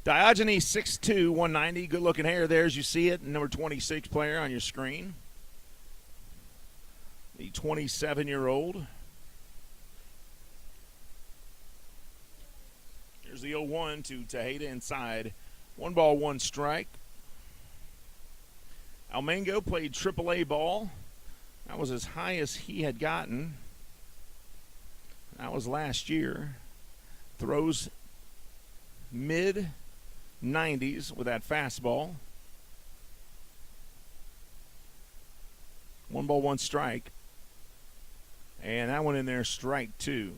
Speaker 1: Diogenes 6'2", 190, good-looking hair there as you see it. Number 26 player on your screen. The 27-year-old. Here's the 0-1 to Tejeda inside. 1 ball, 1 strike. Almengo played AAA ball. That was as high as he had gotten. That was last year. Throws mid-90s with that fastball. 1 ball, 1 strike. And that one in there, strike 2.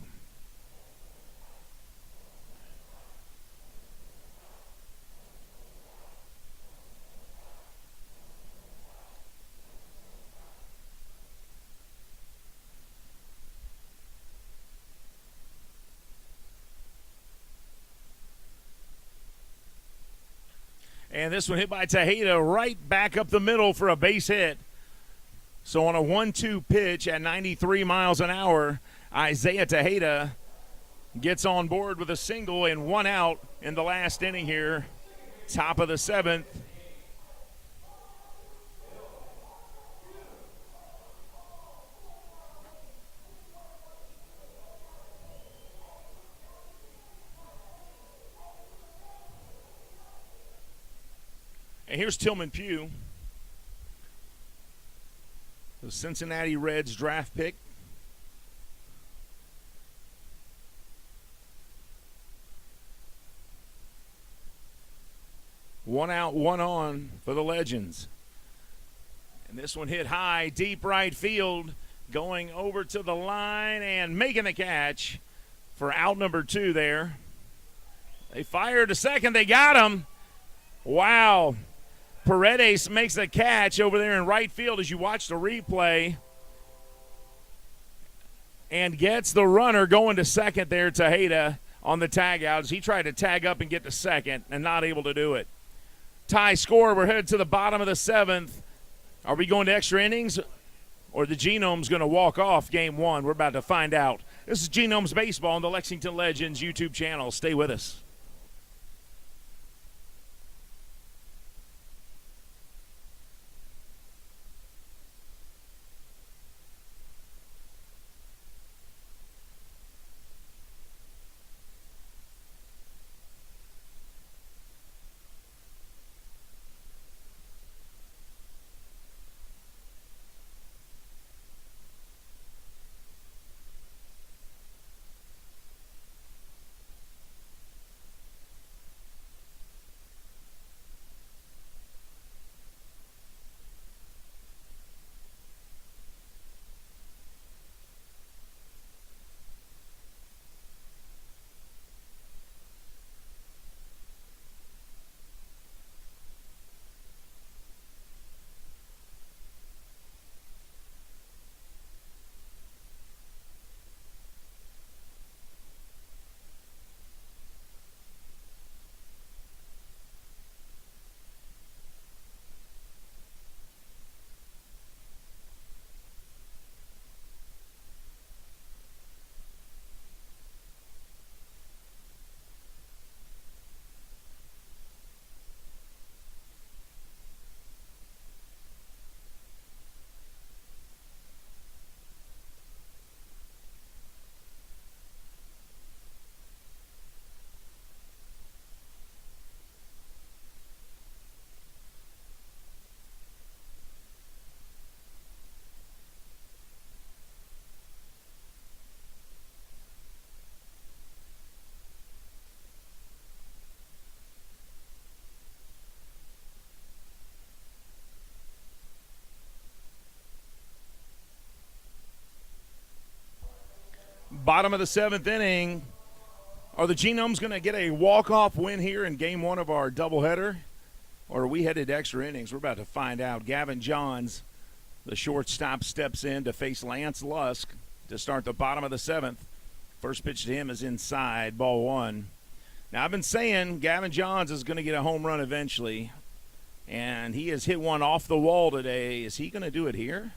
Speaker 1: And this one hit by Tejeda right back up the middle for a base hit. So on a 1-2 pitch at 93 miles an hour, Isaiah Tejeda gets on board with a single and 1 out in the last inning here, top of the 7th. And here's Tillman Pugh, the Cincinnati Reds draft pick. One out, 1 on for the Legends. And this one hit high, deep right field, going over to the line and making the catch for out number 2 there. They fired to second. They got him. Wow. Paredes makes a catch over there in right field as you watch the replay and gets the runner going to second there, Tejeda, on the tag out as he tried to tag up and get to second and not able to do it. Tie score. We're headed to the bottom of the 7th. Are we going to extra innings or the Genomes going to walk off game 1? We're about to find out This is Genomes Baseball on the Lexington Legends YouTube channel. Stay with us. Bottom of the seventh inning. Are the Genomes going to get a walk-off win here in game one of our doubleheader? Or are we headed to extra innings? We're about to find out. Gavin Johns, the shortstop, steps in to face Lance Lusk to start the bottom of the seventh. First pitch to him is inside, ball one. Now, I've been saying Gavin Johns is going to get a home run eventually, and he has hit one off the wall today. Is he going to do it here?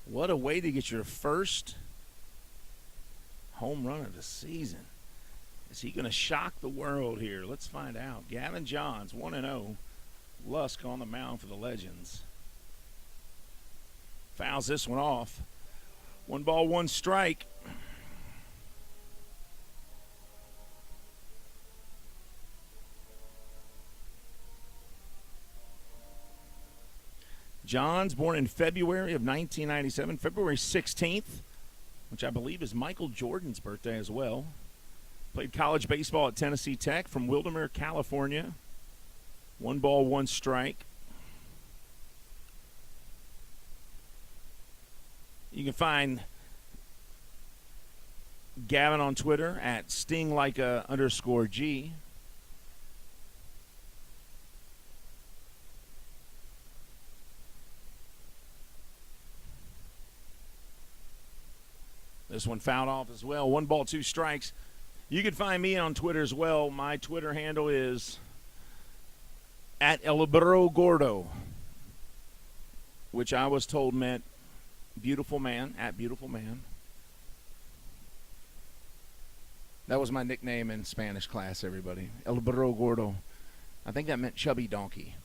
Speaker 1: What a way to get your first home run of the season. Is he going to shock the world here? Let's find out. Gavin Johns, 1-0. Lusk on the mound for the Legends. Fouls this one off. 1 ball, 1 strike. Johns, born in February of 1997, February 16th, which I believe is Michael Jordan's birthday as well. Played college baseball at Tennessee Tech from Wildomere, California. 1 ball, 1 strike. You can find Gavin on Twitter at stinglikeA_G. This one fouled off as well. 1 ball, 2 strikes. You can find me on Twitter as well. My Twitter handle is at @ElBurroGordo, which I was told meant beautiful man, at beautiful man. That was my nickname in Spanish class, everybody. El Burro Gordo. I think that meant chubby donkey.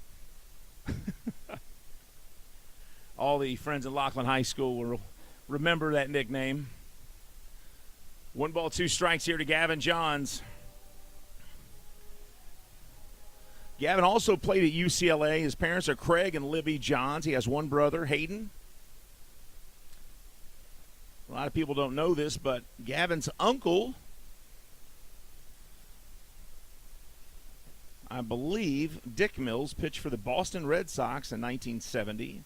Speaker 1: All the friends at Laughlin High School will remember that nickname. 1 ball, 2 strikes here to Gavin Johns. Gavin also played at UCLA. His parents are Craig and Libby Johns. He has 1 brother, Hayden. A lot of people don't know this, but Gavin's uncle, I believe, Dick Mills, pitched for the Boston Red Sox in 1970.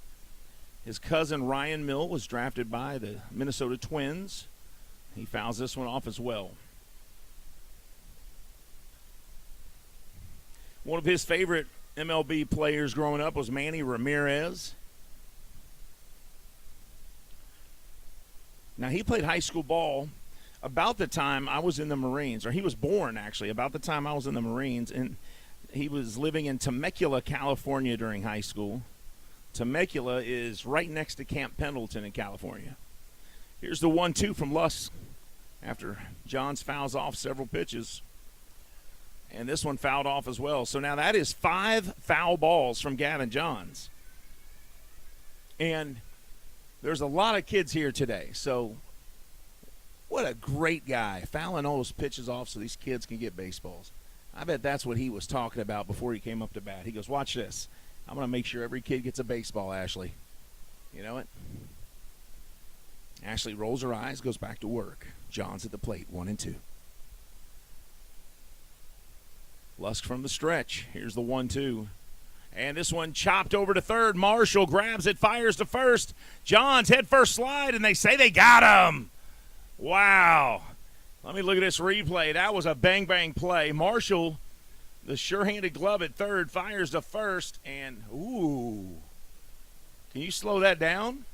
Speaker 1: His cousin Ryan Mill was drafted by the Minnesota Twins. He fouls this one off as well. One of his favorite MLB players growing up was Manny Ramirez. Now, he played high school ball about the time I was in the Marines, or he was born, actually, about the time I was in the Marines, and he was living in Temecula, California during high school. Temecula is right next to Camp Pendleton in California. Here's the 1-2 from Lusk after Johns fouls off several pitches. And this one fouled off as well. So now that is 5 foul balls from Gavin Johns. And there's a lot of kids here today. So what a great guy, fouling all those pitches off so these kids can get baseballs. I bet that's what he was talking about before he came up to bat. He goes, watch this. I'm going to make sure every kid gets a baseball, Ashley. You know it? Ashley rolls her eyes, goes back to work. Johns at the plate, 1-2. Lusk from the stretch. Here's the 1-2. And this one chopped over to third. Marshall grabs it, fires to first. Johns head first slide, and they say they got him. Wow. Let me look at this replay. That was a bang-bang play. Marshall, the sure-handed glove at third, fires to first, and ooh. Can you slow that down?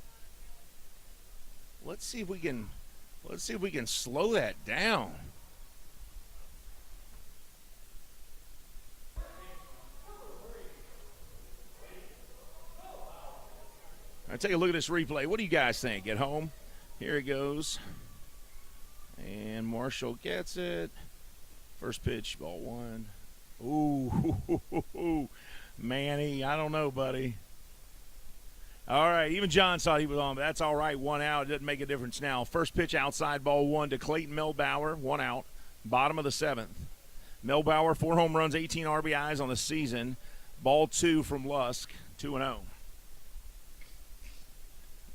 Speaker 1: Let's see if we can slow that down. All right, take a look at this replay. What do you guys think at home? Here it goes. And Marshall gets it. First pitch, ball 1. Ooh, Manny, I don't know, buddy. All right, even John thought he was on, but that's all right. 1 out. It doesn't make a difference now. First pitch outside, ball 1 to Clayton Melbauer, 1 out. Bottom of the 7th. Melbauer, 4 home runs, 18 RBIs on the season. Ball 2 from Lusk, 2-0.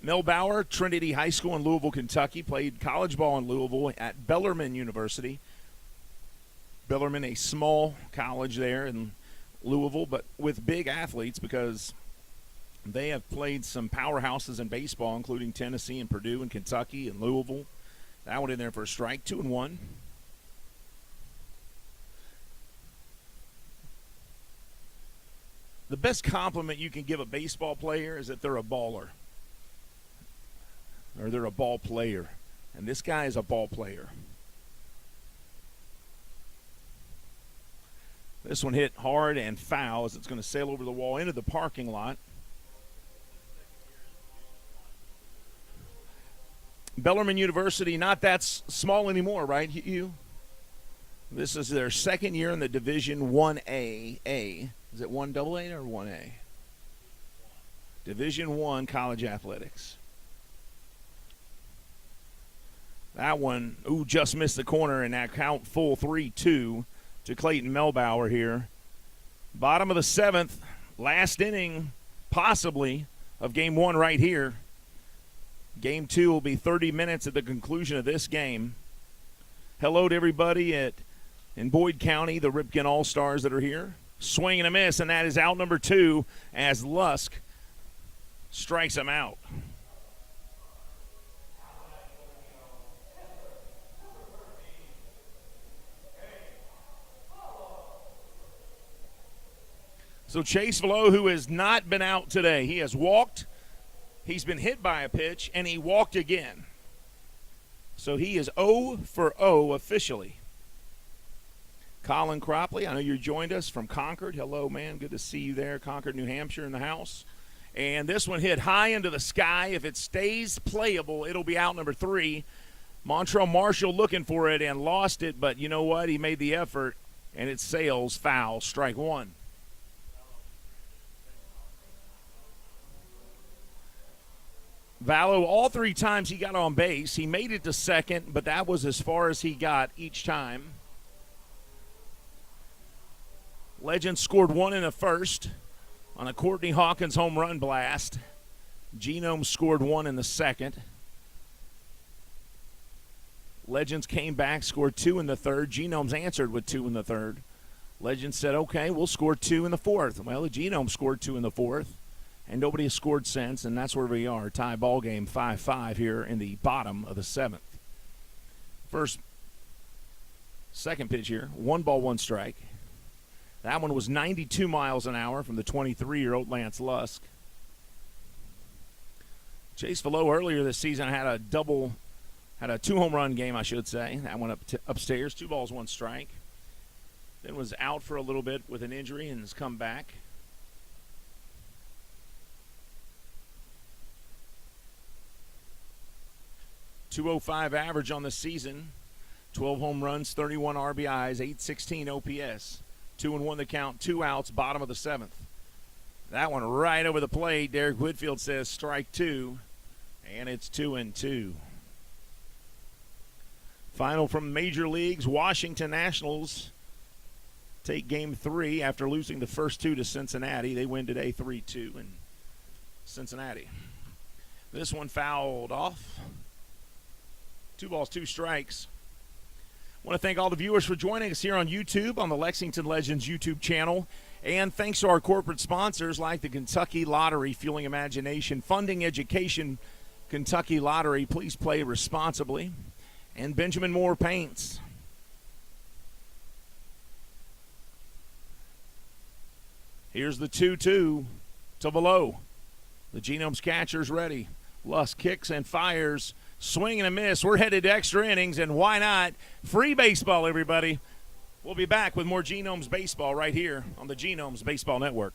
Speaker 1: Melbauer, Trinity High School in Louisville, Kentucky, played college ball in Louisville at Bellarmine University. Bellarmine, a small college there in Louisville, but with big athletes because they have played some powerhouses in baseball, including Tennessee and Purdue and Kentucky and Louisville. That one in there for a strike, 2-1. The best compliment you can give a baseball player is that they're a baller. Or they're a ball player. And this guy is a ball player. This one hit hard and foul as it's going to sail over the wall into the parking lot. Bellarmine University, not that small anymore, right, you? This is their second year in the Division 1A. Is it 1AA or 1A? Division 1 college athletics. That one, just missed the corner, and that count full 3-2 to Clayton Melbauer here. Bottom of the 7th, last inning, possibly, of Game 1 right here. Game 2 will be 30 minutes at the conclusion of this game. Hello to everybody in Boyd County, the Ripken All-Stars that are here. Swing and a miss, and that is out number 2 as Lusk strikes him out. So Chase Velo, who has not been out today, he has walked, he's been hit by a pitch, and he walked again. So he is 0 for 0 officially. Colin Cropley, I know you joined us from Concord. Hello, man. Good to see you there. Concord, New Hampshire in the house. And this one hit high into the sky. If it stays playable, it'll be out number 3. Montrell Marshall looking for it and lost it, but you know what? He made the effort, and it sails foul, strike 1. Vallow, all 3 times he got on base. He made it to second, but that was as far as he got each time. Legend scored 1 in the first on a Courtney Hawkins home run blast. Genomes scored 1 in the second. Legends came back, scored 2 in the third. Genomes answered with 2 in the third. Legends said, okay, we'll score 2 in the fourth. Well, the Genomes scored 2 in the fourth. And nobody has scored since, and that's where we are. Tie ball game 5-5 here in the bottom of the 7th. Second pitch here, 1 ball, 1 strike. That one was 92 miles an hour from the 23-year-old Lance Lusk. Chase Velo earlier this season had a 2-home run game, I should say. That went upstairs, 2 balls, 1 strike. Then was out for a little bit with an injury and has come back. .205 average on the season 12 home runs, 31 RBIs, 816 OPS. 2-1 the count, 2 outs, bottom of the 7th. That one right over the plate. Derek Whitfield says strike 2, and it's 2-2. Final from Major Leagues. Washington Nationals take game 3 after losing the first 2 to Cincinnati. They win today 3-2 in Cincinnati. This one fouled off. 2 balls, 2 strikes. I want to thank all the viewers for joining us here on YouTube, on the Lexington Legends YouTube channel. And thanks to our corporate sponsors like the Kentucky Lottery, fueling imagination, funding education, Kentucky Lottery. Please play responsibly. And Benjamin Moore Paints. Here's the 2-2 to below. The Genomes catcher's ready. Lusk kicks and fires. Swing and a miss. We're headed to extra innings, and why not? Free baseball, everybody. We'll be back with more Genomes baseball right here on the Genomes Baseball Network.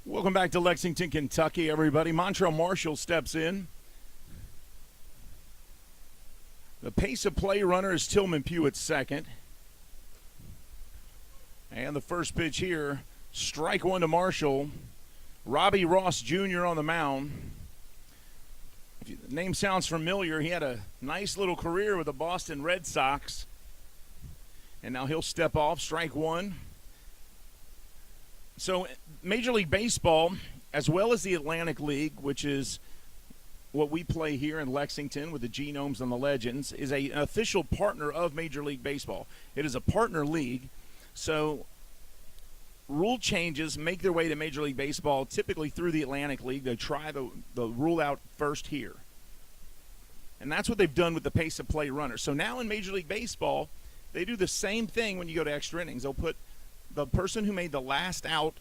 Speaker 1: Welcome back to Lexington, Kentucky, everybody. Montrell Marshall steps in. The pace of play runner is Tillman Pugh at second. And the first pitch here, strike 1 to Marshall. Robbie Ross Jr. on the mound. If the name sounds familiar, he had a nice little career with the Boston Red Sox. And now he'll step off, strike 1. So Major League Baseball, as well as the Atlantic League, which is what we play here in Lexington with the Genomes and the Legends, is an official partner of Major League Baseball. It is a partner league, so rule changes make their way to Major League Baseball typically through the Atlantic League. They try the rule out first here. And that's what they've done with the pace of play runner. So now in Major League Baseball, they do the same thing when you go to extra innings. They'll put the person who made the last out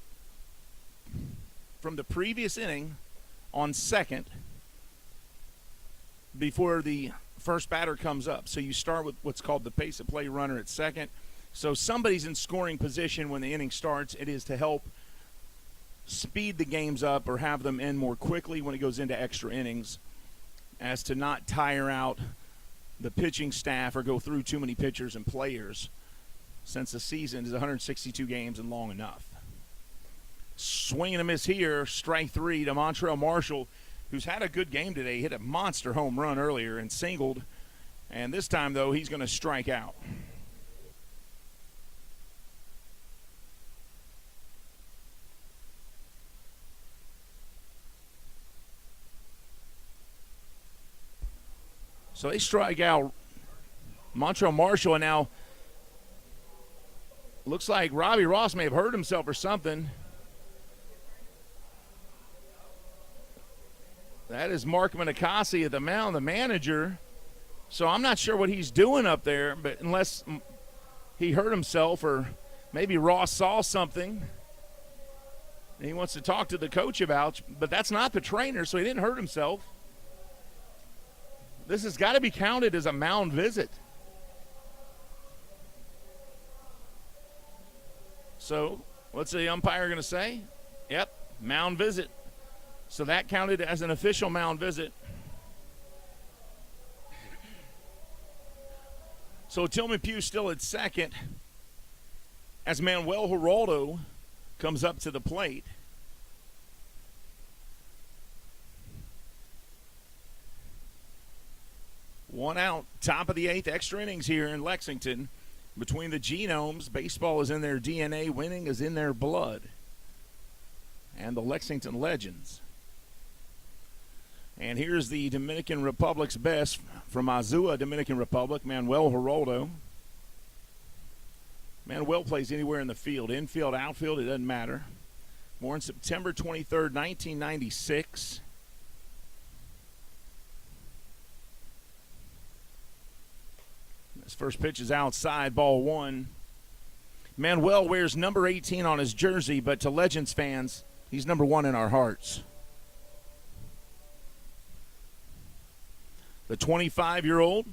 Speaker 1: from the previous inning on second before the first batter comes up. So you start with what's called the pace of play runner at second. So somebody's in scoring position when the inning starts. It is to help speed the games up or have them end more quickly when it goes into extra innings, as to not tire out the pitching staff or go through too many pitchers and players, since the season is 162 games and long enough. Swing and a miss here, strike three to Montrell Marshall, who's had a good game today. He hit a monster home run earlier and singled, and this time, though, he's going to strike out. So they strike out Montrell Marshall, and now looks like Robbie Ross may have hurt himself or something. That is Mark Minikasi at the mound, the manager. So I'm not sure what he's doing up there, but unless he hurt himself or maybe Ross saw something and he wants to talk to the coach about, but that's not the trainer, so he didn't hurt himself. This has got to be counted as a mound visit. So what's the umpire going to say? Yep, mound visit. So that counted as an official mound visit. So Tillman Pugh still at second as Manuel Geraldo comes up to the plate. One out, top of the eighth, extra innings here in Lexington. Between the Genomes, baseball is in their DNA, winning is in their blood. And the Lexington Legends. And here's the Dominican Republic's best from Azua, Dominican Republic, Manuel Geraldo. Manuel plays anywhere in the field, infield, outfield, it doesn't matter. Born September 23rd, 1996. His first pitch is outside, ball one. Manuel wears number 18 on his jersey, but to Legends fans, he's number one in our hearts. The 25-year-old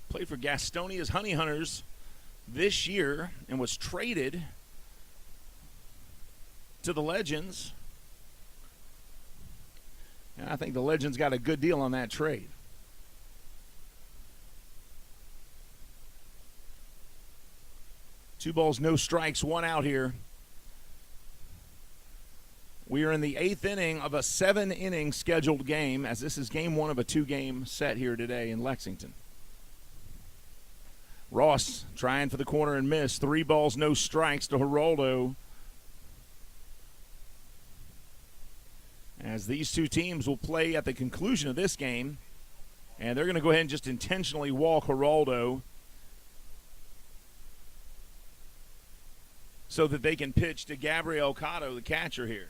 Speaker 1: played for Gastonia's Honey Hunters this year and was traded to the Legends. And I think the Legends got a good deal on that trade. Two balls, no strikes, one out here. We are in the eighth inning of a 7-inning scheduled game, as this is game one of a 2-game set here today in Lexington. Ross trying for the corner and miss. 3 balls, no strikes to Geraldo. As these two teams will play at the conclusion of this game, and they're going to go ahead and just intentionally walk Geraldo so that they can pitch to Gabriel Cotto, the catcher here.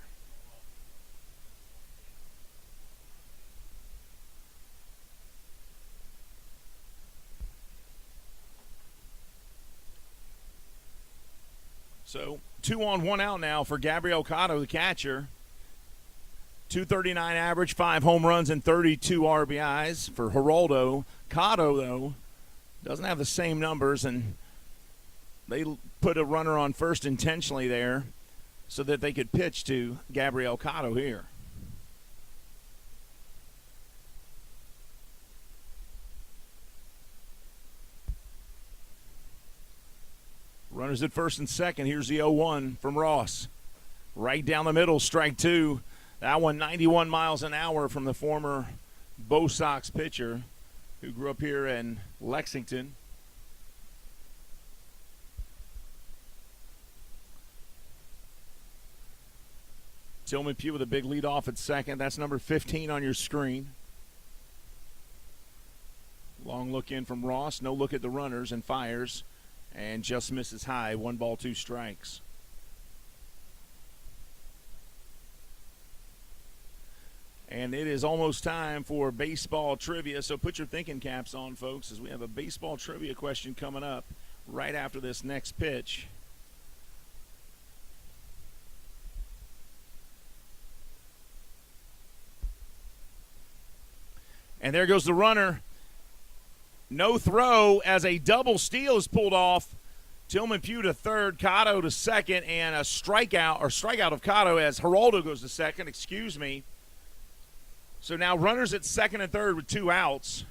Speaker 1: So 2 on 1 out now for Gabriel Cotto, the catcher. 239 average, 5 home runs, and 32 RBIs for Geraldo. Cotto, though, doesn't have the same numbers, and they put a runner on first intentionally there so that they could pitch to Gabriel Cotto here. Runners at first and second. Here's the 0-1 from Ross. Right down the middle, strike 2. That one 91 miles an hour from the former Bo Sox pitcher who grew up here in Lexington. Tillman Pugh with a big lead off at second. That's number 15 on your screen. Long look in from Ross. No look at the runners and fires. And just misses high. 1 ball, 2 strikes. And it is almost time for baseball trivia. So put your thinking caps on, folks, as we have a baseball trivia question coming up right after this next pitch. And there goes the runner. No throw as a double steal is pulled off. Tillman Pugh to third, Cotto to second, and a strikeout of Cotto as Geraldo goes to second, excuse me. So now runners at second and third with 2 outs.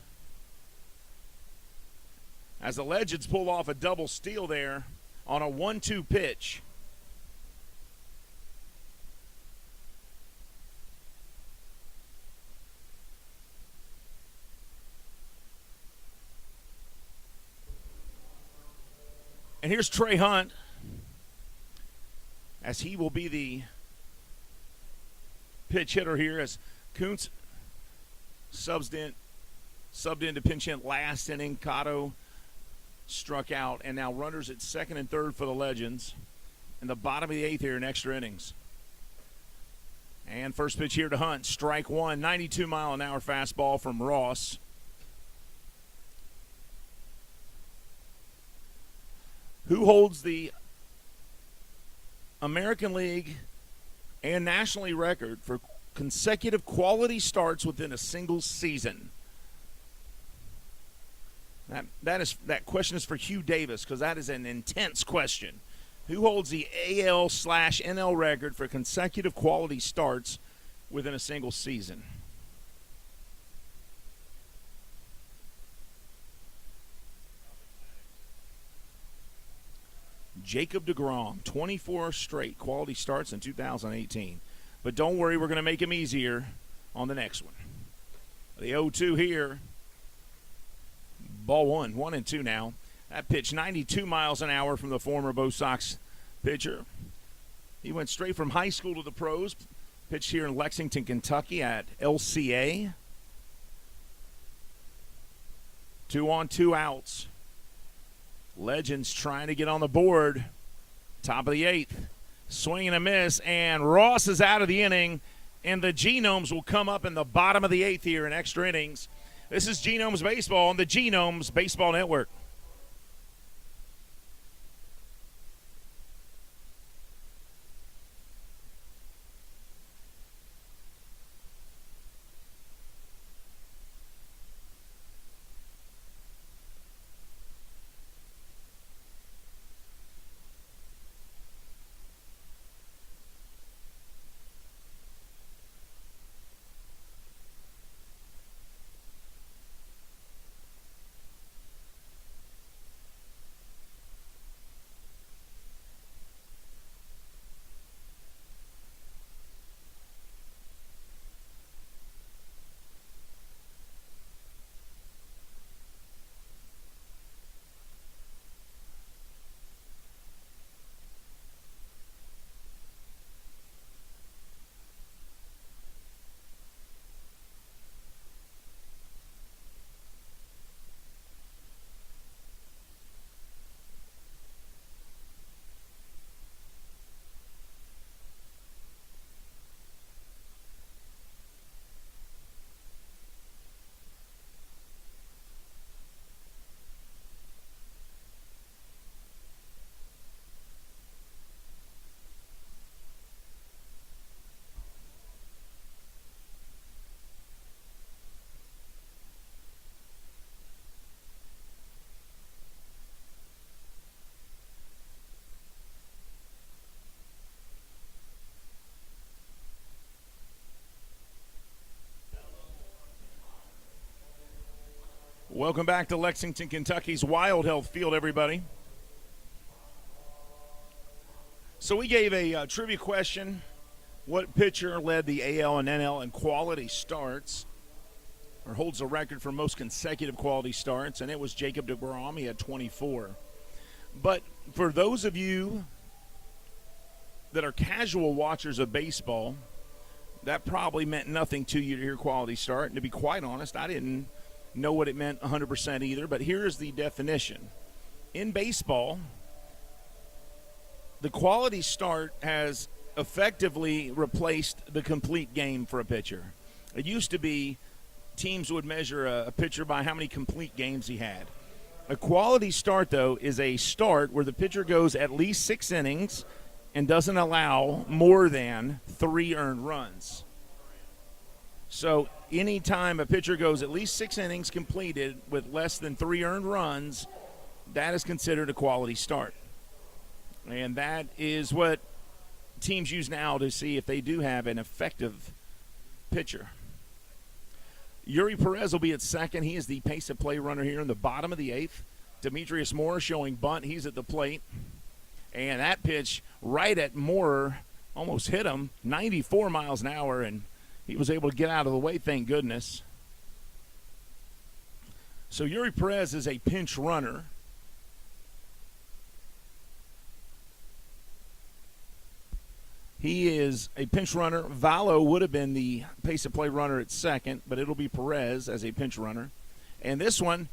Speaker 1: As the Legends pull off a double steal there on a 1-2 pitch. And here's Trey Hunt, as he will be the pitch hitter here, as Kuntz subbed in to pinch hit last inning. Cotto struck out, and now runners at second and third for the Legends in the bottom of the 8th here in extra innings. And first pitch here to Hunt, strike 1, 92-mile-an-hour fastball from Ross. Who holds the American League and National League record for consecutive quality starts within a single season? That question is for Hugh Davis, because that is an intense question. Who holds the AL/NL record for consecutive quality starts within a single season? Jacob deGrom, 24 straight quality starts in 2018. But don't worry, we're going to make him easier on the next one. The 0-2 here. Ball 1, 1-2 now. That pitch 92 miles an hour from the former Bo Sox pitcher. He went straight from high school to the pros. Pitched here in Lexington, Kentucky at LCA. 2 on, 2 outs. Legends trying to get on the board. Top of the 8th. Swing and a miss, and Ross is out of the inning, and the Genomes will come up in the bottom of the 8th here in extra innings. This is Genomes Baseball on the Genomes Baseball Network. Welcome back to Lexington, Kentucky's Wild Health Field, everybody. So we gave a trivia question. What pitcher led the AL and NL in quality starts, or holds the record for most consecutive quality starts? And it was Jacob deGrom. He had 24. But for those of you that are casual watchers of baseball, that probably meant nothing to you to hear quality start. And to be quite honest, I didn't know what it meant 100% either. But here's the definition. In baseball, the quality start has effectively replaced the complete game for a pitcher. It used to be teams would measure a pitcher by how many complete games he had. A quality start, though, is a start where the pitcher goes at least 6 innings and doesn't allow more than 3 earned runs. So anytime a pitcher goes at least 6 innings completed with less than 3 earned runs, that is considered a quality start. And that is what teams use now to see if they do have an effective pitcher. Yuri Perez will be at second. He is the pace of play runner here in the bottom of the 8th. Demetrius Moore showing bunt. He's at the plate. And that pitch right at Moore almost hit him, 94 miles an hour, and he was able to get out of the way, thank goodness. So Yuri Perez is a pinch runner. He is a pinch runner. Valo would have been the pace of play runner at second, but it'll be Perez as a pinch runner. And this one,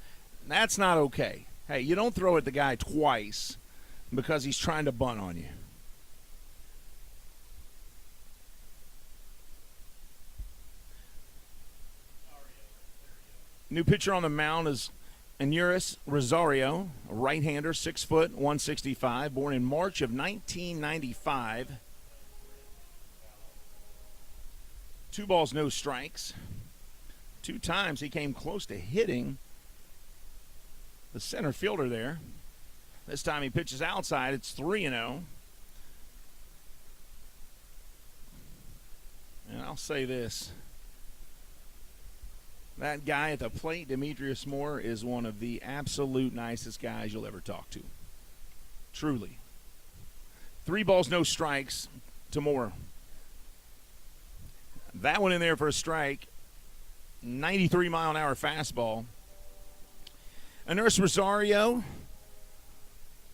Speaker 1: that's not okay. Hey, you don't throw at the guy twice because he's trying to bunt on you. New pitcher on the mound is Anuris Rosario, a right-hander, 6 foot, 165, born in March of 1995. 2 balls, no strikes. 2 times he came close to hitting the center fielder there. This time he pitches outside. It's 3-0. And I'll say this. That guy at the plate, Demetrius Moore, is one of the absolute nicest guys you'll ever talk to. Truly. 3 balls, no strikes to Moore. That one in there for a strike. 93-mile-an-hour fastball. Anuris Rosario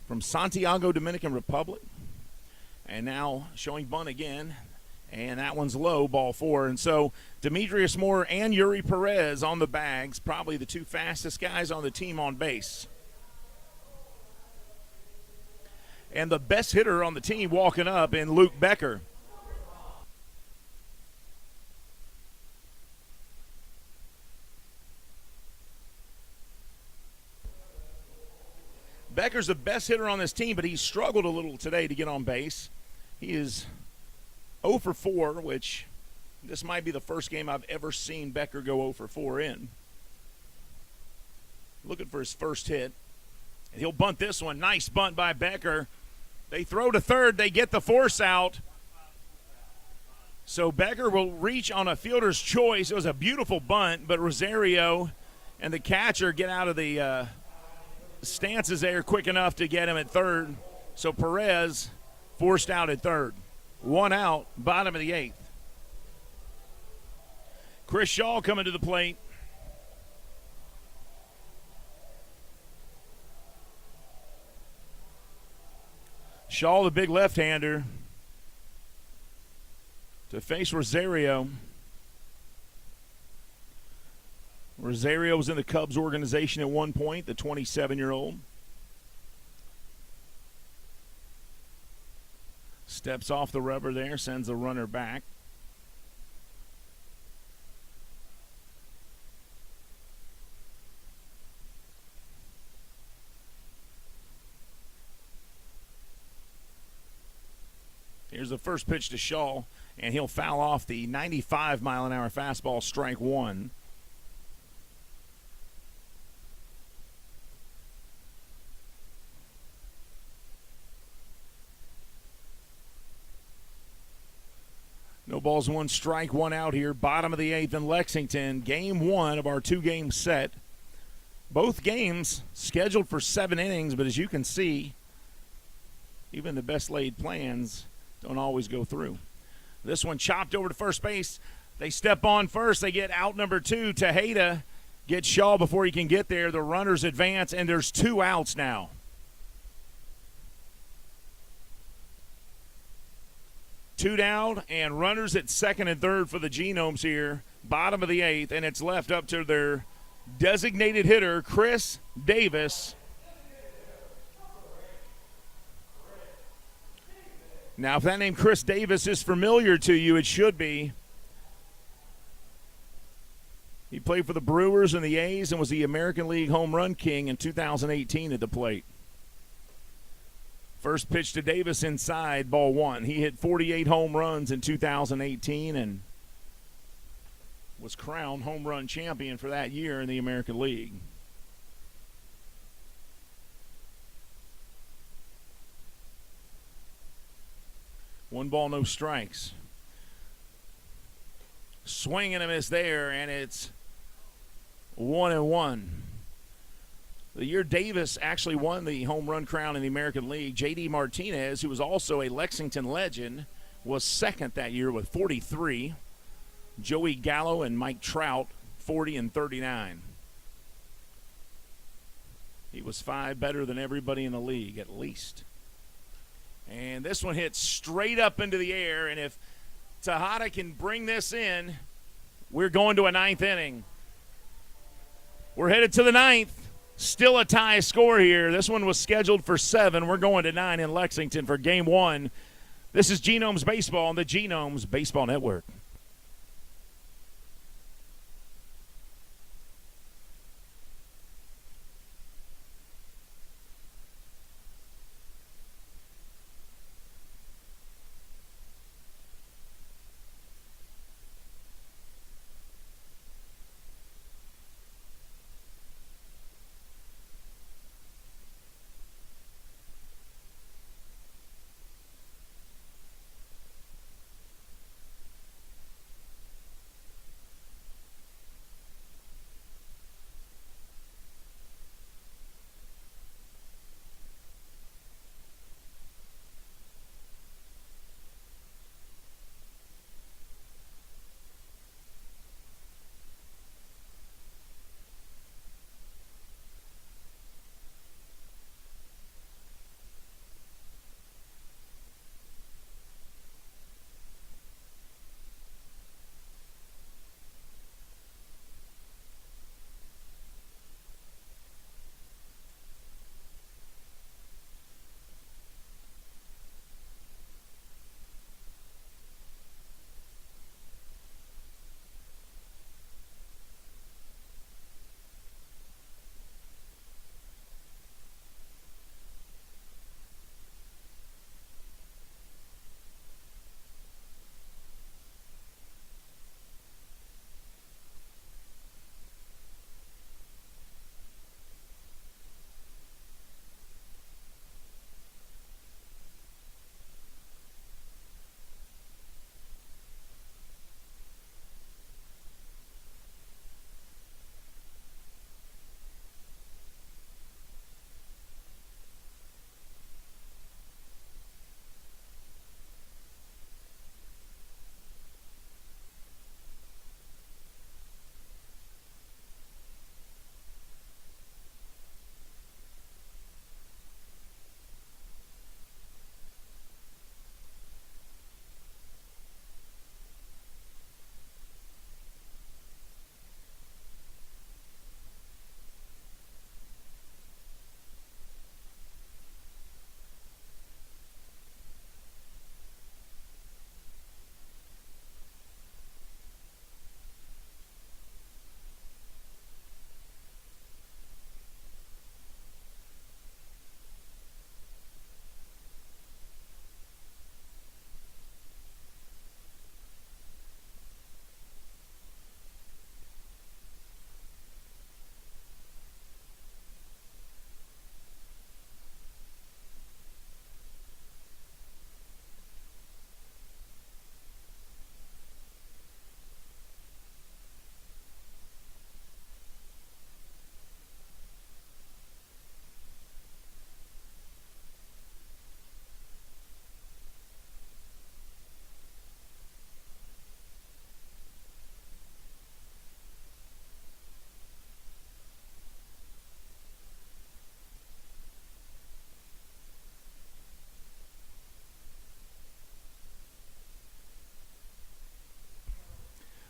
Speaker 1: from Santiago, Dominican Republic. And now showing bunt again. And that one's low, ball 4. And so Demetrius Moore and Yuri Perez on the bags, probably the 2 fastest guys on the team on base. And the best hitter on the team walking up in Luke Becker. Becker's the best hitter on this team, but he struggled a little today to get on base. He is 0 for 4, which this might be the first game I've ever seen Becker go 0 for 4 in. Looking for his first hit. And he'll bunt this one. Nice bunt by Becker. They throw to third. They get the force out. So Becker will reach on a fielder's choice. It was a beautiful bunt, but Rosario and the catcher get out of the stances there quick enough to get him at third. So Perez forced out at third. 1 out, bottom of the 8th. Chris Shaw coming to the plate. Shaw, the big left-hander, to face Rosario. Rosario was in the Cubs organization at one point, the 27-year-old. Steps off the rubber there, sends the runner back. Here's the first pitch to Shaw, and he'll foul off the 95-mile-an-hour fastball, strike 1. No balls, 1 strike, 1 out here. Bottom of the 8th in Lexington. Game 1 of our 2-game set. Both games scheduled for 7 innings, but as you can see, even the best laid plans don't always go through. This one chopped over to first base. They step on first. They get out number 2. Tejeda gets Shaw before he can get there. The runners advance, and there's 2 outs now. 2 down and runners at second and third for the Genomes here, bottom of the 8th, and it's left up to their designated hitter, Chris Davis. Now, if that name Chris Davis is familiar to you, it should be. He played for the Brewers and the A's and was the American League Home Run King in 2018 at the plate. First pitch to Davis inside, ball 1. He hit 48 home runs in 2018 and was crowned home run champion for that year in the American League. One ball, no strikes. Swing and a miss there, and it's 1-1. The year Davis actually won the home run crown in the American League, J.D. Martinez, who was also a Lexington legend, was second that year with 43. Joey Gallo and Mike Trout, 40 and 39. He was 5 better than everybody in the league, at least. And this one hits straight up into the air, and if Tejada can bring this in, we're going to a 9th inning. We're headed to the 9th. Still a tie score here. This one was scheduled for 7. We're going to 9 in Lexington for Game 1. This is Genomes Baseball on the Genomes Baseball Network.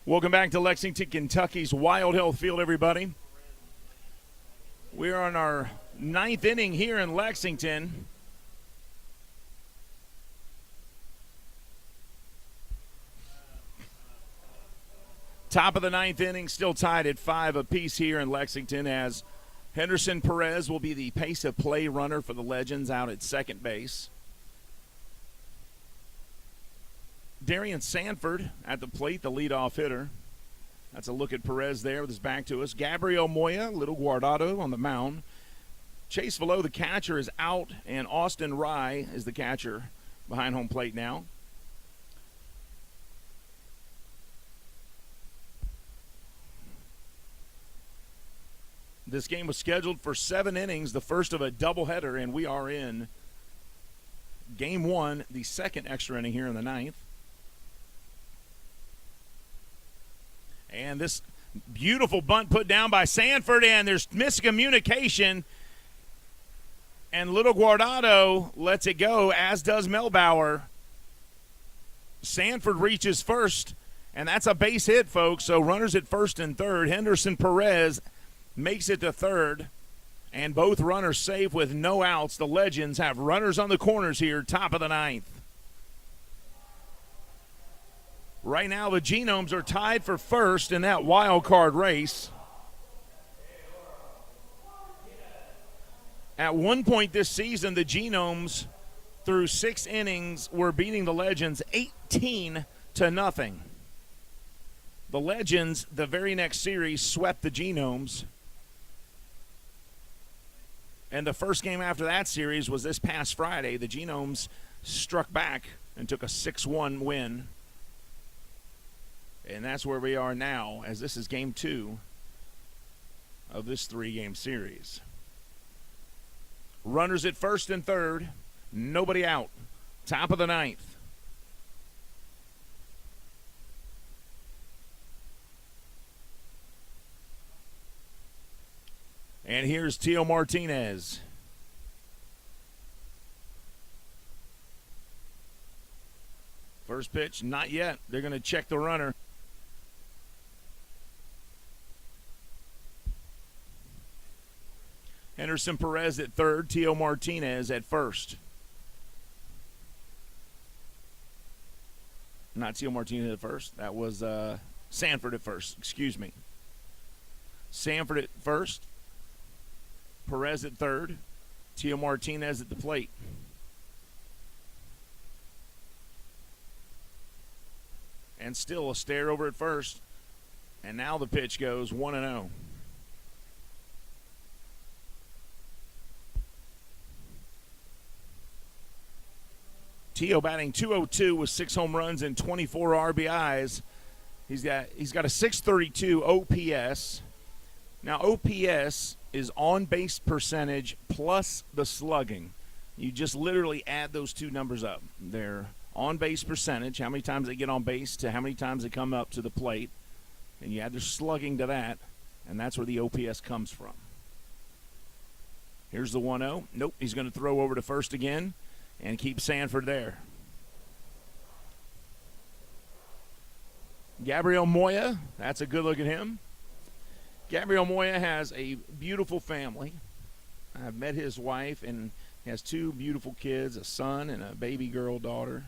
Speaker 1: Welcome back to Lexington, Kentucky's Wild Health Field, everybody. We are on our 9th inning here in Lexington. Top of the 9th inning, still tied at 5 apiece here in Lexington, as Henderson Perez will be the pace of play runner for the Legends out at second base. Darian Sanford at the plate, the leadoff hitter. That's a look at Perez there with his back to us. Gabriel Moya, Little Guardado on the mound. Chase Velo, the catcher, is out, and Austin Rye is the catcher behind home plate now. This game was scheduled for 7 innings, the first of a doubleheader, and we are in game 1, the second extra inning here in the 9th. And this beautiful bunt put down by Sanford, and there's miscommunication. And Little Guardado lets it go, as does Melbauer. Sanford reaches first, and that's a base hit, folks. So runners at first and third. Henderson Perez makes it to third, and both runners safe with no outs. The Legends have runners on the corners here, top of the 9th. Right now, the Genomes are tied for first in that wild card race. At one point this season, the Genomes, through 6 innings, were beating the Legends 18-0. The Legends, the very next series, swept the Genomes. And the first game after that series was this past Friday. The Genomes struck back and took a 6-1 win. And that's where we are now, as this is game 2 of this 3-game series. Runners at first and third, nobody out. Top of the 9th. And here's Teo Martinez. First pitch, not yet. They're going to check the runner. Henderson Perez at third, Teo Martinez at first. Not Teo Martinez at first. That was Sanford at first. Excuse me. Sanford at first. Perez at third. Teo Martinez at the plate. And still a stare over at first. And now the pitch goes 1-0. Teo batting .202 with 6 home runs and 24 RBIs. He's got a .632 OPS. Now OPS is on base percentage plus the slugging. You just literally add those two numbers up. Their on base percentage, how many times they get on base, to how many times they come up to the plate, and you add their slugging to that, and that's where the OPS comes from. Here's the 1-0. Nope, he's going to throw over to first again and keep Sanford there. Gabriel Moya, that's a good look at him. Gabriel Moya has a beautiful family. I've met his wife, and he has 2 beautiful kids, a son and a baby girl daughter.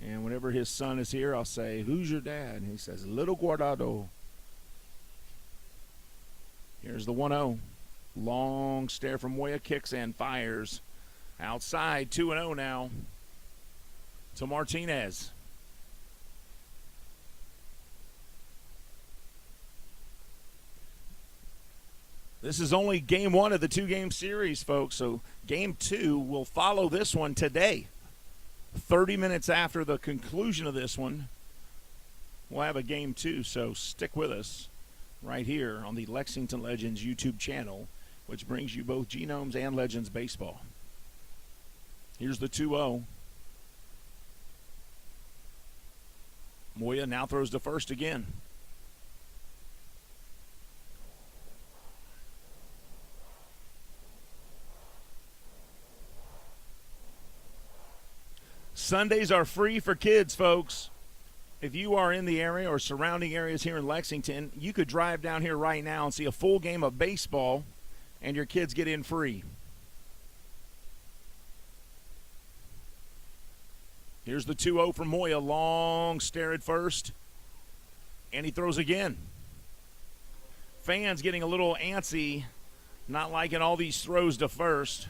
Speaker 1: And whenever his son is here, I'll say, "Who's your dad?" And he says, "Little Guardado." Here's the 1-0. Long stare from Moya, kicks and fires. Outside, 2-0 now to Martinez. This is only game 1 of the 2-game series, folks, so game 2 will follow this one today. 30 minutes after the conclusion of this one, we'll have a game 2, so stick with us right here on the Lexington Legends YouTube channel, which brings you both Genomes and Legends baseball. Here's the 2-0. Moya now throws to first again. Sundays are free for kids, folks. If you are in the area or surrounding areas here in Lexington, you could drive down here right now and see a full game of baseball, and your kids get in free. Here's the 2-0 from Moya. Long stare at first, and he throws again. Fans getting a little antsy, not liking all these throws to first.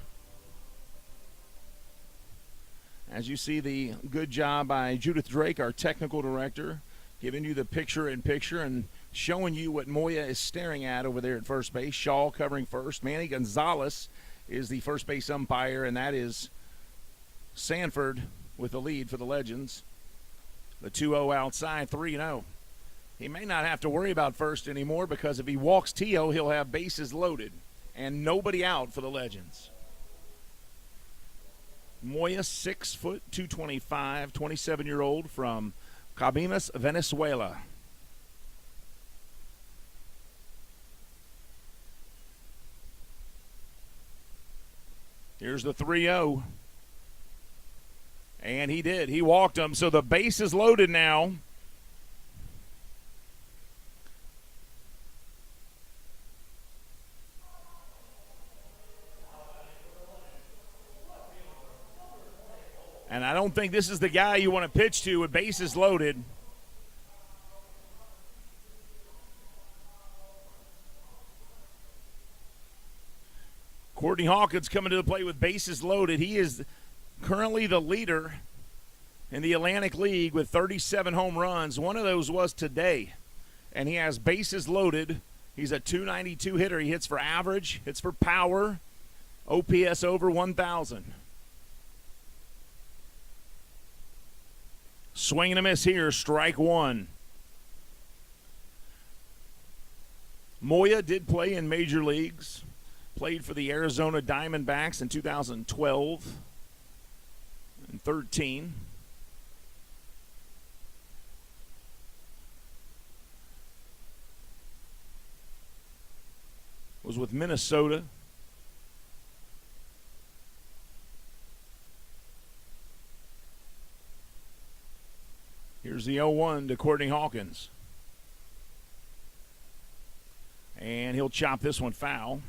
Speaker 1: As you see, the good job by Judith Drake, our technical director, giving you the picture-in-picture and showing you what Moya is staring at over there at first base. Shaw covering first. Manny Gonzalez is the first base umpire, and that is Sanford with the lead for the Legends. The 2-0 outside, 3-0. He may not have to worry about first anymore because if he walks Tio, he'll have bases loaded and nobody out for the Legends. Moya, 6 foot, 225, 27-year-old from Cabimas, Venezuela. Here's the 3-0. And he did. He walked him. So the base is loaded now. And I don't think this is the guy you want to pitch to with bases loaded. Courtney Hawkins coming to the plate with bases loaded. He is currently the leader in the Atlantic League with 37 home runs. One of those was today. And he has bases loaded. He's a .292 hitter. He hits for average, hits for power, OPS over 1,000. Swing and a miss here, strike one. Moya did play in major leagues. Played for the Arizona Diamondbacks in 2012 and 13. Was with Minnesota. Here's the 0-1 to Courtney Hawkins. And he'll chop this one foul.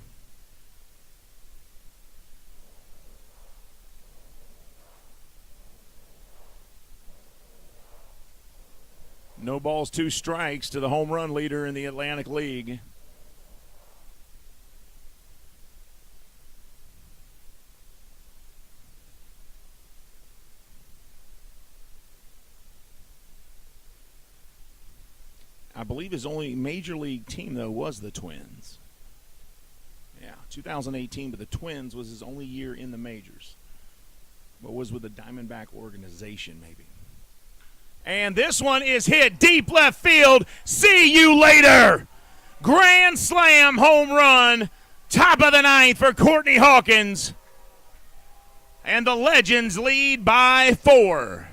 Speaker 1: No balls, 2 strikes to the home run leader in the Atlantic League. I believe his only major league team, though, was the Twins. Yeah, 2018, but the Twins was his only year in the majors. But was with the Diamondback organization, maybe. And this one is hit deep left field. See you later. Grand slam home run. Top of the 9th for Courtney Hawkins. And the Legends lead by 4.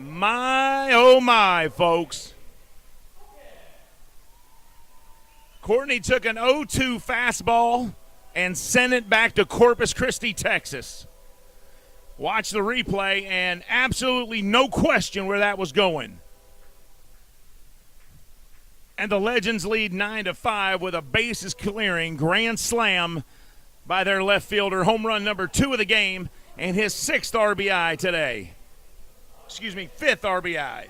Speaker 1: My, oh my, folks. Courtney took an 0-2 fastball and sent it back to Corpus Christi, Texas. Watch the replay, and absolutely no question where that was going. And the Legends lead 9-5 with a bases clearing grand slam by their left fielder. Home run number 2 of the game and his 6th RBI today. 5th RBI.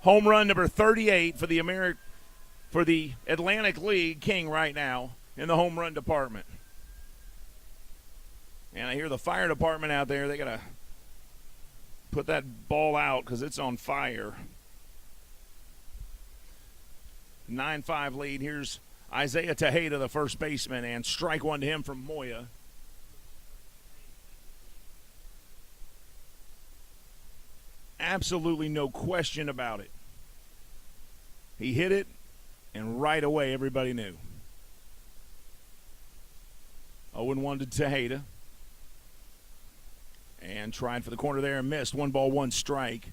Speaker 1: Home run number 38 for the Atlantic League king right now in the home run department. And I hear the fire department out there, they got to put that ball out because it's on fire. 9-5 lead. Here's Isaiah Tejeda, the first baseman, and strike one to him from Moya. Absolutely no question about it. He hit it, and right away everybody knew. 0-1 to Tejeda. And tried for the corner there and missed. 1 ball, 1 strike.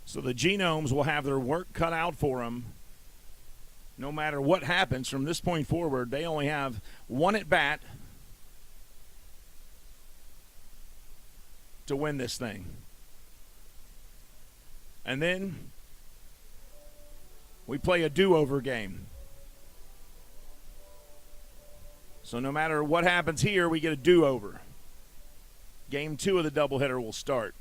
Speaker 1: So the Genomes will have their work cut out for them. No matter what happens from this point forward, they only have one at bat to win this thing. And then we play a do-over game. So no matter what happens here, we get a do-over. Game 2 of the doubleheader will start.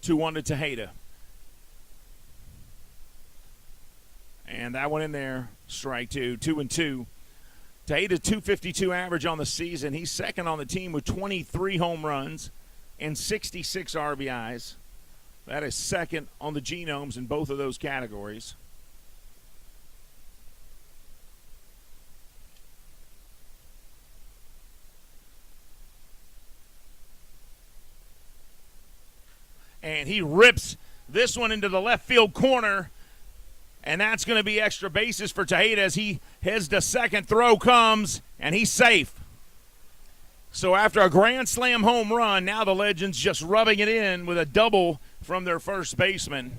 Speaker 1: Two one to Tejeda. And that one in there, strike two. 2-2. Tejeda 252 average on the season. He's second on the team with 23 home runs and 66 RBIs. That is second on the Genomes in both of those categories. And he rips this one into the left field corner. And that's going to be extra bases for Tejeda as he heads to second. Throw comes, and he's safe. So after a grand slam home run, now the Legends just rubbing it in with a double from their first baseman.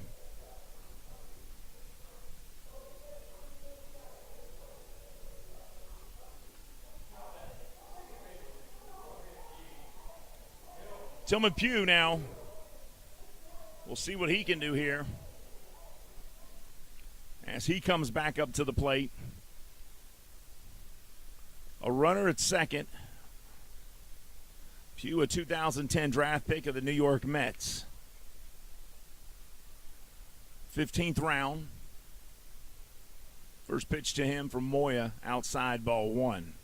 Speaker 1: Tillman Pugh now. We'll see what he can do here as he comes back up to the plate. A runner at second. Pugh, a 2010 draft pick of the New York Mets. 15th round. First pitch to him from Moya, outside, ball one.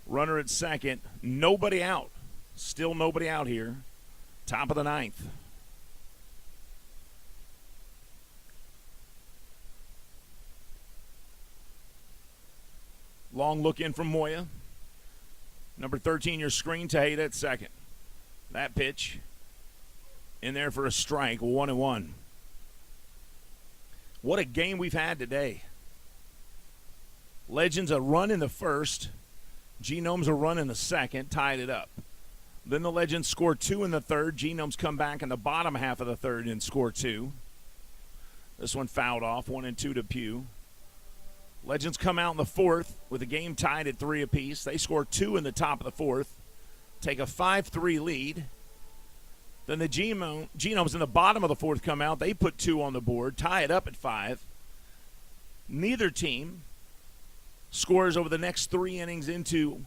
Speaker 1: Runner at second, nobody out. Still nobody out here. Top of the ninth. Long look in from Moya. Number 13, your screen, Tejeda at second. That pitch in there for a strike, 1-1. What a game we've had today. Legends a run in the first. Genomes a run in the second, tied it up. Then the Legends score two in the third. Genomes come back in the bottom half of the third and score two. This one fouled off, 1-2 to Pugh. Legends come out in the fourth with the game tied at 3 apiece. They score two in the top of the fourth, take a 5-3 lead. Then the Genomes in the bottom of the fourth come out. They put two on the board, tie it up at 5. Neither team scores over the next 3 innings into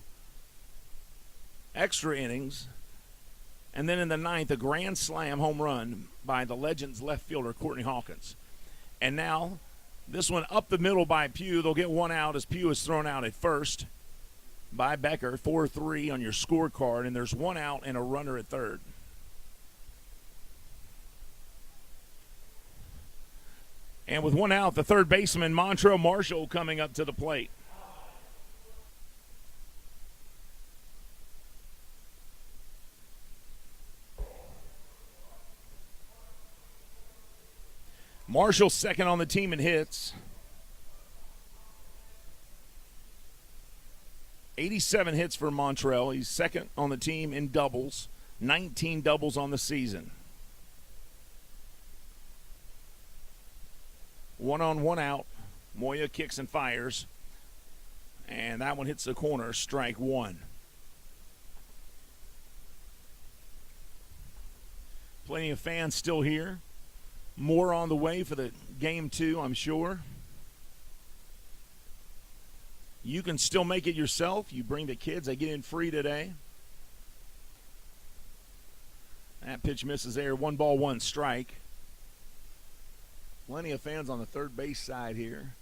Speaker 1: extra innings. And then in the ninth, a grand slam home run by the Legends left fielder, Courtney Hawkins. And now this one up the middle by Pugh. They'll get one out as Pugh is thrown out at first by Becker. 4-3 on your scorecard, and there's one out and a runner at third. And with one out, the third baseman, Montrell Marshall, coming up to the plate. Marshall second on the team in hits. 87 hits for Montrell. He's second on the team in doubles. 19 doubles on the season. 1 on, 1 out. Moya kicks and fires. And that one hits the corner, strike one. Plenty of fans still here. More on the way for the game 2, I'm sure. You can still make it yourself. You bring the kids. They get in free today. That pitch misses there. 1-1 strike. Plenty of fans on the third base side here.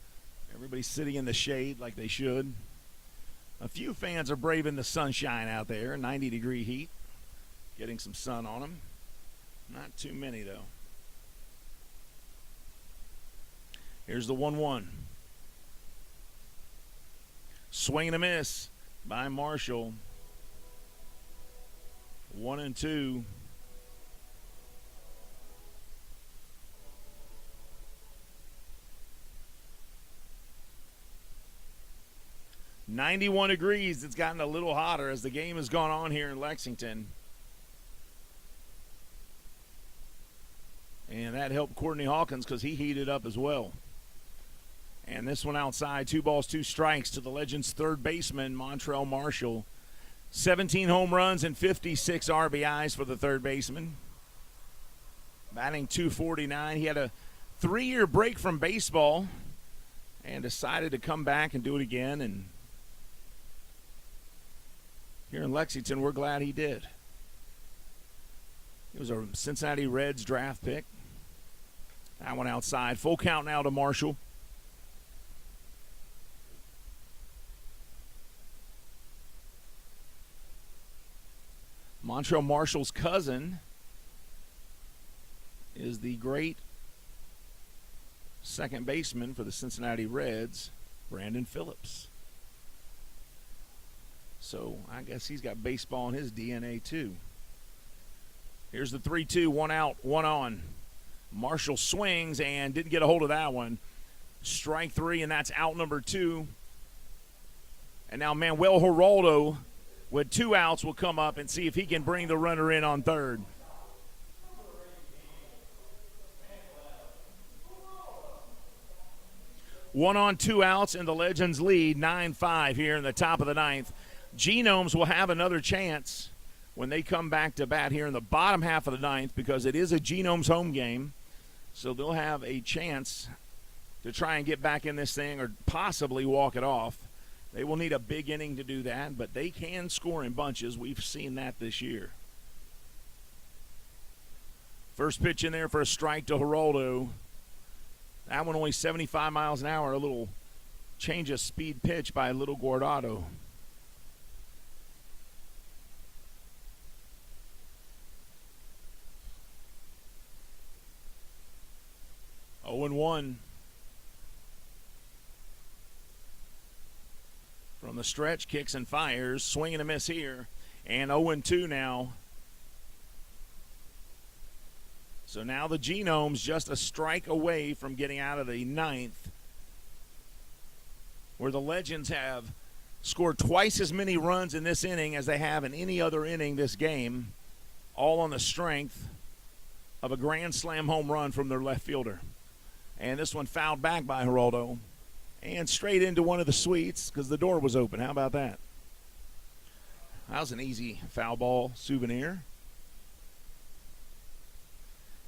Speaker 1: Everybody's sitting in the shade like they should. A few fans are braving the sunshine out there. 90-degree heat. Getting some sun on them. Not too many, though. Here's the 1-1. Swing and a miss by Marshall. 1-2. 91 degrees. It's gotten a little hotter as the game has gone on here in Lexington. And that helped Courtney Hawkins because he heated up as well. And this one outside, 2 balls, 2 strikes to the Legends' third baseman, Montrell Marshall. 17 home runs and 56 RBIs for the third baseman. Batting .249. He had a 3-year break from baseball and decided to come back and do it again. And here in Lexington, we're glad he did. He was a Cincinnati Reds draft pick. That one outside. Full count now to Marshall. Montrell Marshall's cousin is the great second baseman for the Cincinnati Reds, Brandon Phillips. So I guess he's got baseball in his DNA too. Here's the 3-2, 1 out, 1 on. Marshall swings and didn't get a hold of that one. Strike 3, and that's out number 2. And now Manuel Geraldo with 2 outs will come up and see if he can bring the runner in on third. One on, 2 outs, and the Legends lead 9-5 here in the top of the 9th. Genomes will have another chance when they come back to bat here in the bottom half of the 9th because it is a Genomes home game. So they'll have a chance to try and get back in this thing or possibly walk it off. They will need a big inning to do that, but they can score in bunches. We've seen that this year. First pitch in there for a strike to Geraldo. That one only 75 miles an hour, a little change of speed pitch by Little Guardado. Oh and 1. From the stretch, kicks and fires, swing and a miss here, and 0-2 now. So now the Genomes just a strike away from getting out of the 9th, where the Legends have scored twice as many runs in this inning as they have in any other inning this game, all on the strength of a grand slam home run from their left fielder. And this one fouled back by Geraldo. And straight into one of the suites because the door was open. How about that? That was an easy foul ball souvenir.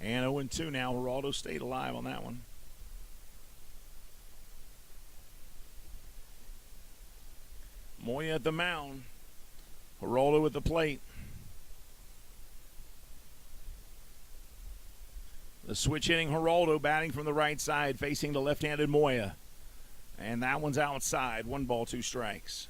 Speaker 1: And 0-2 now. Geraldo stayed alive on that one. Moya at the mound. Geraldo at the plate. The switch hitting Geraldo batting from the right side facing the left-handed Moya. And that one's outside. 1 ball, 2 strikes.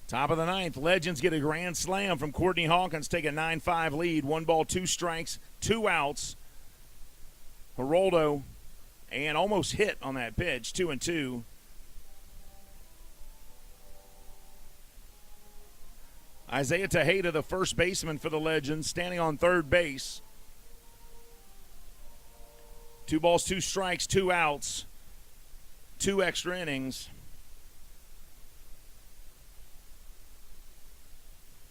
Speaker 1: Top of the 9th, Legends get a grand slam from Courtney Hawkins, take a 9-5 lead. 1 ball, 2 strikes, 2 outs. Geraldo, and almost hit on that pitch, 2-2. Isaiah Tejeda, the first baseman for the Legends, standing on third base. 2 balls, 2 strikes, 2 outs, 2 extra innings.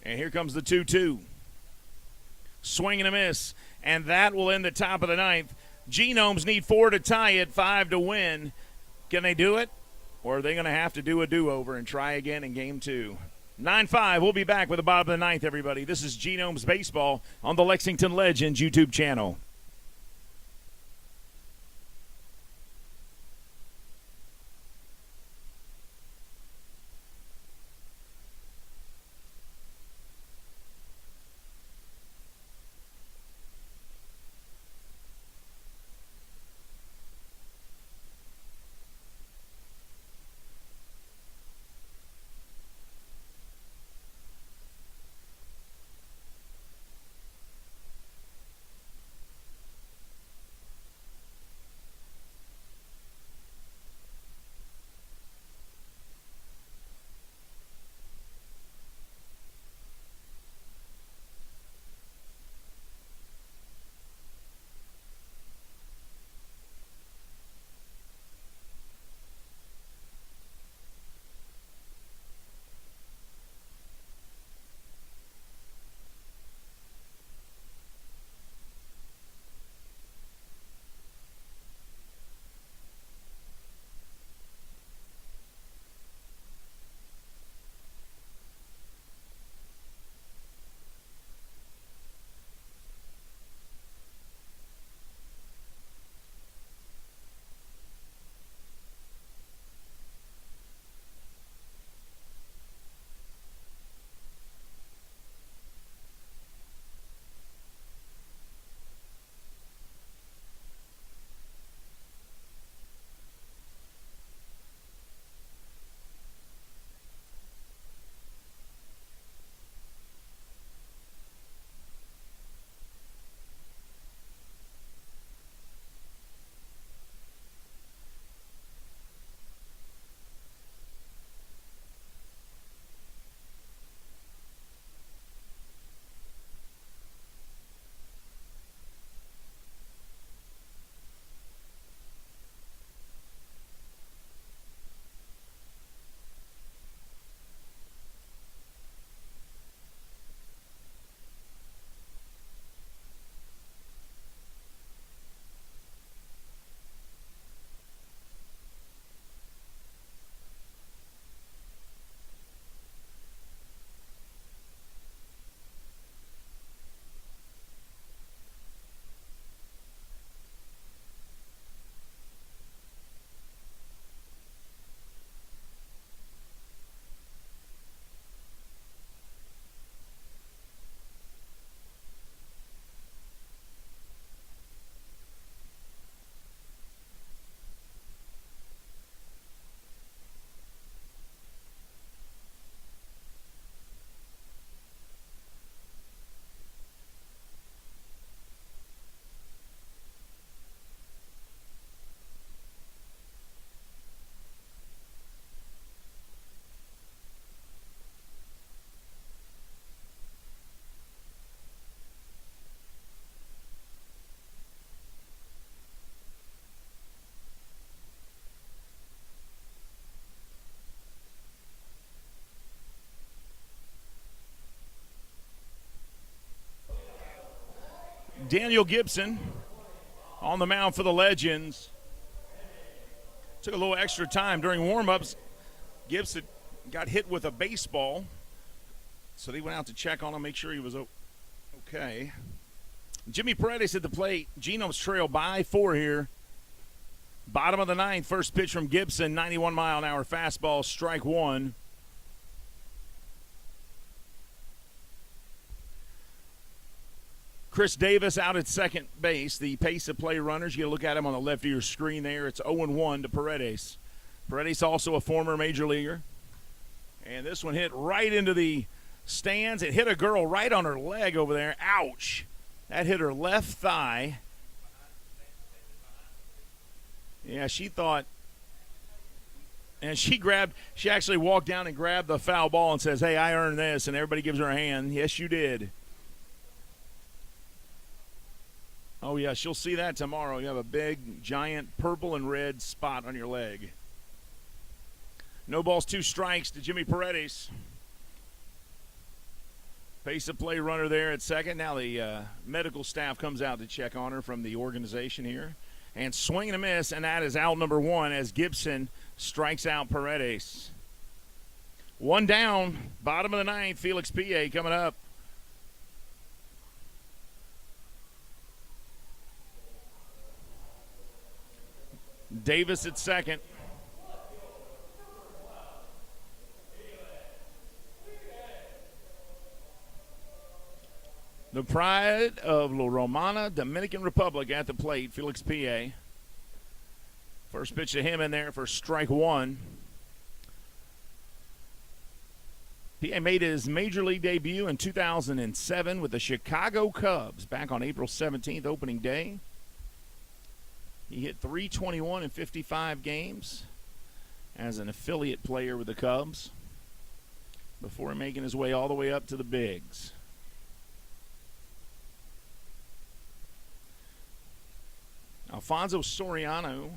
Speaker 1: And here comes the 2-2. Swing and a miss, and that will end the top of the 9th. Genomes need 4 to tie it, 5 to win. Can they do it? Or are they going to have to do a do-over and try again in game 2? 9-5. We'll be back with the bottom of the 9th, everybody. This is Genomes Baseball on the Lexington Legends YouTube channel. Daniel Gibson on the mound for the Legends. Took a little extra time during warm-ups. Gibson got hit with a baseball, so they went out to check on him, make sure he was okay. Jimmy Paredes at the plate. Genomes trail by 4 here. Bottom of the ninth, first pitch from Gibson, 91-mile-an-hour fastball, strike one. Chris Davis out at second base. The pace of play runners, you got to look at him on the left of your screen there. It's 0-1 to Paredes. Paredes also a former major leaguer. And this one hit right into the stands. It hit a girl right on her leg over there. Ouch. That hit her left thigh. Yeah, she thought. And she actually walked down and grabbed the foul ball and says, "Hey, I earned this." And everybody gives her a hand. Yes, you did. Oh, yeah, she'll see that tomorrow. You have a big, giant purple and red spot on your leg. No balls, 2 strikes to Jimmy Paredes. Pace of play runner there at second. Now the medical staff comes out to check on her from the organization here. And swing and a miss, and that is out number 1 as Gibson strikes out Paredes. 1 down, bottom of the ninth, Felix P.A. coming up. Davis at second. The pride of La Romana, Dominican Republic at the plate, Felix P.A. First pitch to him in there for strike one. P.A. made his major league debut in 2007 with the Chicago Cubs back on April 17th, opening day. He hit .321 in 55 games as an affiliate player with the Cubs before making his way all the way up to the bigs. Alfonso Soriano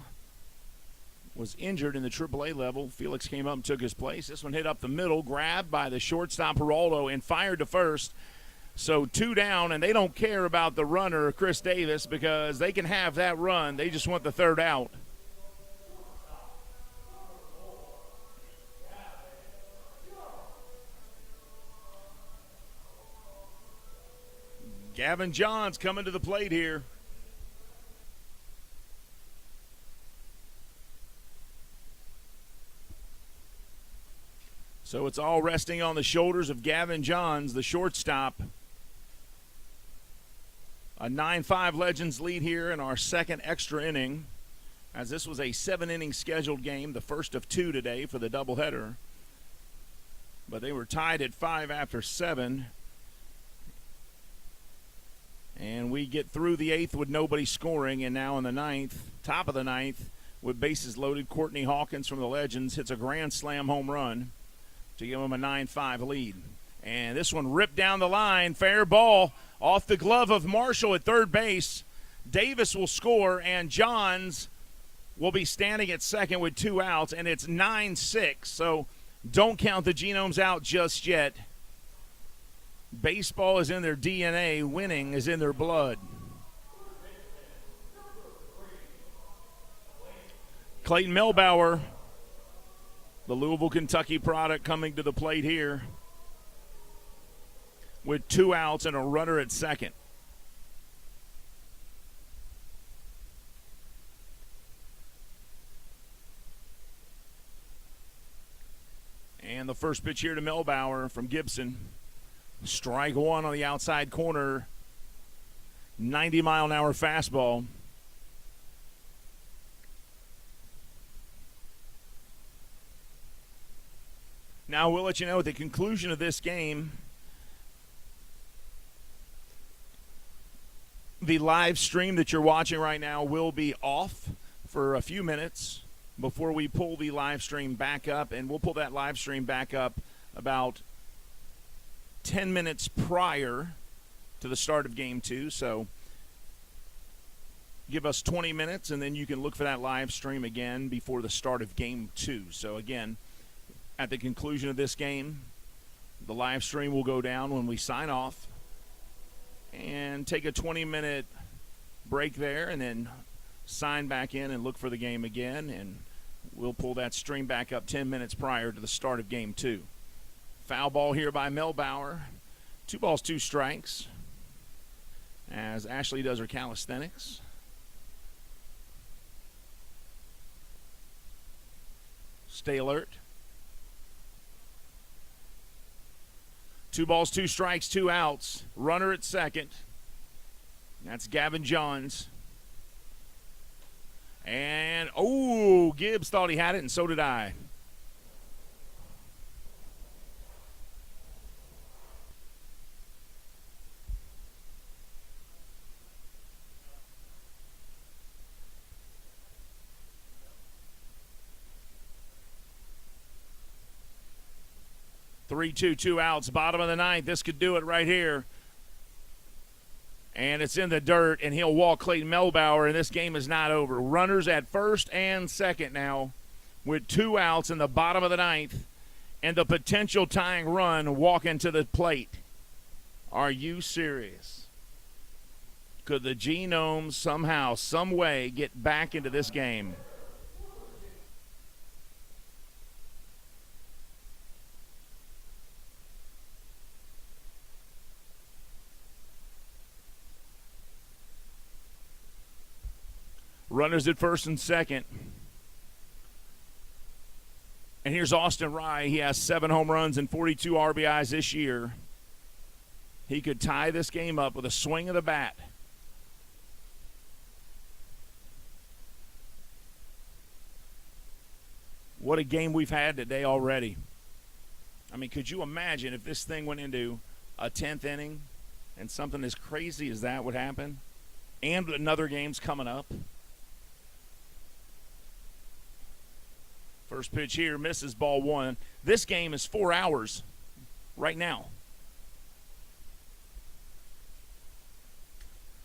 Speaker 1: was injured in the AAA level. Felix came up and took his place. This one hit up the middle, grabbed by the shortstop Geraldo and fired to first. So 2 down, and they don't care about the runner, Chris Davis, because they can have that run. They just want the 3rd out. Gavin Johns coming to the plate here. So it's all resting on the shoulders of Gavin Johns, the shortstop. A 9-5 Legends lead here in our second extra inning, as this was a 7-inning scheduled game, the first of 2 today for the doubleheader. But they were tied at 5 after 7. And we get through the 8th with nobody scoring, and now in the 9th, top of the 9th, with bases loaded, Courtney Hawkins from the Legends hits a grand slam home run to give them a 9-5 lead. And this one ripped down the line, fair ball, off the glove of Marshall at third base. Davis will score, and Johns will be standing at second with 2 outs, and it's 9-6. So don't count the Genomes out just yet. Baseball is in their DNA. Winning is in their blood. Clayton Melbauer, the Louisville, Kentucky product, coming to the plate here with 2 outs and a runner at second. And the first pitch here to Melbauer from Gibson. Strike one on the outside corner. 90-mile-an-hour fastball. Now we'll let you know at the conclusion of this game, the live stream that you're watching right now will be off for a few minutes before we pull the live stream back up, and we'll pull that live stream back up about 10 minutes prior to the start of Game 2. So give us 20 minutes, and then you can look for that live stream again before the start of Game 2. So again, at the conclusion of this game, the live stream will go down when we sign off, and take a 20-minute break there and then sign back in and look for the game again, and we'll pull that stream back up 10 minutes prior to the start of game 2. Foul ball here by Melbauer. 2 balls, 2 strikes as Ashley does her calisthenics. Stay alert. 2 balls, 2 strikes, 2 outs. Runner at second. That's Gavin Johns. And, Gibbs thought he had it, and so did I. Three, two outs, bottom of the ninth. This could do it right here. And it's in the dirt, and he'll walk Clayton Melbauer, and this game is not over. Runners at first and second now with 2 outs in the bottom of the ninth, and the potential tying run walking to the plate. Are you serious? Could the Genomes somehow, some way, get back into this game? Runners at first and second. And here's Austin Rye. He has 7 home runs and 42 RBIs this year. He could tie this game up with a swing of the bat. What a game we've had today already. I mean, could you imagine if this thing went into a 10th inning and something as crazy as that would happen? And another game's coming up. First pitch here, misses, ball 1. This game is 4 hours right now.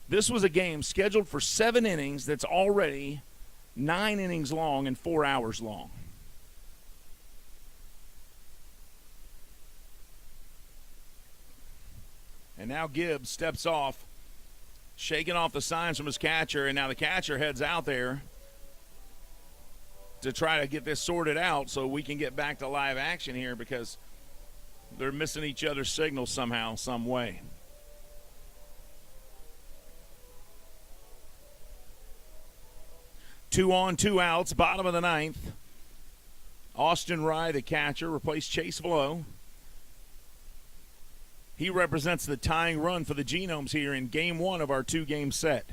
Speaker 1: This was a game scheduled for 7 innings that's already 9 innings long and 4 hours long. And now Gibbs steps off, shaking off the signs from his catcher, and now the catcher heads out there to try to get this sorted out so we can get back to live action here, because they're missing each other's signals somehow, some way. Two on, 2 outs, bottom of the ninth. Austin Rye, the catcher, replaced Chase Velo. He represents the tying run for the Genomes here in game 1 of our 2-game set.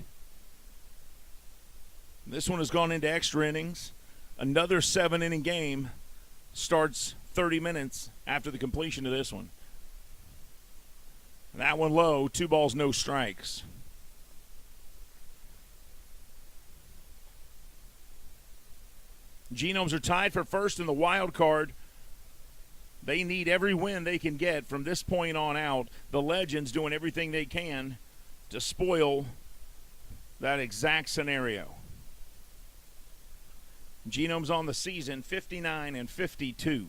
Speaker 1: This one has gone into extra innings. Another 7-inning game starts 30 minutes after the completion of this one. That one low, 2 balls, no strikes. Genomes are tied for first in the wild card. They need every win they can get from this point on out. The Legends doing everything they can to spoil that exact scenario. Genomes on the season, 59-52.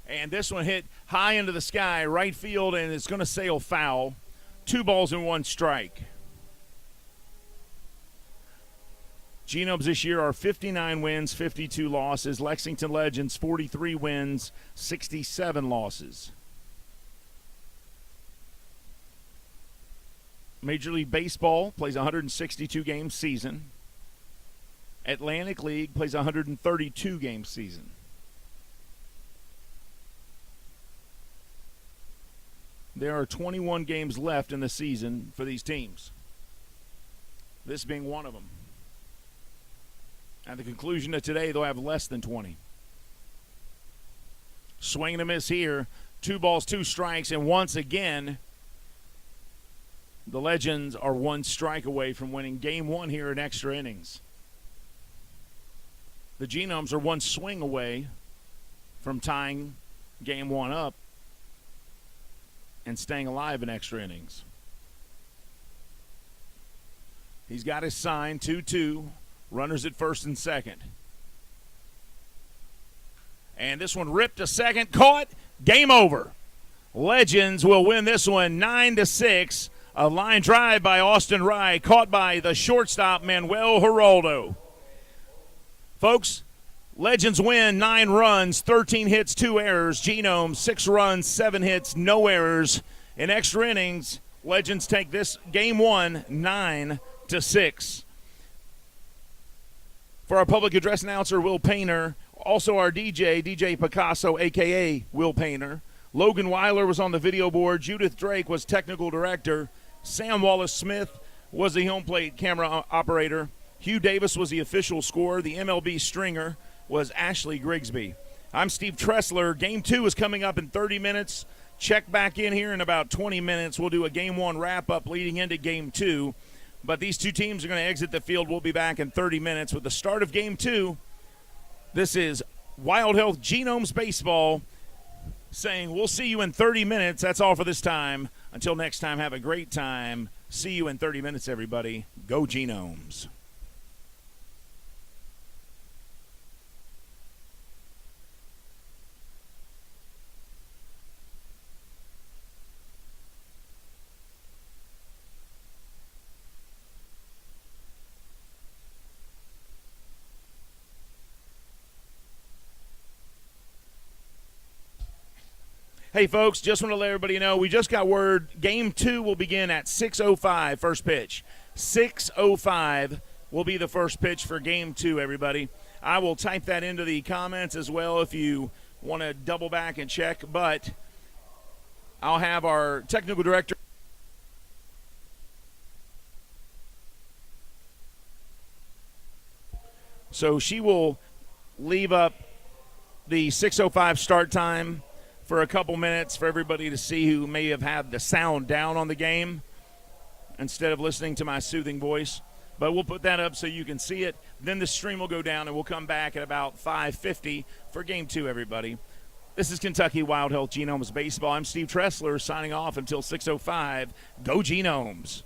Speaker 1: And this one hit high into the sky, right field, and it's going to sail foul. 2 balls and 1 strike. Genomes this year are 59 wins, 52 losses. Lexington Legends, 43 wins, 67 losses. Major League Baseball plays a 162-game season. Atlantic League plays a 132-game season. There are 21 games left in the season for these teams, this being one of them. At the conclusion of today, they'll have less than 20. Swing and a miss here. 2 balls, 2 strikes, and once again, the Legends are 1 strike away from winning game 1 here in extra innings. The Genomes are 1 swing away from tying game 1 up and staying alive in extra innings. He's got his sign, 2-2, runners at first and second. And this one ripped to second, caught, game over. Legends will win this one 9-6. A line drive by Austin Rye, caught by the shortstop Manuel Geraldo. Folks, Legends win 9 runs, 13 hits, 2 errors. Genomes 6 runs, 7 hits, no errors. In extra innings, Legends take this game 1 9-6. For our public address announcer, Will Painter, also our DJ Picasso, a.k.a. Will Painter. Logan Weiler was on the video board. Judith Drake was technical director. Sam Wallace-Smith was the home plate camera operator. Hugh Davis was the official scorer. The MLB stringer was Ashley Grigsby. I'm Steve Tressler. Game 2 is coming up in 30 minutes. Check back in here in about 20 minutes. We'll do a Game 1 wrap-up leading into Game 2. But these two teams are going to exit the field. We'll be back in 30 minutes with the start of Game 2. This is Wild Health Genomes Baseball saying we'll see you in 30 minutes. That's all for this time. Until next time, have a great time. See you in 30 minutes, everybody. Go Genomes. Hey, folks, just want to let everybody know, we just got word Game 2 will begin at 6:05, first pitch. 6:05 will be the first pitch for Game 2, everybody. I will type that into the comments as well if you want to double back and check, but I'll have our technical director. So she will leave up the 6:05 start time for a couple minutes for everybody to see who may have had the sound down on the game instead of listening to my soothing voice. But we'll put that up so you can see it. Then the stream will go down, and we'll come back at about 5:50 for Game 2, everybody. This is Kentucky Wild Health Genomes Baseball. I'm Steve Tressler signing off until 6:05. Go Genomes.